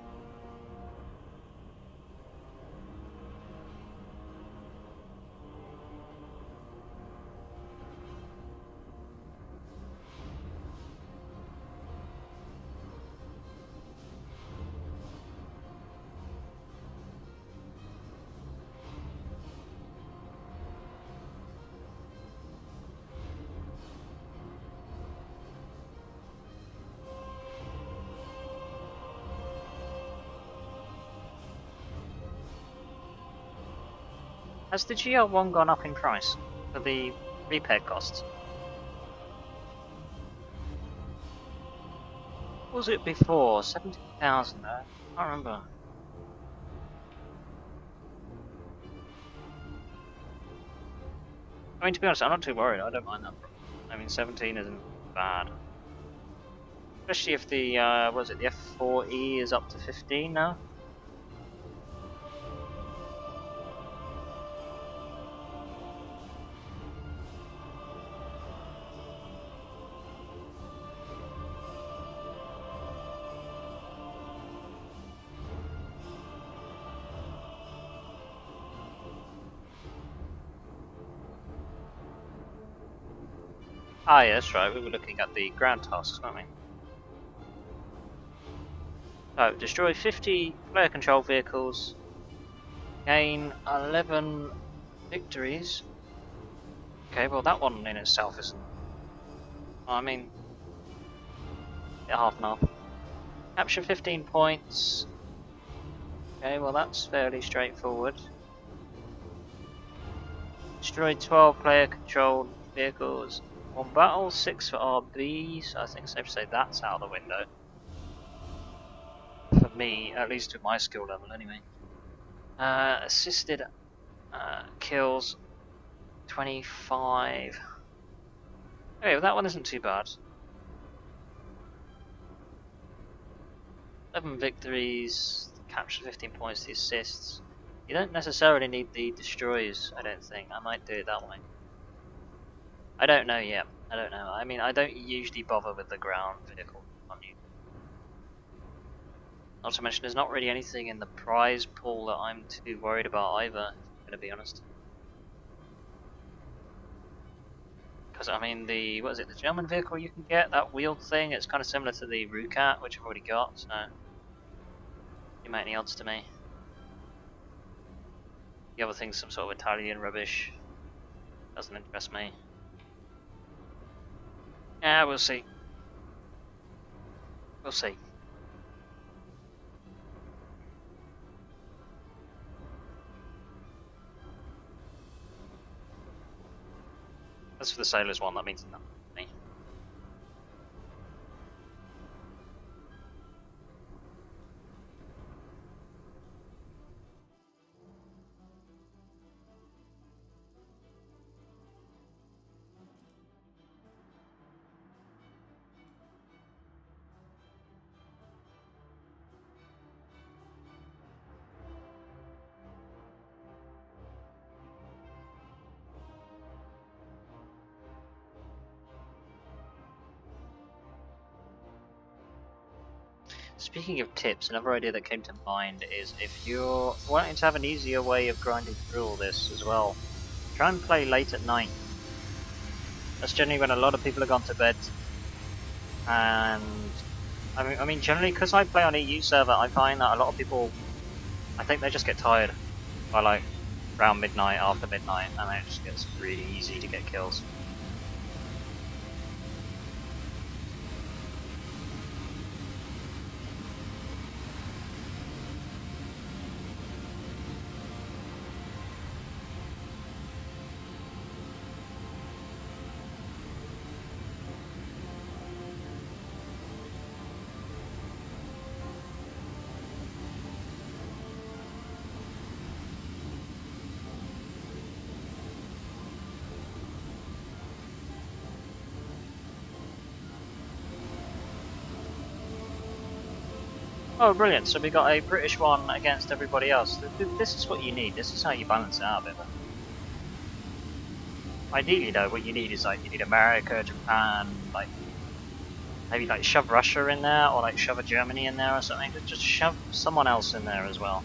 Has the GL1 gone up in price for the repair costs? What was it before? 17,000? I can't remember. I mean, to be honest, I'm not too worried. I don't mind that. I mean, 17 isn't bad. Especially if the, what is it, the F4E is up to 15 now? Ah, yeah, that's right. We were looking at the ground tasks, weren't we? So, destroy 50 player control vehicles, gain 11 victories. Okay, well that one in itself isn't... I mean... half and half. Capture 15 points. Okay, well that's fairly straightforward. Destroy 12 player controlled vehicles. 1 battle, 6 for RB, so I think it's safe to say that's out the window. For me, at least with my skill level anyway. Assisted kills 25. Okay, well that one isn't too bad. 11 victories, captured 15 points, the assists. You don't necessarily need the destroys, I don't think. I might do it that way. I don't know yet. I don't know. I mean, I don't usually bother with the ground vehicle on you. Not to mention, there's not really anything in the prize pool that I'm too worried about either, if I'm going to be honest. Because, I mean, what is it, the German vehicle you can get, that wheeled thing, it's kind of similar to the Rucat, which I've already got, so... you make any odds to me. The other thing's some sort of Italian rubbish. Doesn't interest me. Yeah, we'll see. We'll see. As for the Sailors one, that means nothing to me. Speaking of tips, another idea that came to mind is if you're wanting to have an easier way of grinding through all this as well, try and play late at night. That's generally when a lot of people have gone to bed. And I mean generally because I play on EU server, I find that a lot of people, I think they just get tired by like around midnight, after midnight, and it just gets really easy to get kills. Oh, brilliant. So we got a British one against everybody else. This is what you need. This is how you balance it out a bit. Ideally, though, what you need is like, you need America, Japan, like, maybe like shove Russia in there, or like shove a Germany in there or something. Just shove someone else in there as well.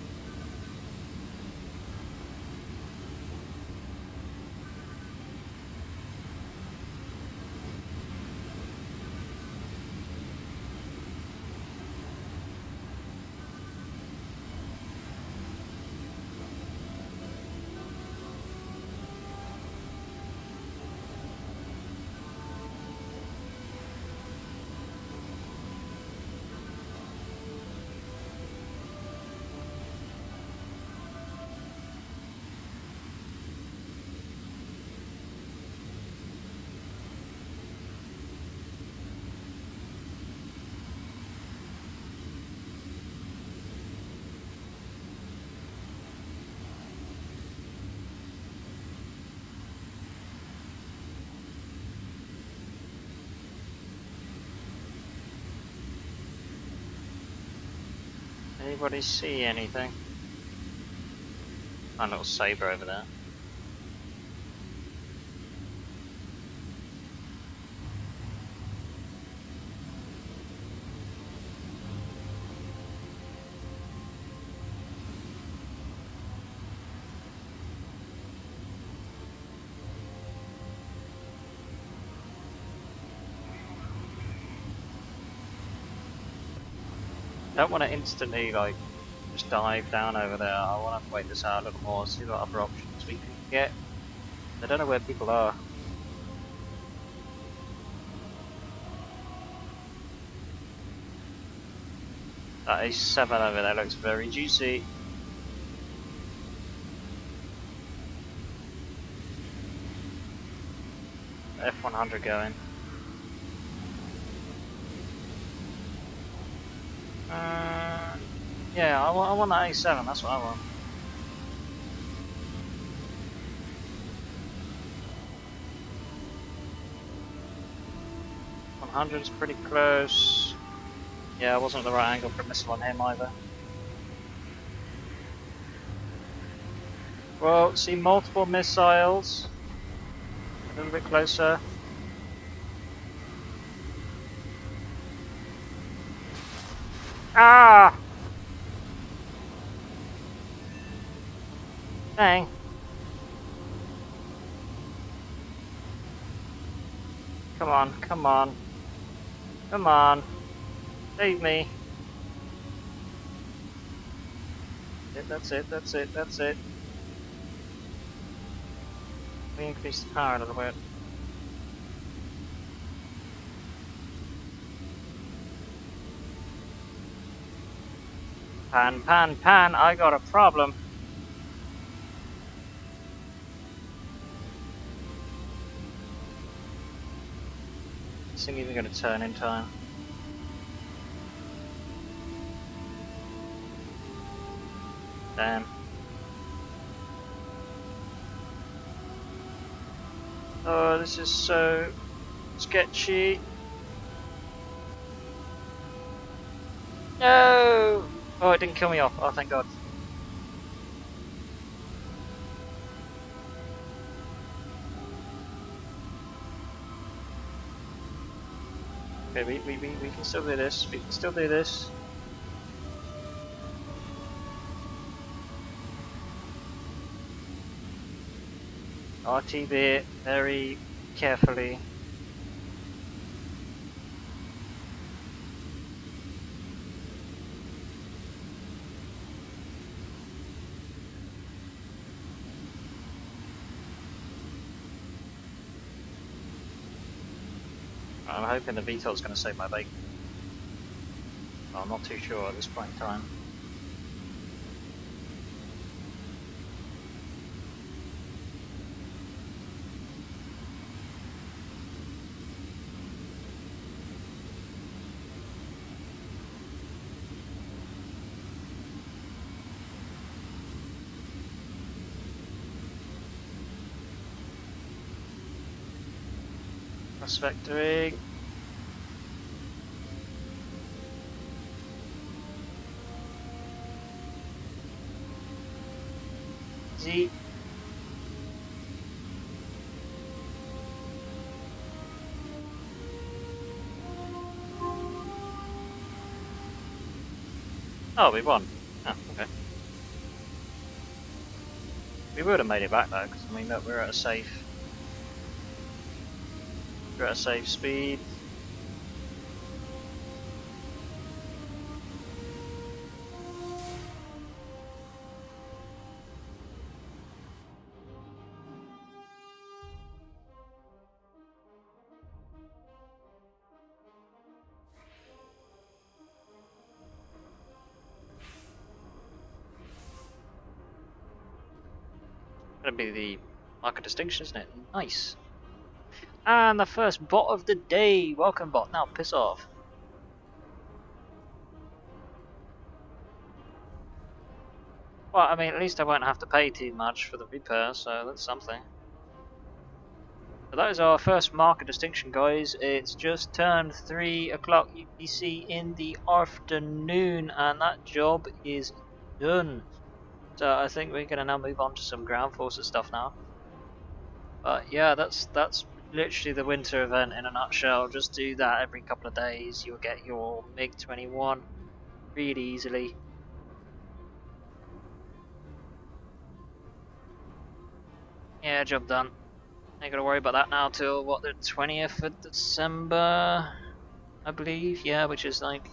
Anybody see anything? A little saber over there. Don't want to instantly like just dive down over there. I want to wait this out a little more, see what other options we can get. I don't know where people are. That A7 over there looks very juicy. F100 going. Yeah, I want that A7, that's what I want. Hundred's pretty close. Yeah, I wasn't at the right angle for a missile on him either. Well, see multiple missiles. A little bit closer. Ah! Dang. Come on, come on. Come on. Save me. That's it, that's it, that's it. We increase the power a little bit. Pan, pan, pan, I got a problem. This thing even gonna turn in time. Damn. Oh, this is so sketchy. No! Oh, it didn't kill me off. Oh, thank God. Okay, we can still do this. We can still do this. RTV it very carefully. I'm hoping the VTOL is going to save my bacon. Well, I'm not too sure at this point in time. Vectoring. Easy. Oh, we won. Oh, okay. We would have made it back though, because I mean, look, we're at a safe speed. Gonna be the mark of distinction, isn't it? Nice. And the first bot of the day. Welcome, bot. Now piss off. Well, I mean, at least I won't have to pay too much for the repair, so that's something. So that is our first mark of distinction, guys. It's just turned 3 o'clock UTC in the afternoon, and that job is done. So I think we're gonna now move on to some ground forces stuff now. But yeah, that's literally the winter event in a nutshell. Just do that every couple of days. You'll get your MiG-21 really easily. Yeah, job done. Ain't gotta worry about that now till what, the 20th of December, I believe. Yeah, which is like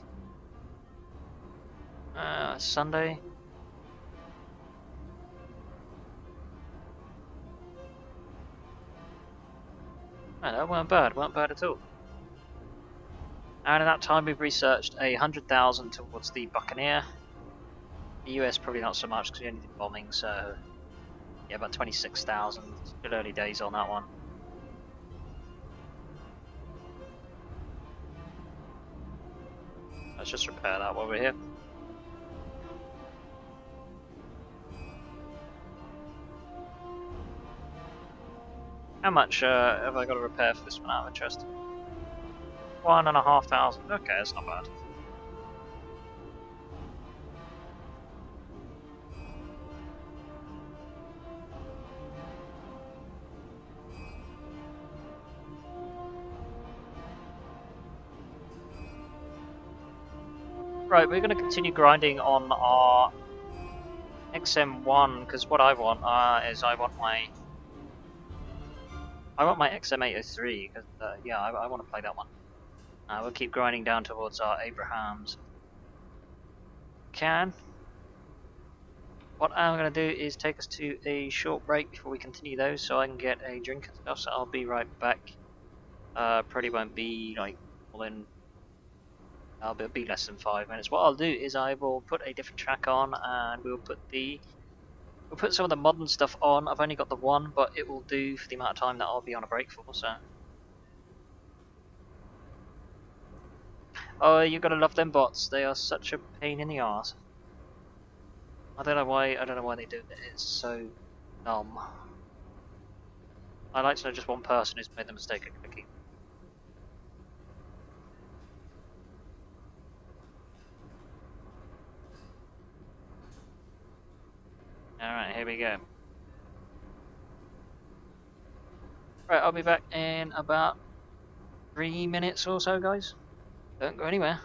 Sunday. Oh, that weren't bad at all. And in that time, we've researched 100,000 towards the Buccaneer. The US probably not so much because we only did bombing, so yeah, about 26,000. Still early days on that one. Let's just repair that while we're here. How much have I got to repair for this one out of interest? 1,500. Okay, that's not bad. Right, we're going to continue grinding on our XM1 because what I want is I want my XM803 because yeah, I want to play that one. We'll keep grinding down towards our Abrahams. What I'm going to do is take us to a short break before we continue those so I can get a drink and stuff, so I'll be right back. Probably won't be like more than it'll be less than 5 minutes. What I'll do is I will put a different track on and we'll put some of the modern stuff on. I've only got the one, but it will do for the amount of time that I'll be on a break for, so. Oh, you gotta love them bots. They are such a pain in the arse. I don't know why they do it. It's so dumb. I like to know just one person who's made the mistake of clicking. Alright, here we go. Right, I'll be back in about 3 minutes or so, guys. Don't go anywhere.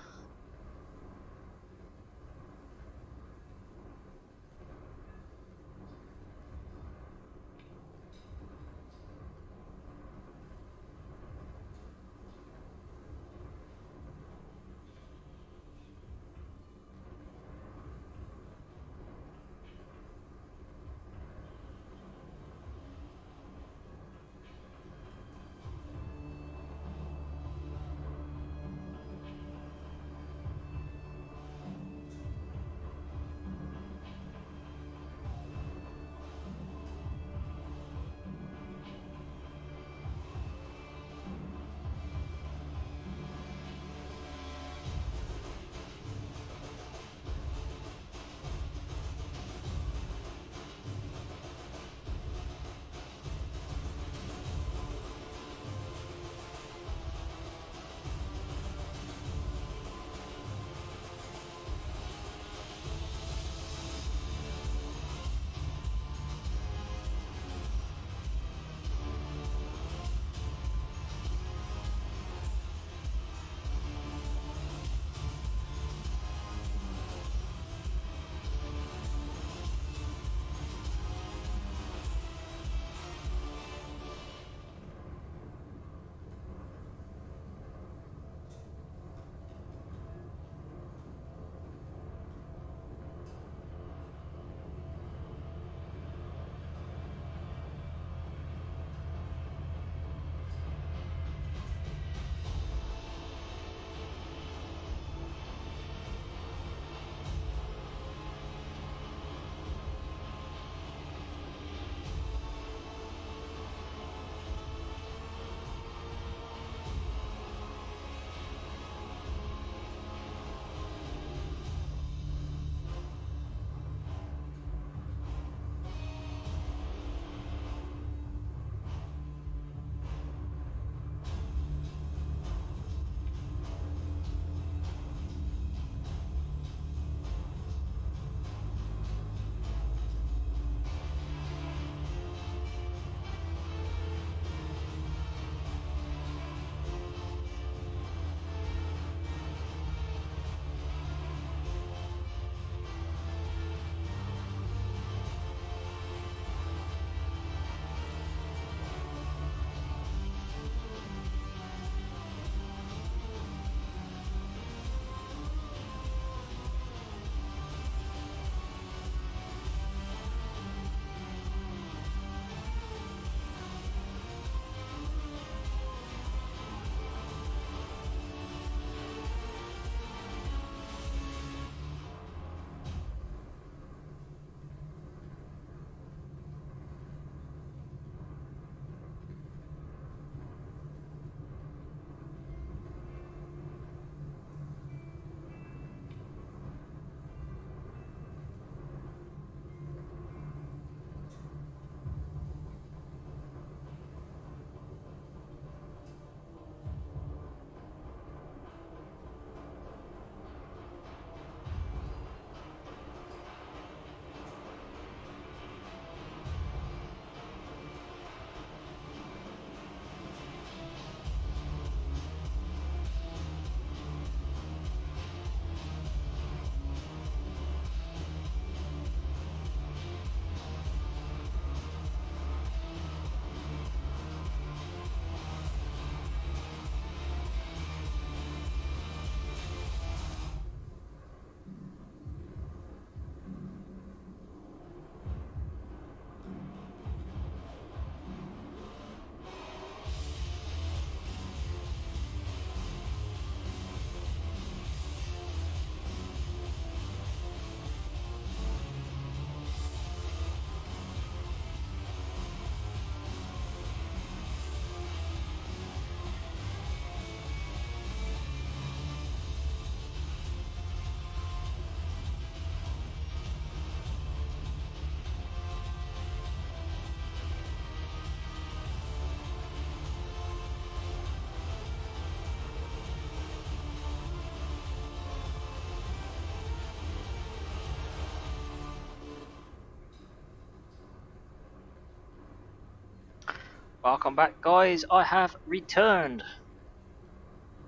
Welcome back, guys. I have returned.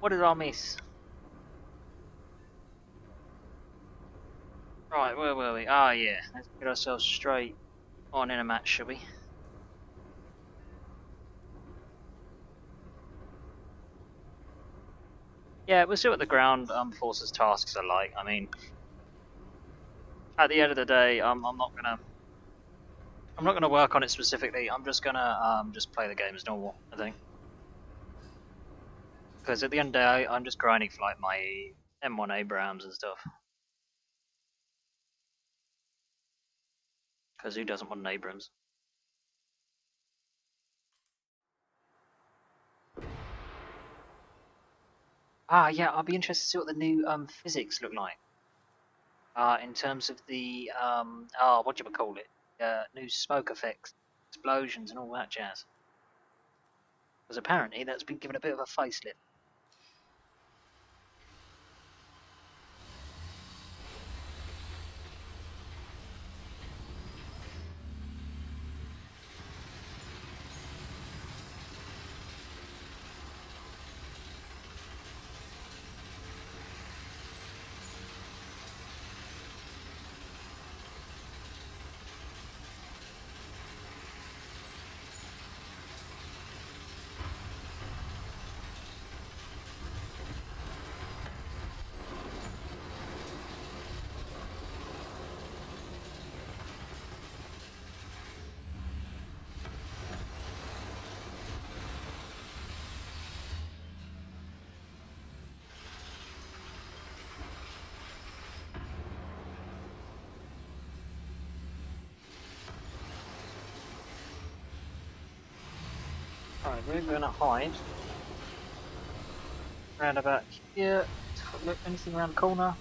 What did I miss? Right, where were we? Ah, yeah. Let's get ourselves straight on in a match, shall we? Yeah, we'll see what the ground forces tasks are like. I mean, at the end of the day, I'm not gonna work on it specifically. I'm just gonna just play the game as normal, I think. Because at the end of the day, I'm just grinding for like my M1 Abrams and stuff. Because who doesn't want an Abrams? Ah, yeah, I'll be interested to see what the new physics look like. In terms of the what do you call it? New smoke effects, explosions, and all that jazz. Because apparently that's been given a bit of a facelift. Alright, we're gonna hide. Round about here. Look, anything around the corner?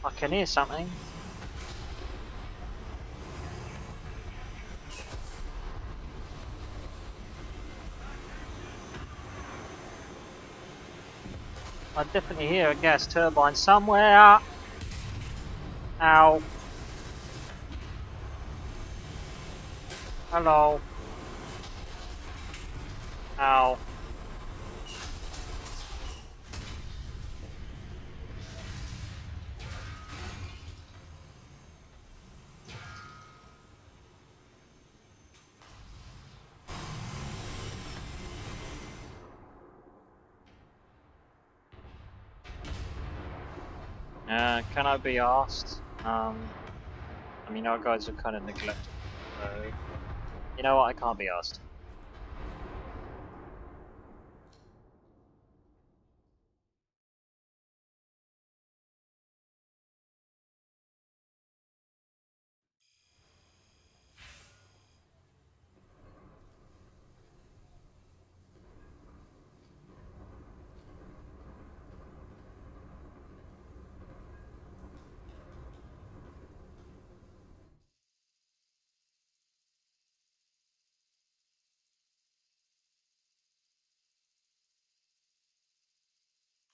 I can hear something. I definitely hear a gas turbine somewhere. Ow. Hello. Ow. Can I be asked? I mean, our guys are kind of neglected, so you know what? I can't be asked.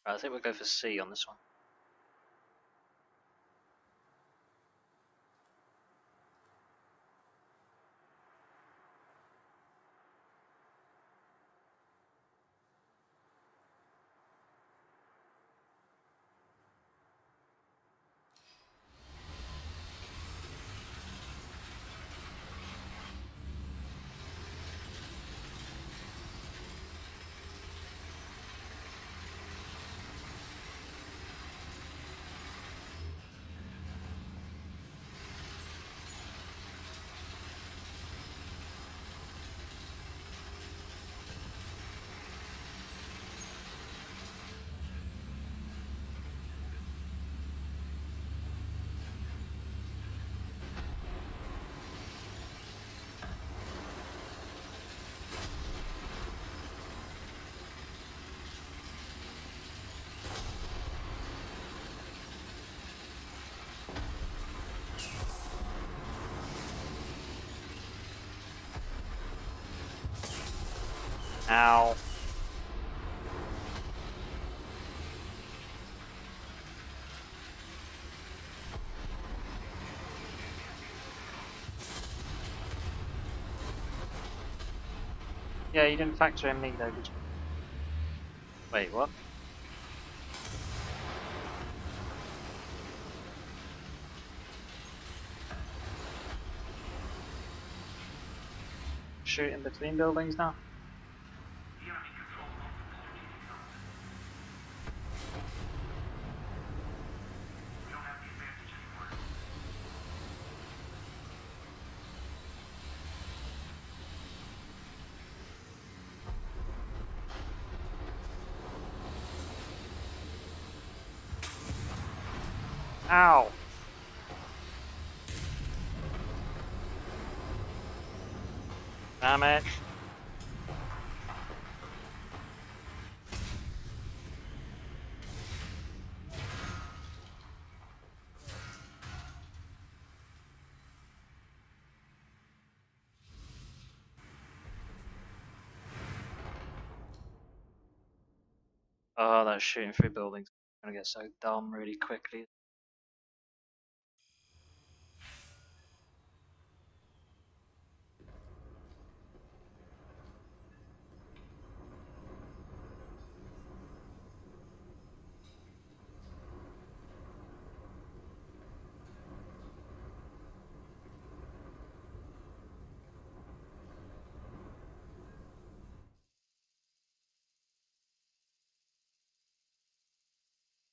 Right, I think we'll go for C on this one. Ow. Yeah, you didn't factor in me though, did you? Wait, what? Shoot in between buildings now? Ow! Damn it! Oh, that shooting through buildings is gonna get so dumb really quickly.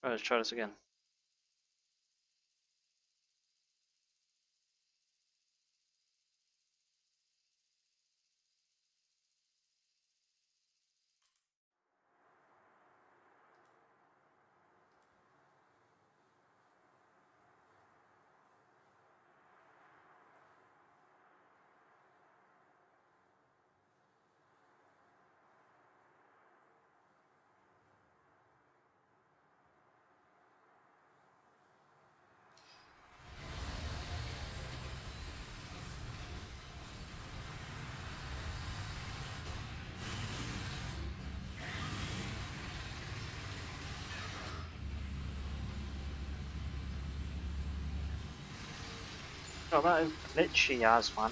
Right, let's try this again. Oh, that is glitchy as, man.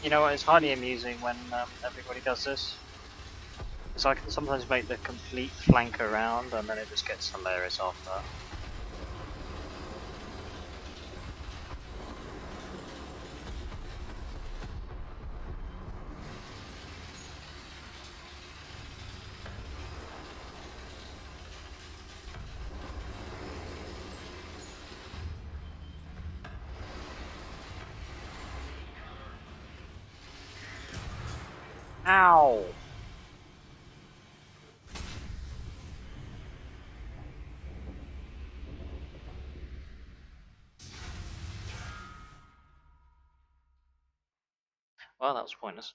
You know what, it's highly amusing when everybody does this. Because I can sometimes make the complete flank around and then it just gets hilarious after that. Ow! Well, that was pointless.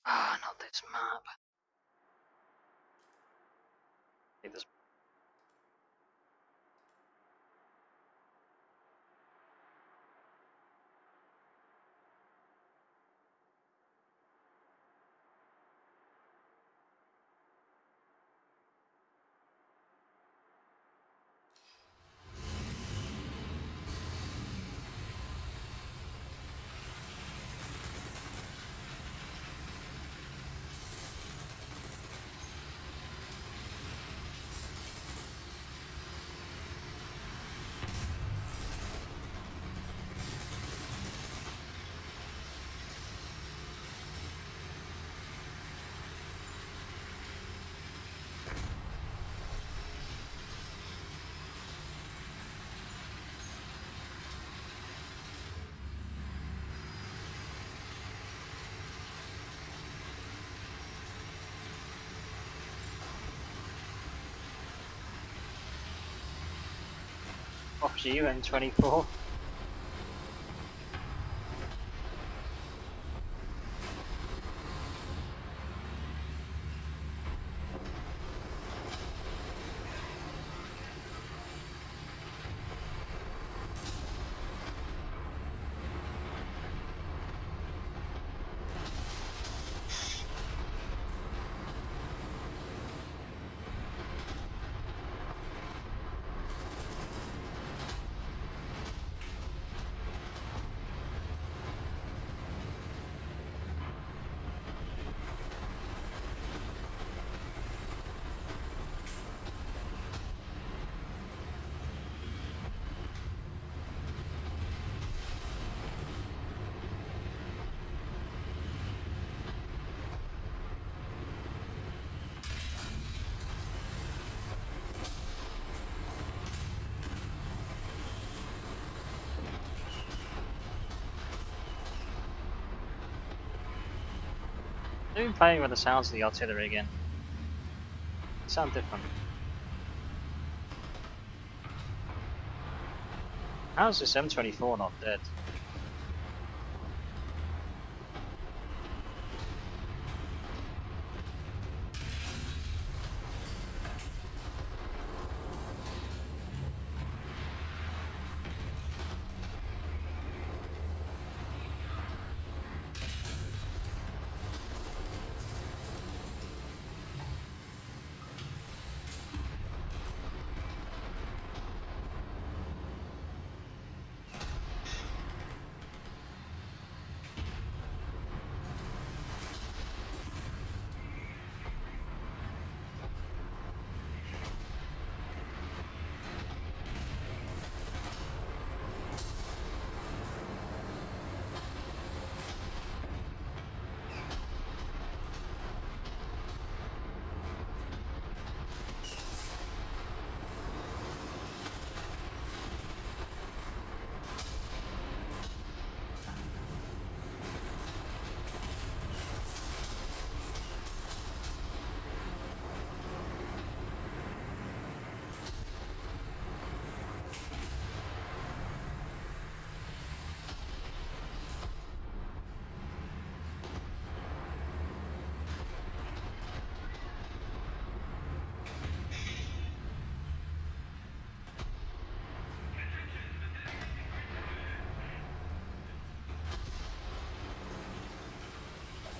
Ah, not this map. Take this. you, M24. I've been playing with the sounds of the artillery again. They sound different. How's this M24 not dead?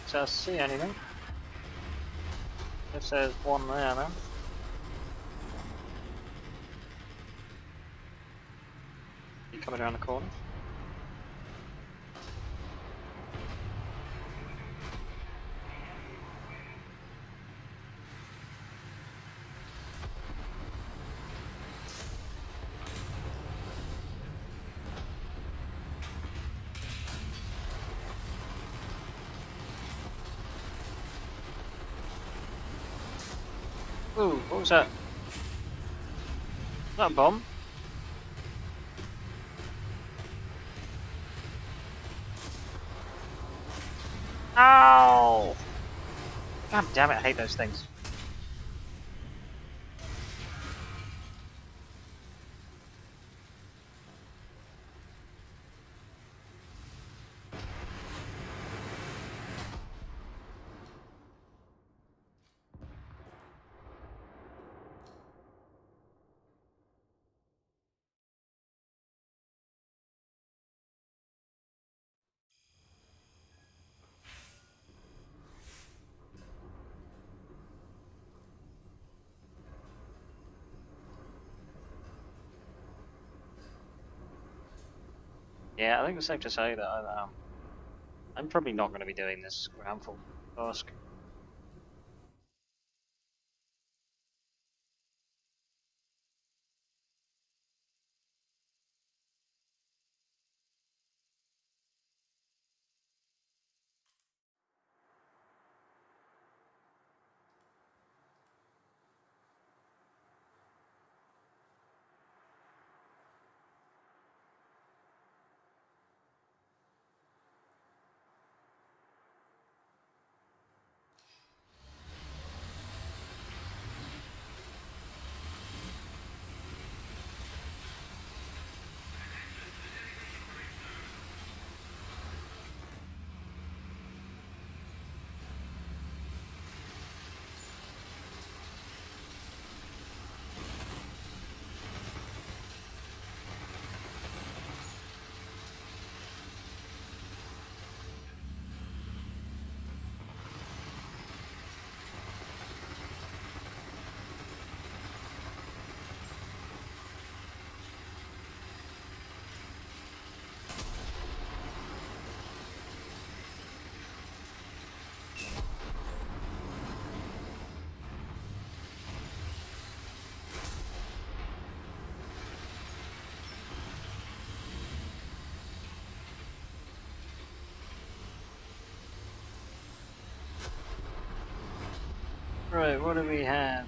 So I see anything? If there's one there then. You coming around the corner? Ooh, what was that? Was that a bomb? Ow! God damn it, I hate those things. Yeah, I think it's safe to say that I'm probably not going to be doing this groundfall task. Alright, what do we have?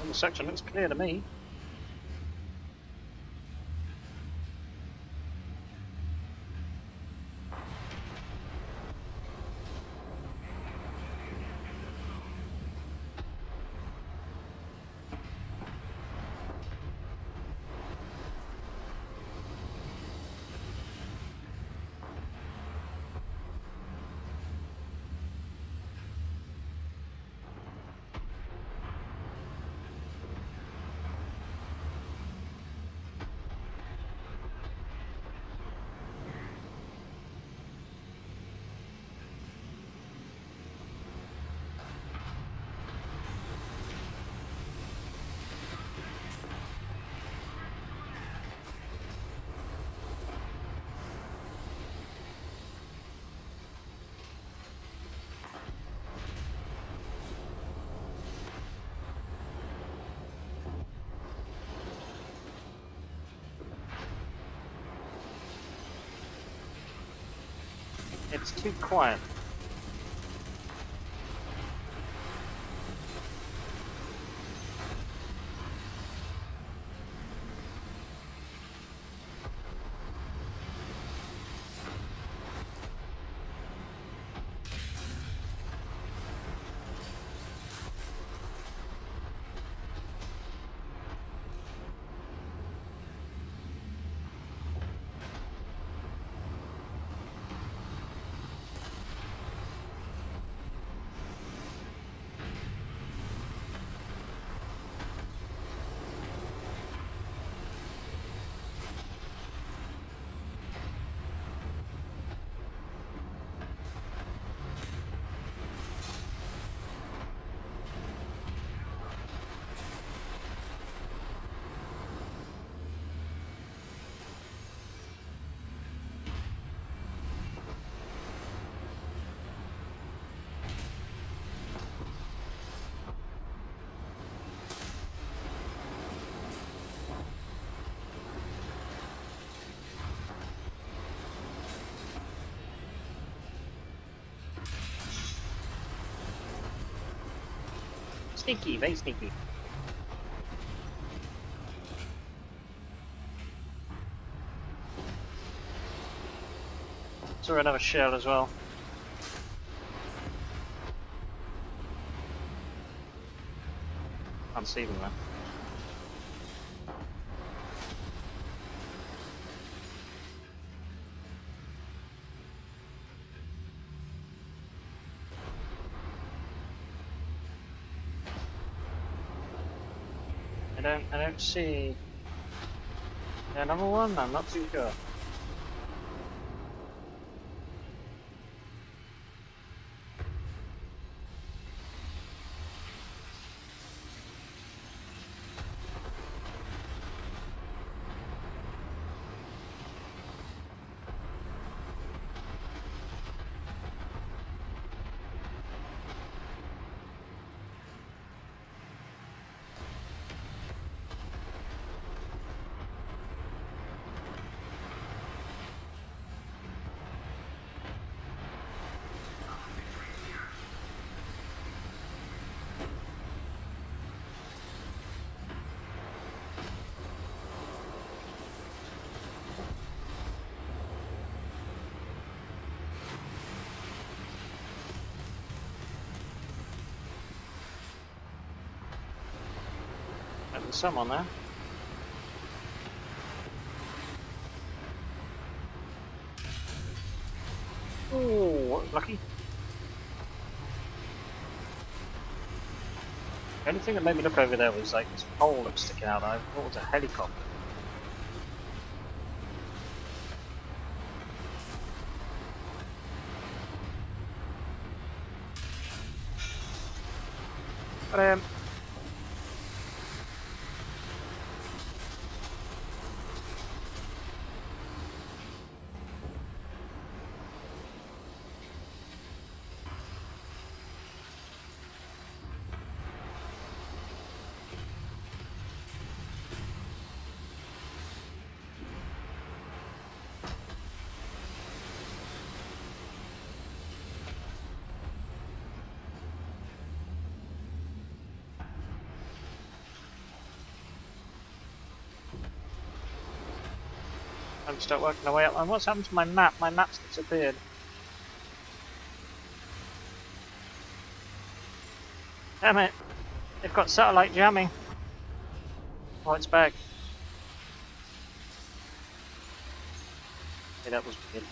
The section looks clear to me. It's too quiet. Sneaky, very sneaky. Saw another shell as well. Can't see them though. I don't see another one. I'm not too sure. There's someone there. Oh, lucky. The only thing that made me look over there was like this pole that was sticking out. I thought it was a helicopter. Got him. I'm start working my way up. And what's happened to my map? My map's disappeared. Damn it! They've got satellite jamming. Oh, it's back. Okay, that was weird.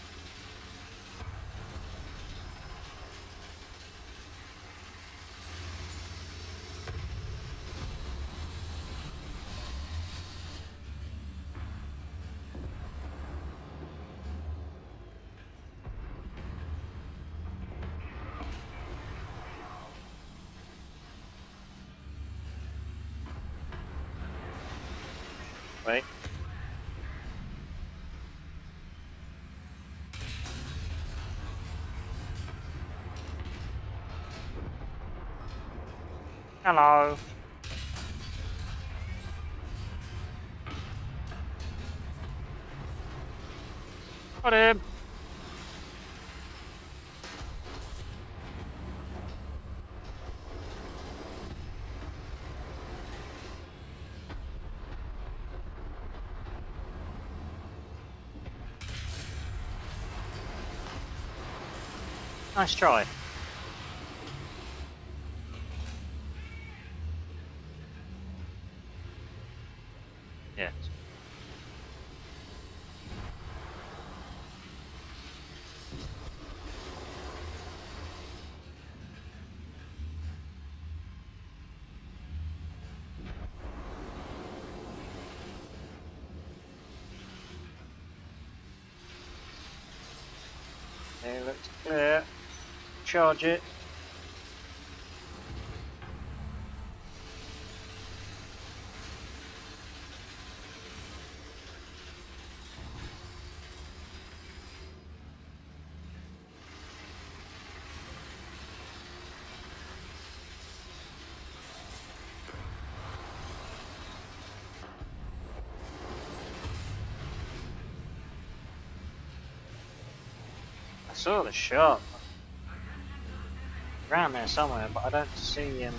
Wait. Hello. Got him. Nice try. Yeah. It looks clear. Charge it. I saw the shot. Around there somewhere, but I don't see him.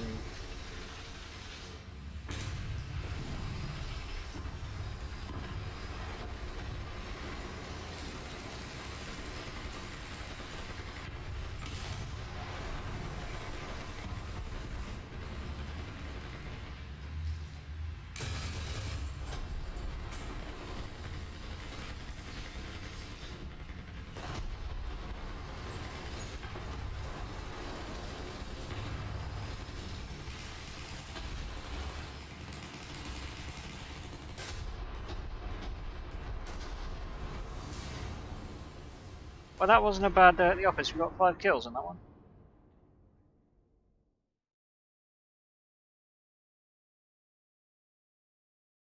Well, that wasn't a bad day at the office. We got 5 kills on that one.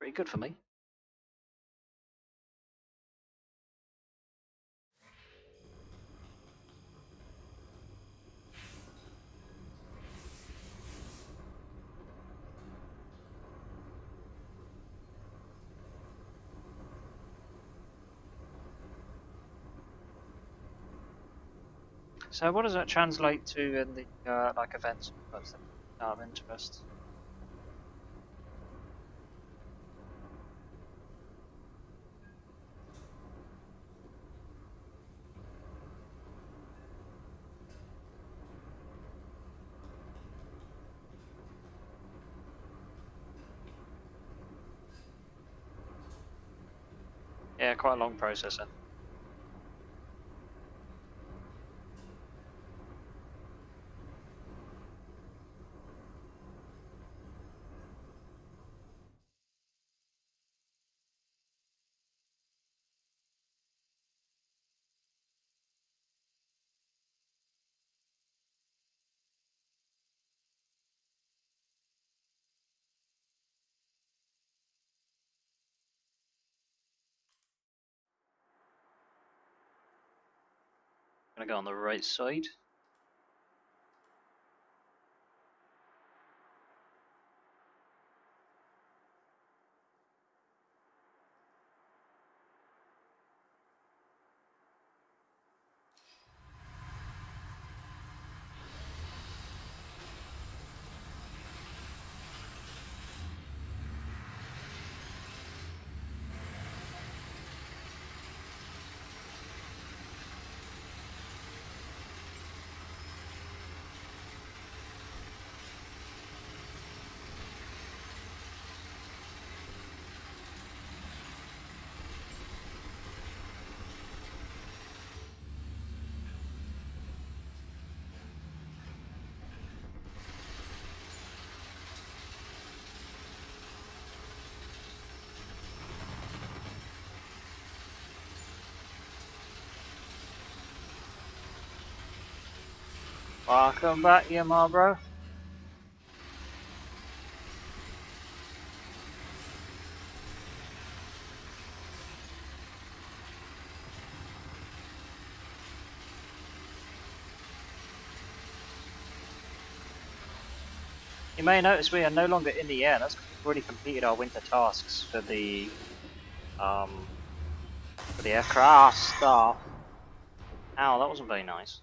Pretty good for me. So what does that translate to in the like events? That's out of interest. Yeah, quite a long process then. Gonna go on the right side. Welcome back, you bro. You may notice we are no longer in the air. That's because we've already completed our winter tasks for the aircraft stuff. Ow, that wasn't very nice.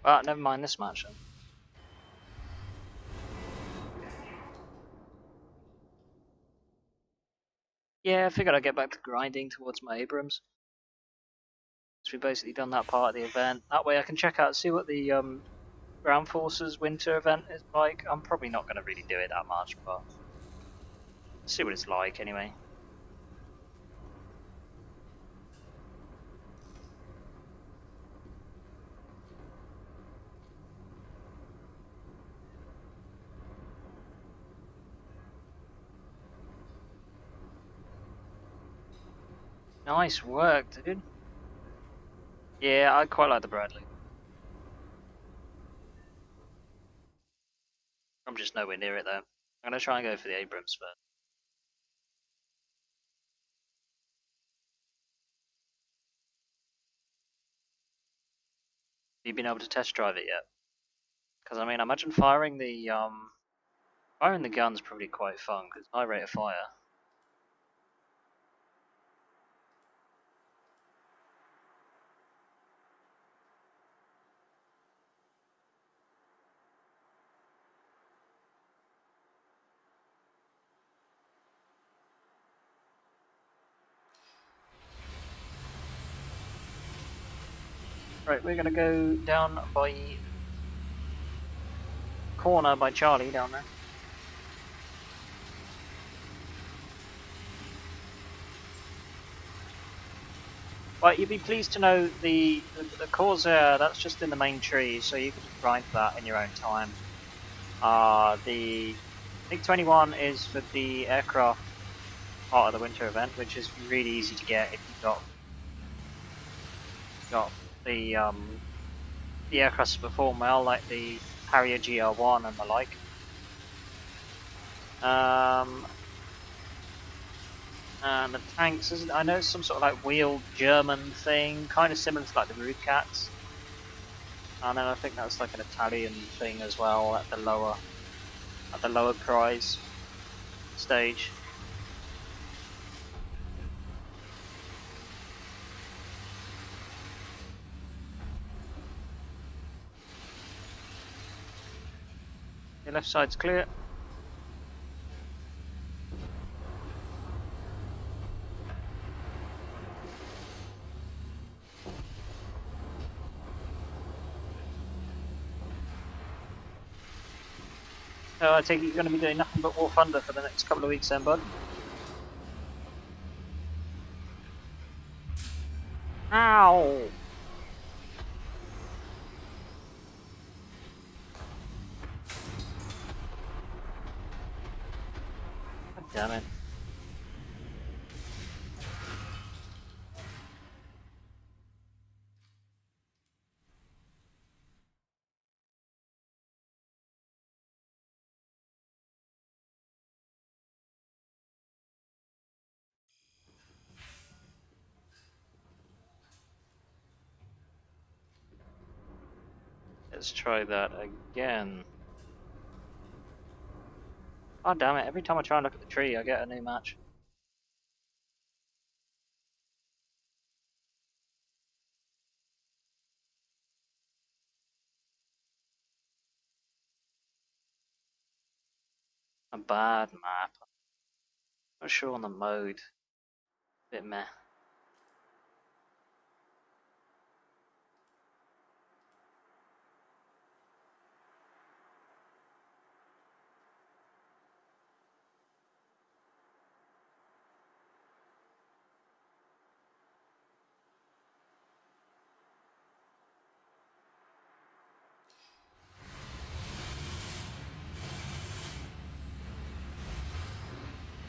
But never mind this match then. Yeah, I figured I'd get back to grinding towards my Abrams. So we've basically done that part of the event. That way I can check out, see what the Ground Forces winter event is like. I'm probably not going to really do it that much, but see what it's like anyway. Nice work, dude. Yeah, I quite like the Bradley. I'm just nowhere near it though. I'm going to try and go for the Abrams first. Have you been able to test drive it yet? Because I mean, I imagine firing the gun's probably quite fun because high rate of fire. Right, we're gonna go down by corner by Charlie down there. Right, you'd be pleased to know the Corsair, that's just in the main tree, so you can grind that in your own time. The MiG-21 is for the aircraft part of the winter event, which is really easy to get if you've got the aircrafts that perform well, like the Harrier GR1 and the like. And the tanks, I know it's some sort of like wheeled German thing, kind of similar to like the Rudkats. And then I think that's like an Italian thing as well at the lower prize stage. Your left side's clear. So I take it you're going to be doing nothing but War Thunder for the next couple of weeks then, bud? Ow! God damn it. Let's try that again. Oh damn it, every time I try and look at the tree I get a new match. A bad map. Not sure on the mode. Bit meh.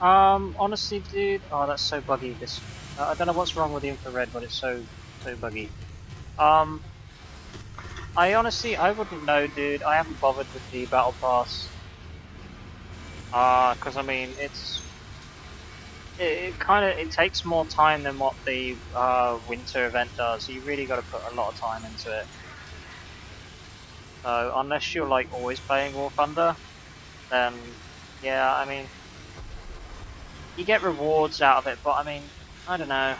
Honestly, dude, oh, that's so buggy. This, I don't know what's wrong with the infrared, but it's so buggy. I honestly, I wouldn't know, dude. I haven't bothered with the battle pass. Because I mean, it kind of it takes more time than what the winter event does. You really got to put a lot of time into it. So unless you're like always playing War Thunder, then yeah, I mean, you get rewards out of it, but I mean, I don't know.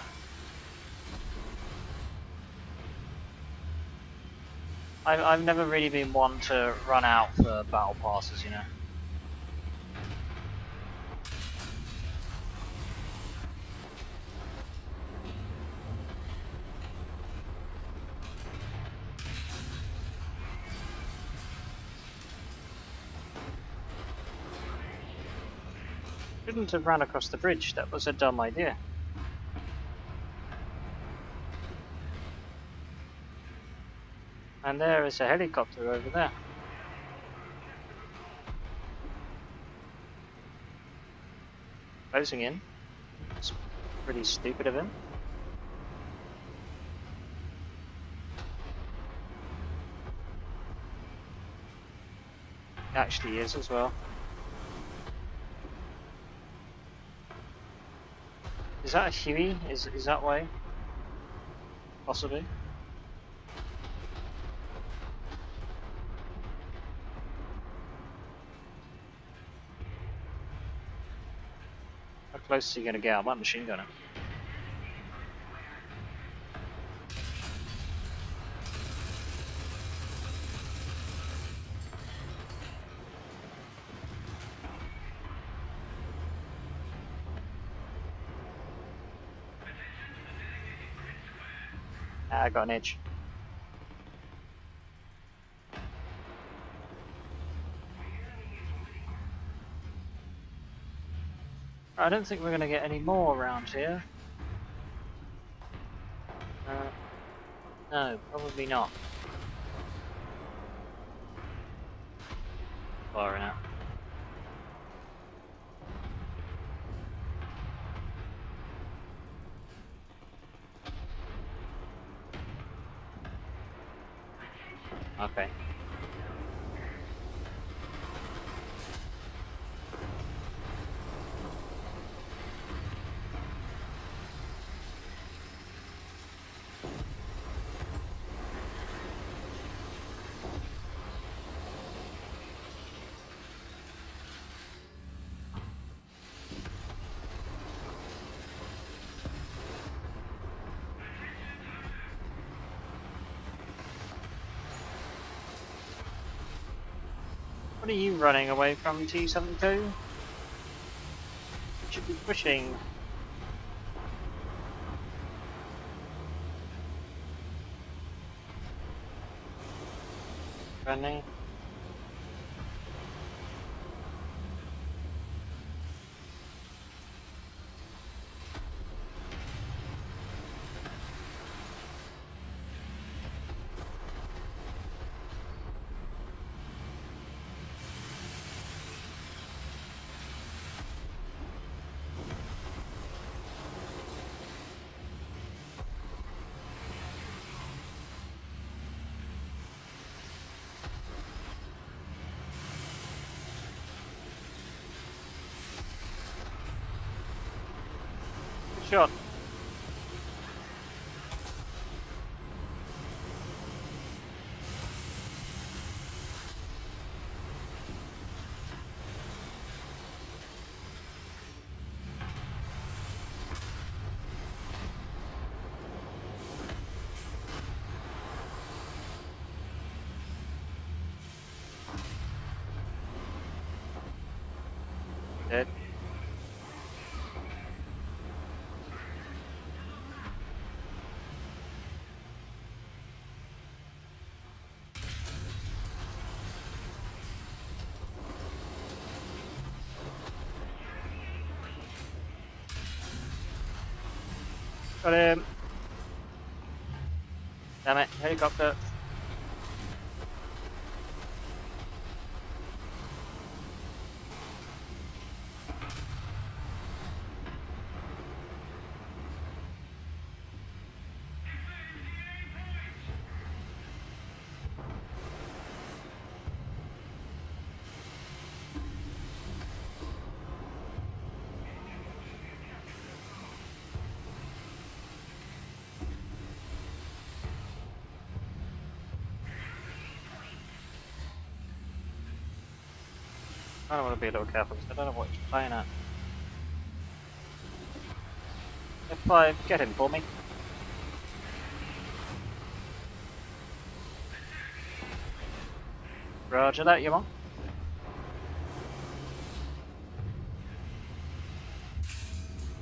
I've never really been one to run out for battle passes, you know. Shouldn't have ran across the bridge. That was a dumb idea. And there is a helicopter over there. Closing in. It's pretty stupid of him. It actually is as well. Is that a Huey? Is that way? Possibly. How close are you gonna get? I might machine gunner. I got an edge. I don't think we're gonna get any more around here. No, probably not. Far enough. Okay. What are you running away from, T72? You should be pushing. Running. Shot. Dead. Got him. Damn it, helicopter. I don't want to be a little careful because I don't know what he's playing at. F5, get him for me. Roger that, you on?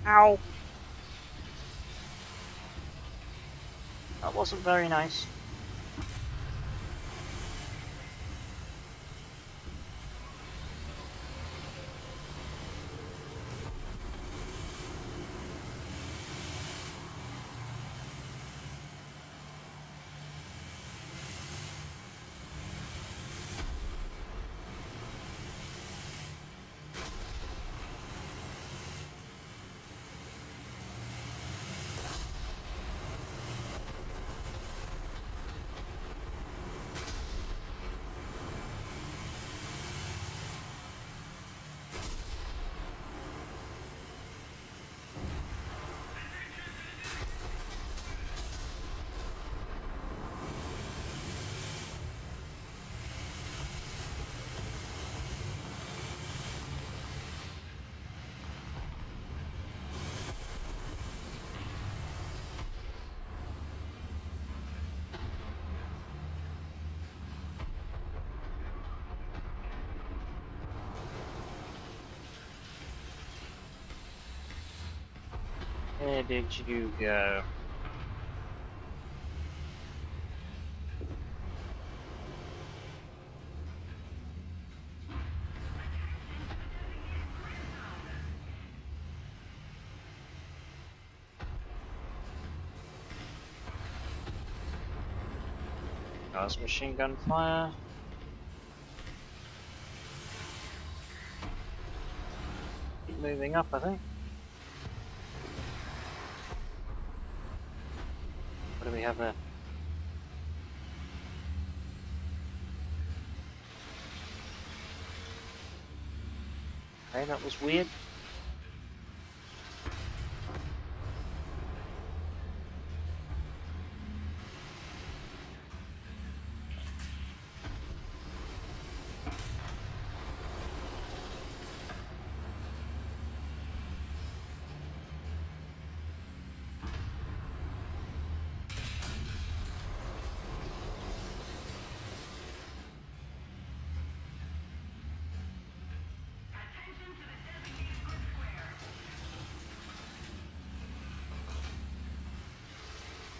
Ow! That wasn't very nice. Where did you go? That's machine gun fire. Keep moving up, I think. What do we have there? Okay, that was weird.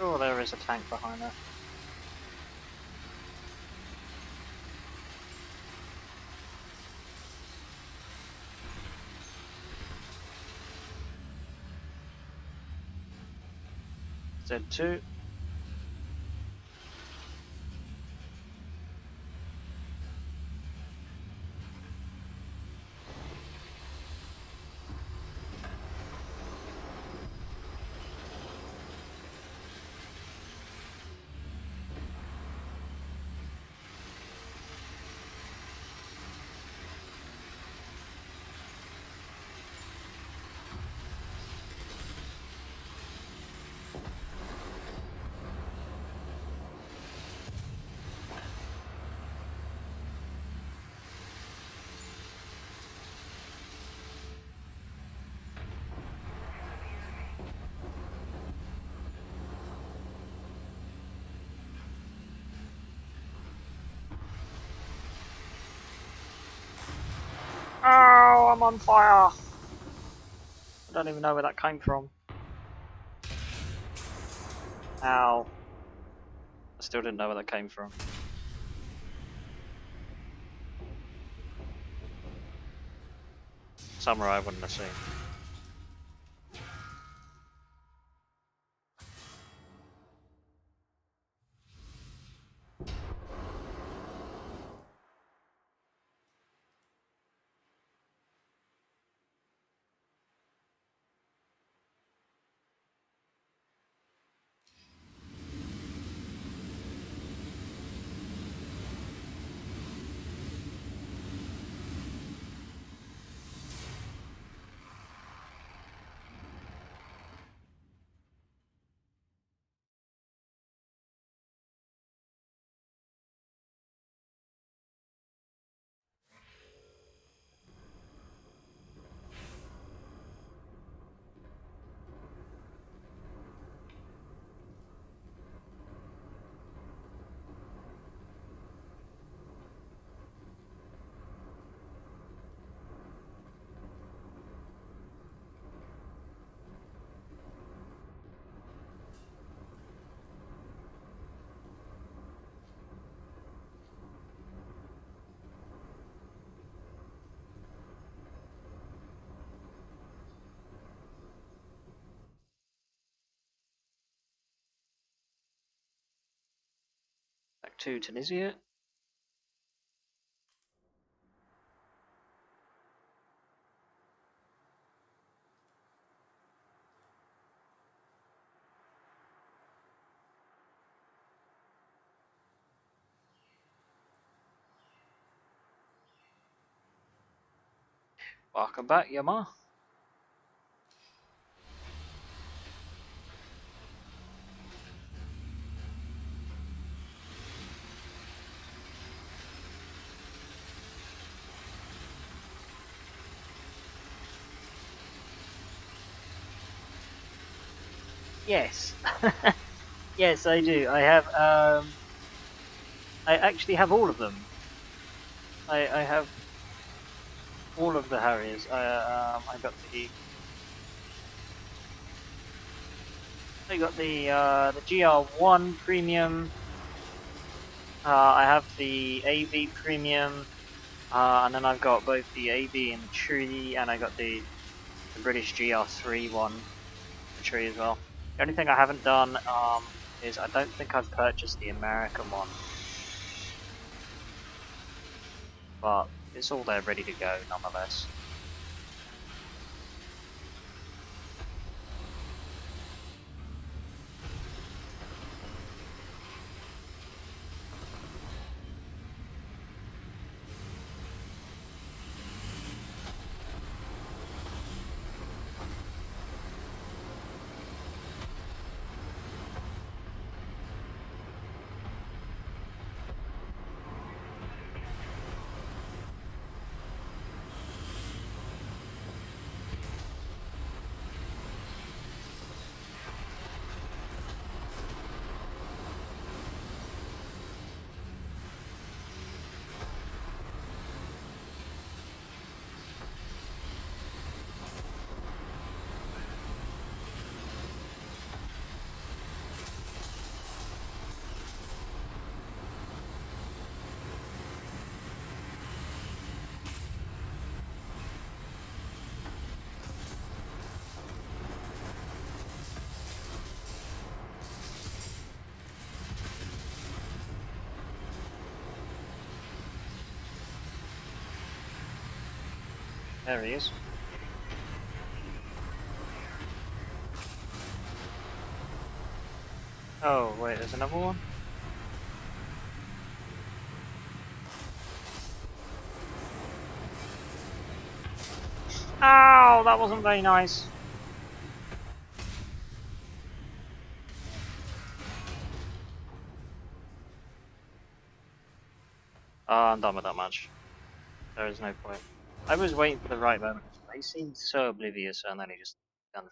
Oh, there is a tank behind there. Z2. no, I'm on fire! I don't even know where that came from. Ow. I still didn't know where that came from. Samurai I wouldn't have seen. Back to Tunisia. Welcome back, Yama. Yes. Yes, I do. I have, I actually have all of them. I have all of the Harriers. I got the GR1 premium. I have the AV premium, and then I've got both the AV and the Tree, and I got the British GR3 one, the Tree as well. The only thing I haven't done is I don't think I've purchased the American one, but it's all there ready to go nonetheless. There he is. Oh, wait, there's another one? Ow, that wasn't very nice. I'm done with that match. There is no point. I was waiting for the right moment. He seemed so oblivious, and then he just done.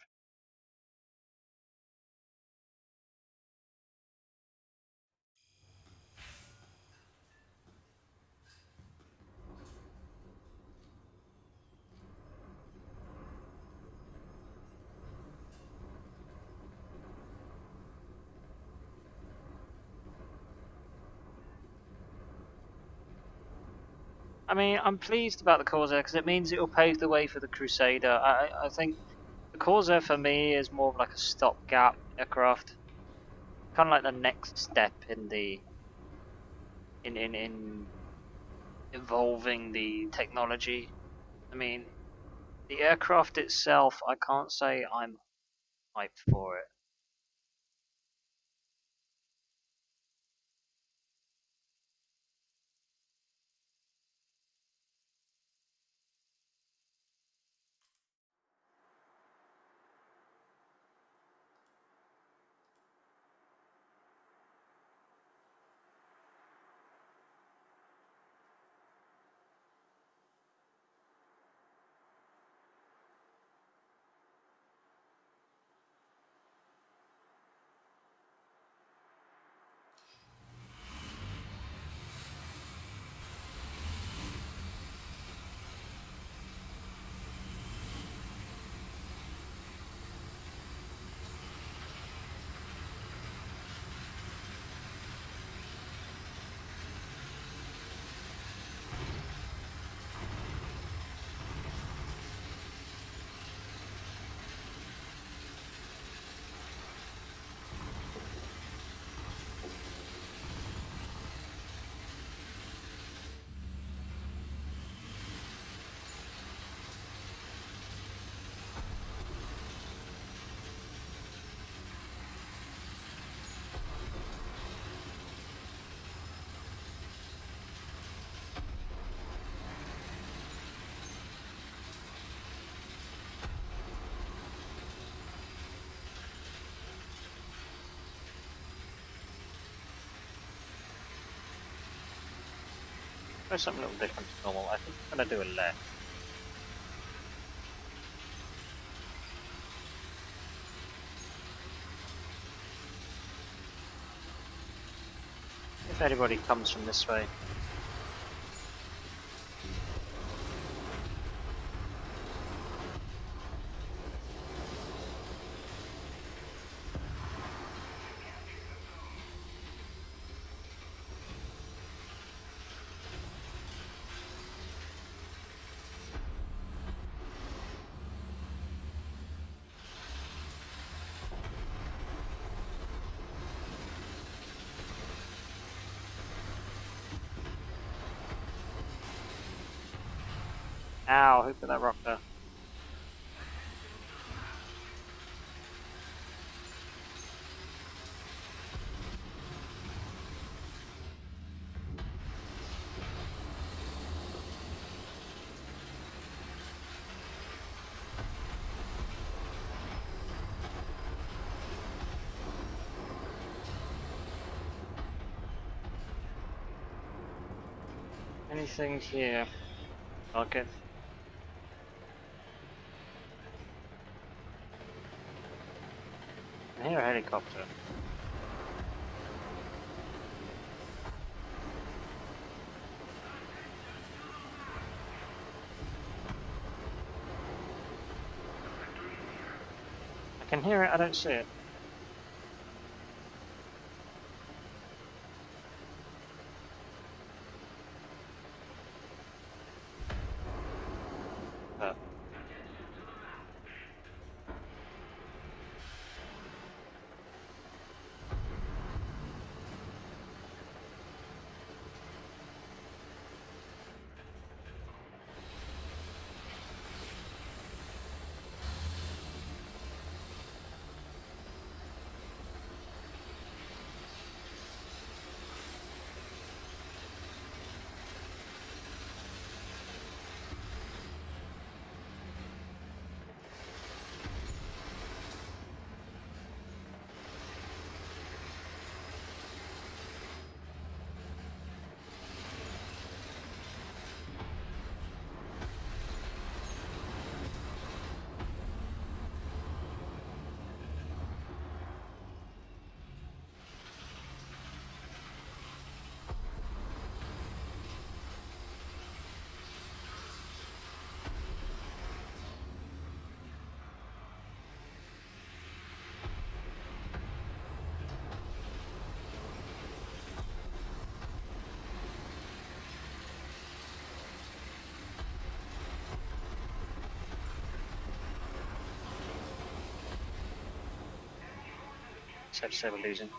I mean, I'm pleased about the Corsair because it means it will pave the way for the Crusader. I think the Corsair for me is more of like a stopgap aircraft, kind of like the next step in the in evolving the technology. I mean, the aircraft itself, I can't say I'm hyped for it. Try something a little different to normal. I think I'm gonna do a left. If anybody comes from this way. Ow, who put that rock there? Anything here? Okay. I hear a helicopter. I can hear it, I don't see it. Oh. Safe to say we're losing.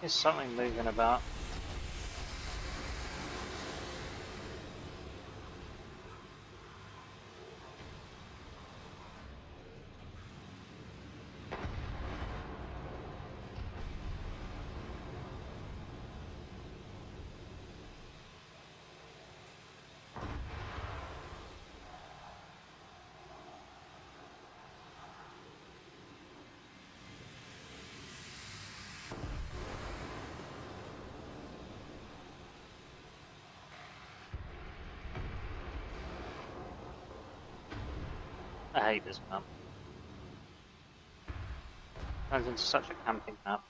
There's something moving about. I hate this map. Turns into such a camping map.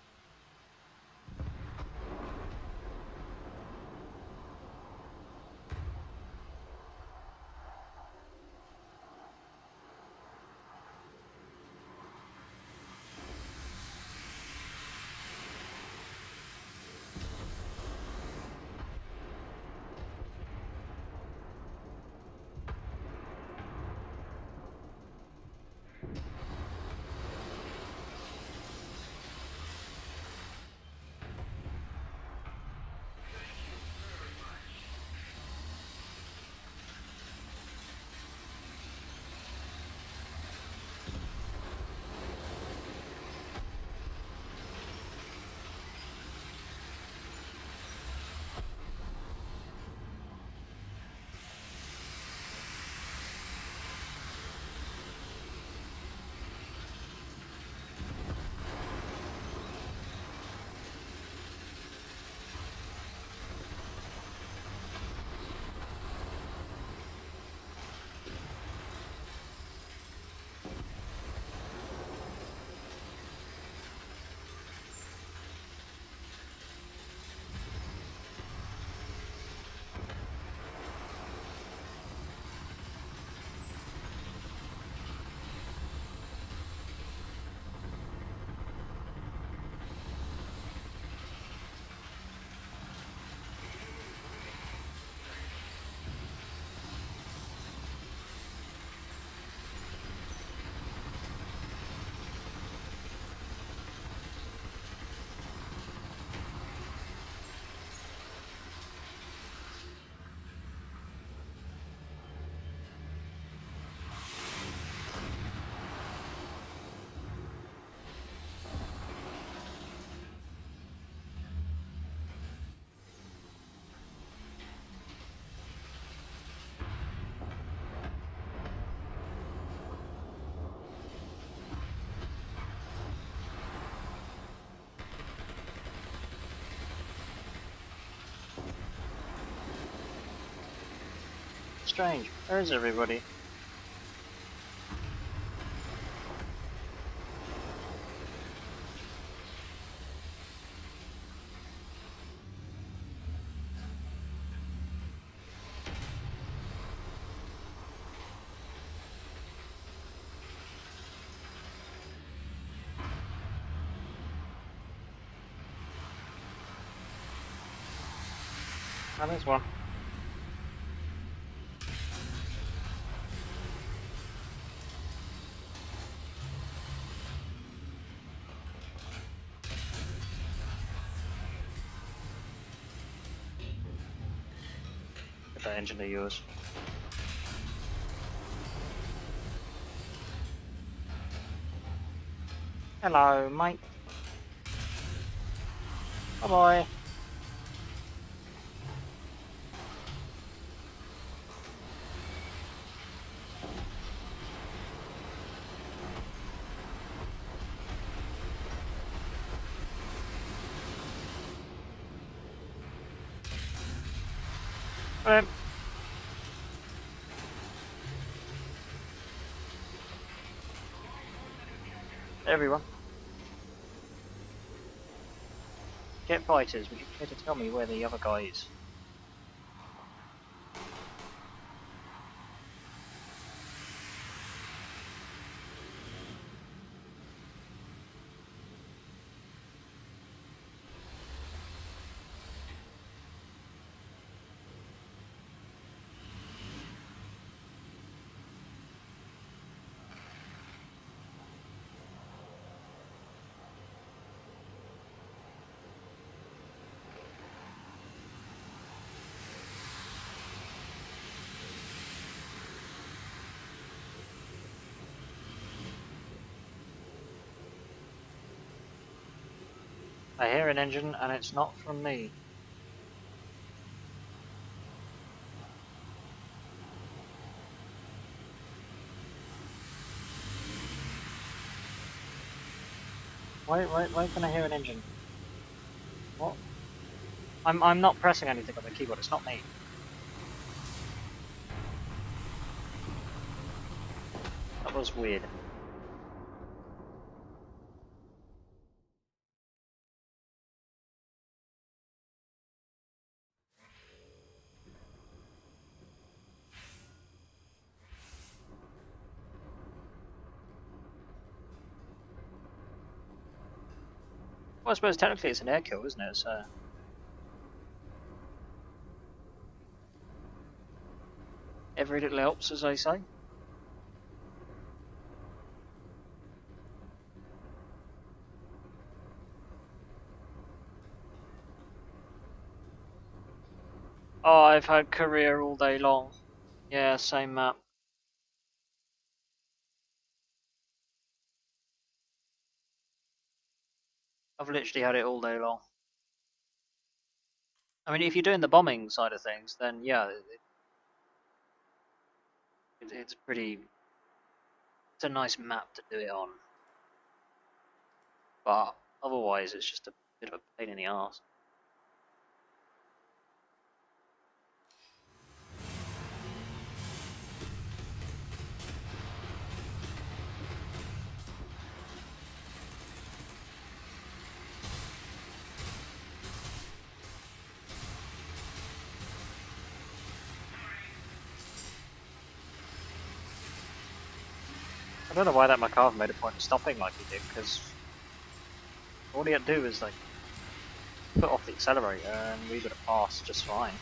Strange. Where is everybody? Oh, there's one. Get that engine of yours. Hello, mate. Bye bye. Everyone. Jet fighters, would you care to tell me where the other guy is? I hear an engine and it's not from me. Why can I hear an engine? What? I'm not pressing anything on the keyboard, it's not me. That was weird. Well, I suppose technically it's an air kill, isn't it? So every little helps, as I say. Oh, I've had career all day long. Yeah, same map. I've literally had it all day long. I mean, if you're doing the bombing side of things, then yeah, it's pretty. It's a nice map to do it on. But otherwise, it's just a bit of a pain in the arse. I don't know why that Makarov made a point of stopping like he did, because all he had to do was like put off the accelerator and we would have passed just fine.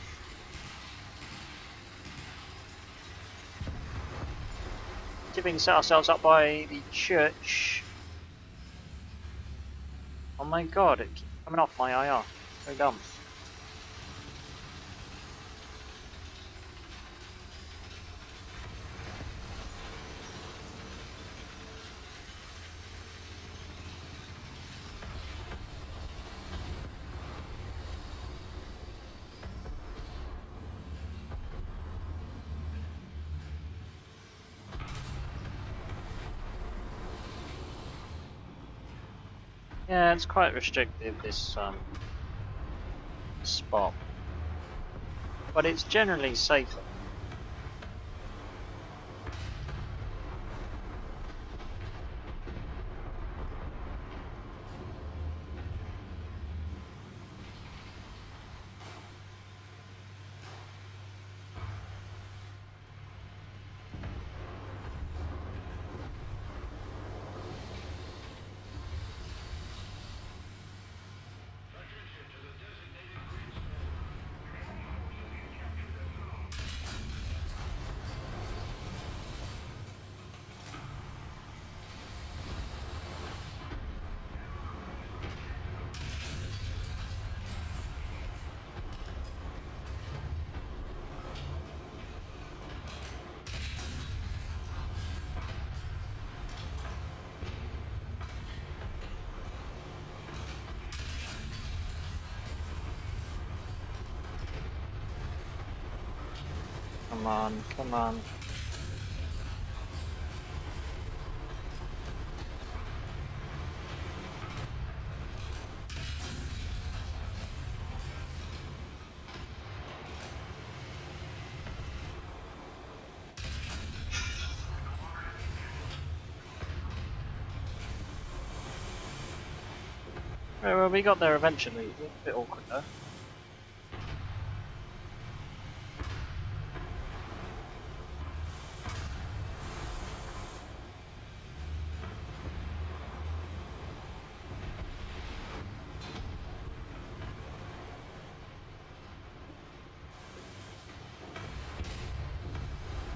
Tipping set ourselves up by the church. Oh my god, it keeps coming off my IR. So dumb. Yeah, it's quite restrictive, this spot. But it's generally safer. Come on, come on. Well, we got there eventually. It was a bit awkward though.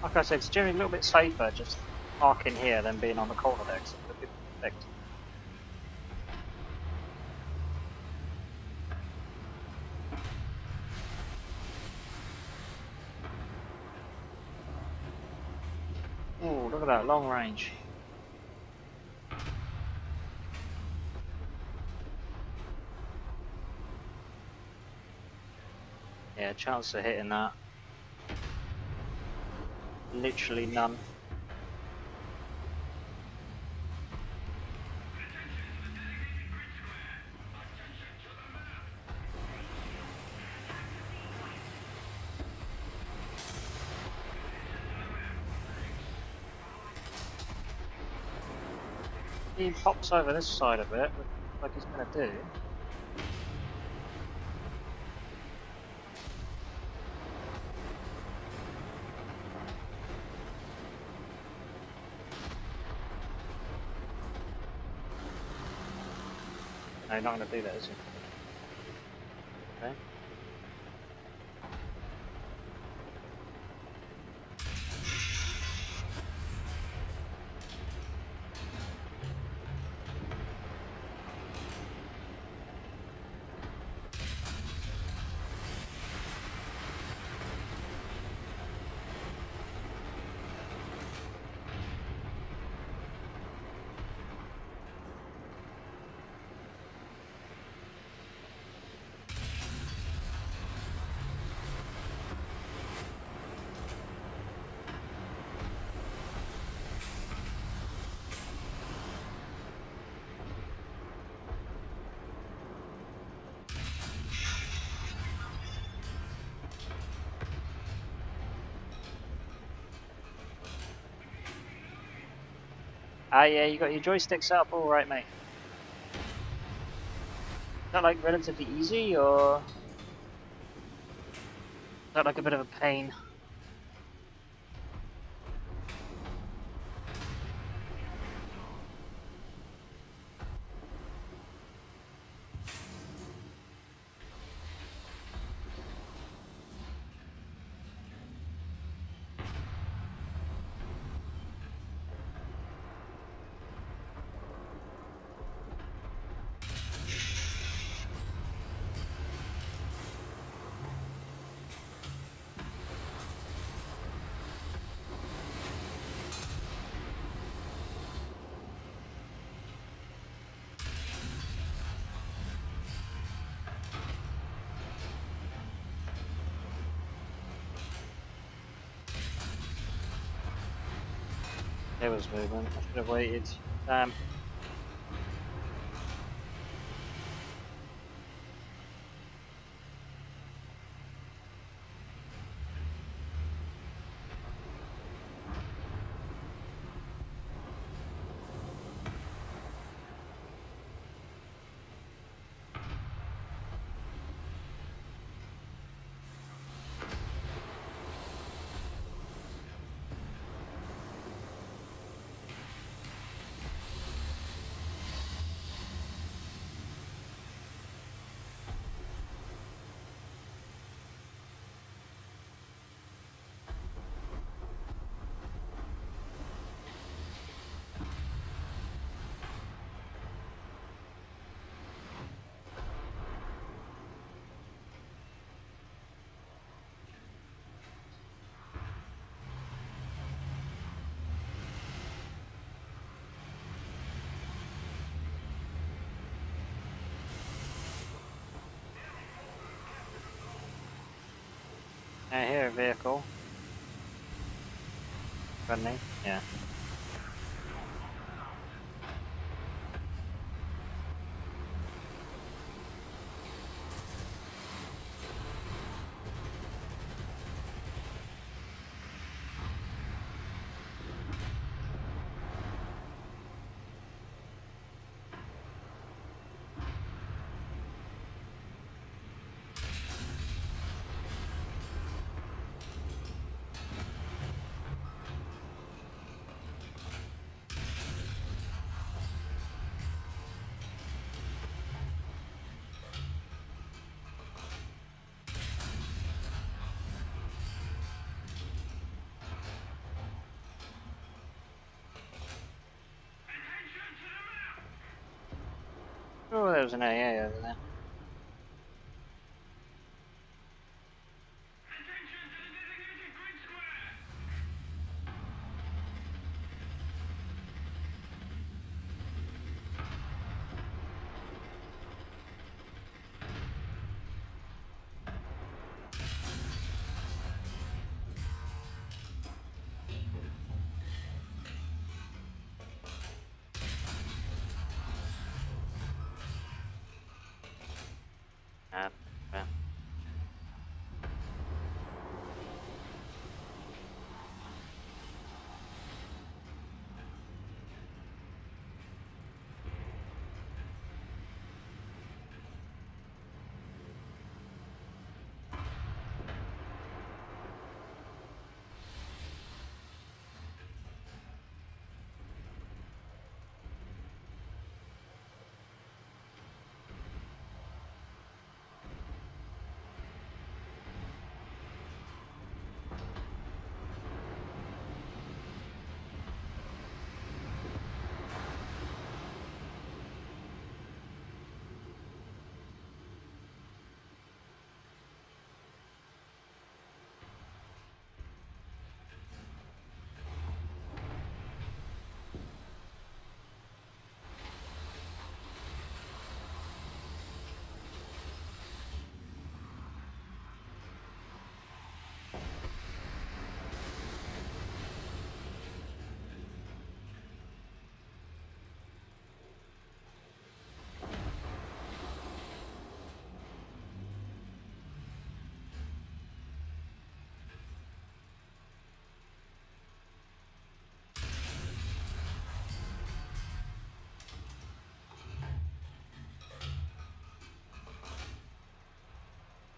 Like I said, it's generally a little bit safer just parking here than being on the corner there, because it would be perfect. Ooh, look at that, long range. Yeah, chance of hitting that. Literally none. He pops over this side of it, which looks like he's going to do. No, he's not going to do that, is he? Okay. Ah, yeah, you got your joystick set up all right, mate. Is that like relatively easy, or is that like a bit of a pain? There was movement. I should have waited. Damn. I hear a vehicle. Running. Yeah. Oh, there was an AA over there.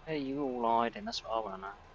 Hey, you all hiding? That's what I want to know.